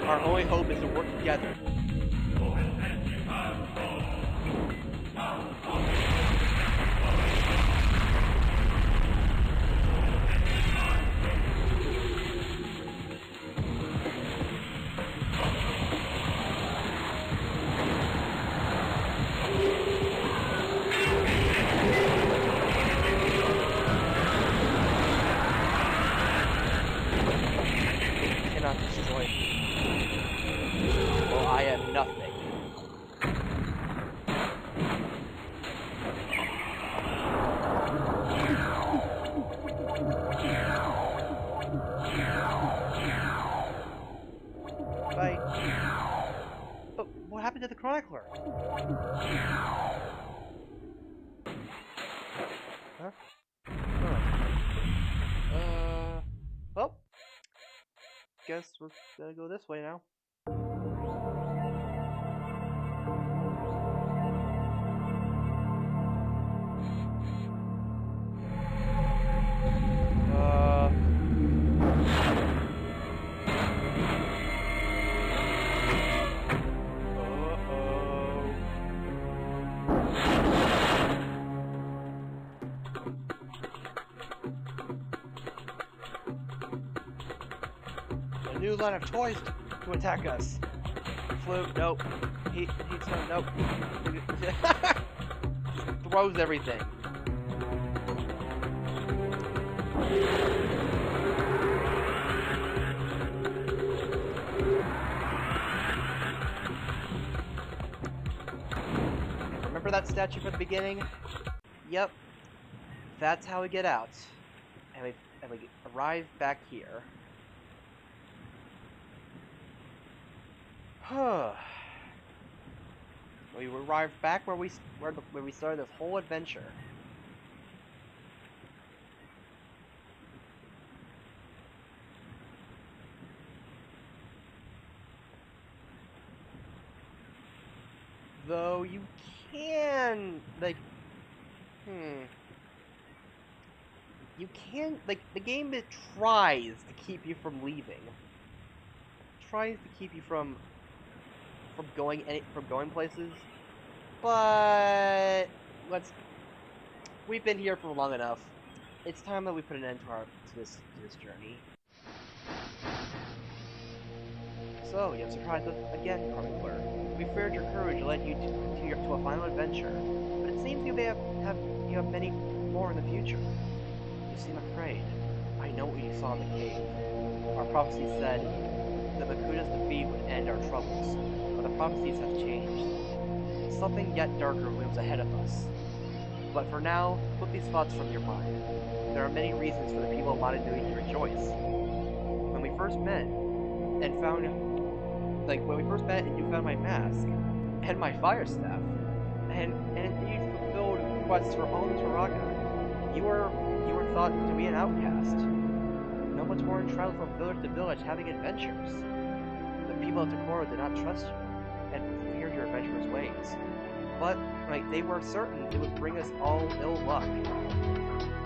Our only hope is to work together. You cannot destroy me. Well, I am nothing. Bye. But what happened to the Chronicler? Huh? Well, guess we're gonna go this way now. A new line of toys to attack us. Flute, nope. Heat stone, nope. Throws everything. remember that statue from the beginning? Yep. That's how we get out. And we arrive back here. We arrived back where we started this whole adventure. Though you can you can the game that tries to keep you from leaving. Tries to keep you from going places. But we've been here for long enough. It's time that we put an end to this journey. So you have surprised us again, Chronicler. We feared your courage led you to a final adventure, but it seems you have many more in the future. You seem afraid. I know what you saw in the cave. Our prophecy said the Makuda's defeat would end our troubles, but the prophecies have changed. Something yet darker looms ahead of us. But for now, put these thoughts from your mind. There are many reasons for the people of Madanui to rejoice. When we first met, and you found my mask, and my fire staff, and indeed fulfilled requests for all the Turaga, you were thought to be an outcast. No Matoran traveled from village to village having adventures. The people of Takoro did not trust you, and feared your adventurous ways. But, they were certain it would bring us all ill luck.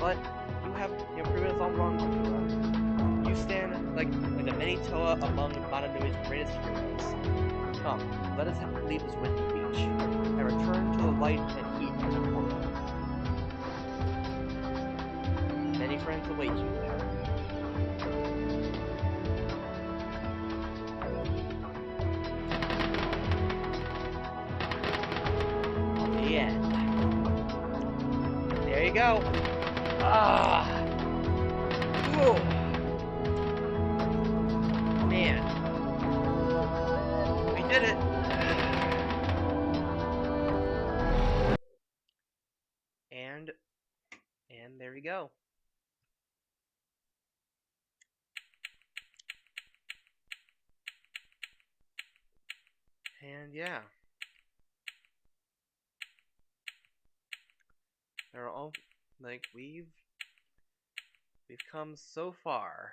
But you have proven us all wrong, Takura. You stand like the many Toa among Madanui's greatest heroes. Come, let us leave this windy beach, and return to the light and heat of Takoro. Many friends await you there. The end. There you go. Whoa. Man. We did it. And there we go. And yeah. They're all we've come so far.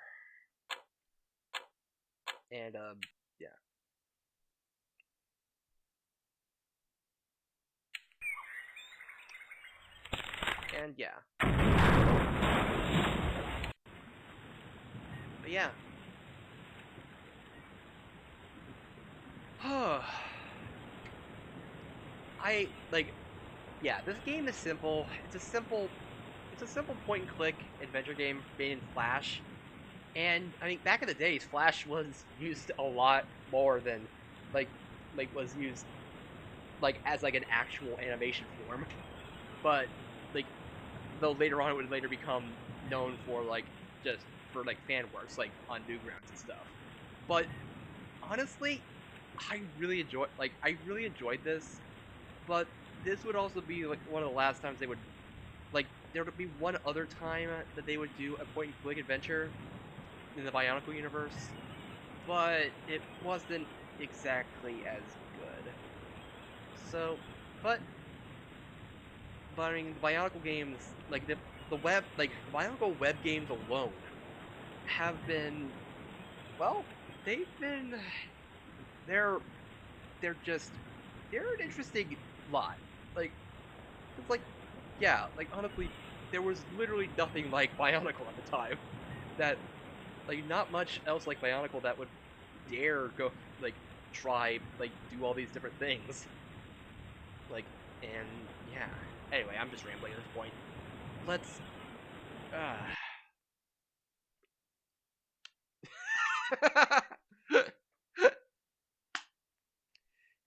And yeah. And yeah. But yeah. Yeah, this game is simple. It's a simple point and click adventure game made in Flash. And I mean, back in the days, Flash was used a lot more than was used as an actual animation form. But though later on it would later become known for just for fan works on Newgrounds and stuff. But honestly, I really enjoyed this. But this would also be one of the last times they would there would be one other time that they would do a point and click adventure in the Bionicle universe, but it wasn't exactly as good. So, but I mean, the Bionicle games, the Bionicle web games alone have been, well, they're an interesting lot. It's yeah, honestly, there was literally nothing like Bionicle at the time. That, not much else like Bionicle that would dare go, try, do all these different things. And, yeah. Anyway, I'm just rambling at this point. Let's,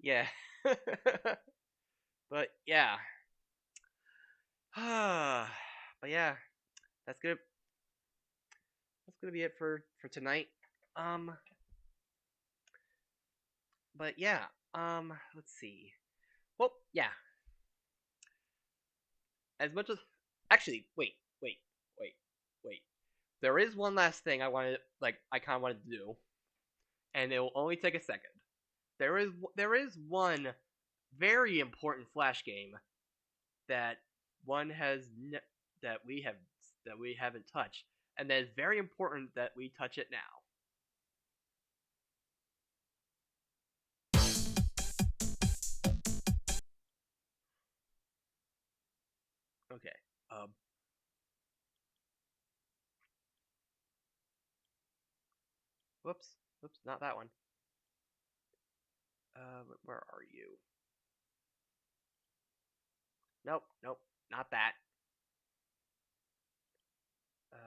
yeah. But, yeah. But, yeah. That's gonna be it for tonight. But, yeah. Let's see. Well, yeah. as much as actually, wait. There is one last thing I kind of wanted to do, and it will only take a second. There is one very important Flash game that one has ne- that we haven't touched, and that is very important that we touch it now. Okay. Um. Whoops. Whoops. Not that one. Where are you? Nope. Nope. Not that. Uh.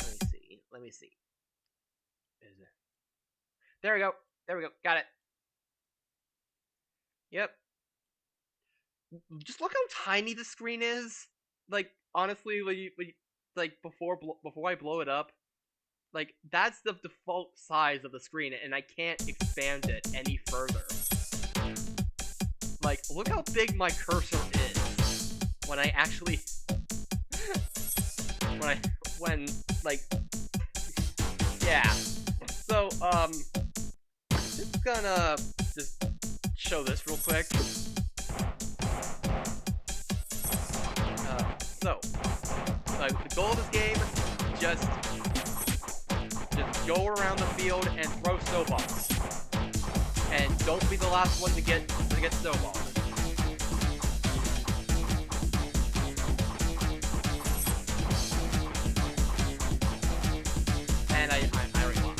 Let me see. Let me see. Is it? There we go. There we go. Got it. Yep. Just look how tiny the screen is. Like honestly, like before I blow it up, like that's the default size of the screen, and I can't expand it any further. Like look how big my cursor is when I actually when like yeah. So just gonna just show this real quick. So the goal of this game, just go around the field and throw snowballs, and don't be the last one to get snowballs. And I already lost.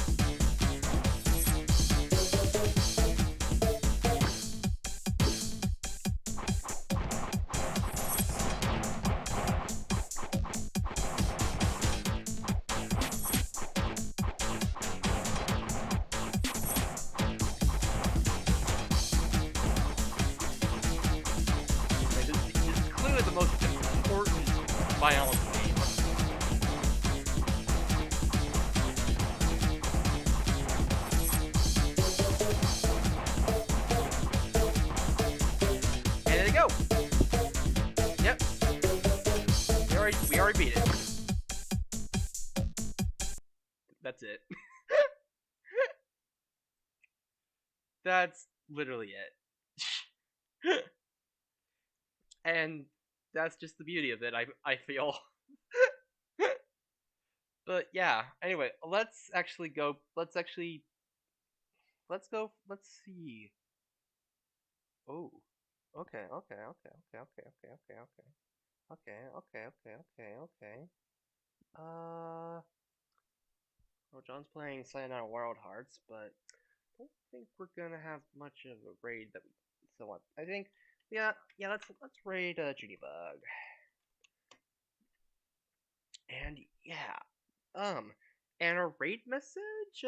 This is clearly the most important biology game. And there you go. Yep. We already beat it. That's it. That's literally it. And that's just the beauty of it, I feel. But yeah, anyway, let's actually go. Let's go. Let's see. Oh. Okay, okay, okay, okay, okay, okay, okay, okay. Okay, okay, okay, okay, okay. Well, John's playing Silent Night Wild Hearts, but I don't think we're gonna have much of a raid that we still want. I think, yeah, let's raid Junibug. And yeah, and a raid message,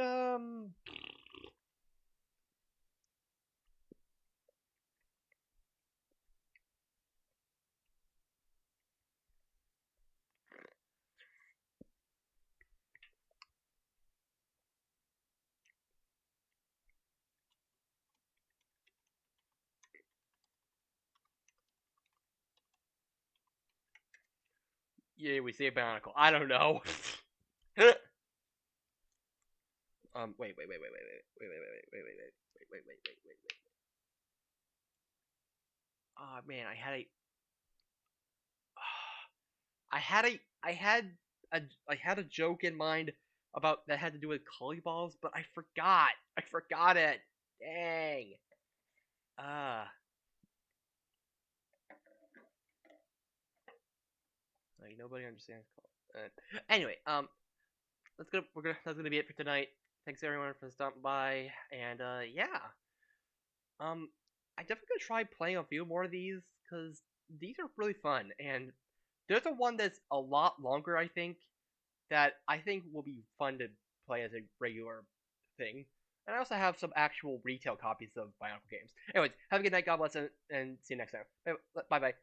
yeah, we see a barnacle. I don't know. Wait. Oh man, I had a joke in mind about that had to do with collie balls, but I forgot. I forgot it. Dang. Uh, like nobody understands collie. Anyway, that's gonna be it for tonight. Thanks everyone for stopping by, and yeah. I definitely gonna try playing a few more of these because these are really fun, and there's a one that's a lot longer. I think that will be fun to play as a regular thing. And I also have some actual retail copies of Bionicle games. Anyways, have a good night, God bless, and see you next time. Bye bye.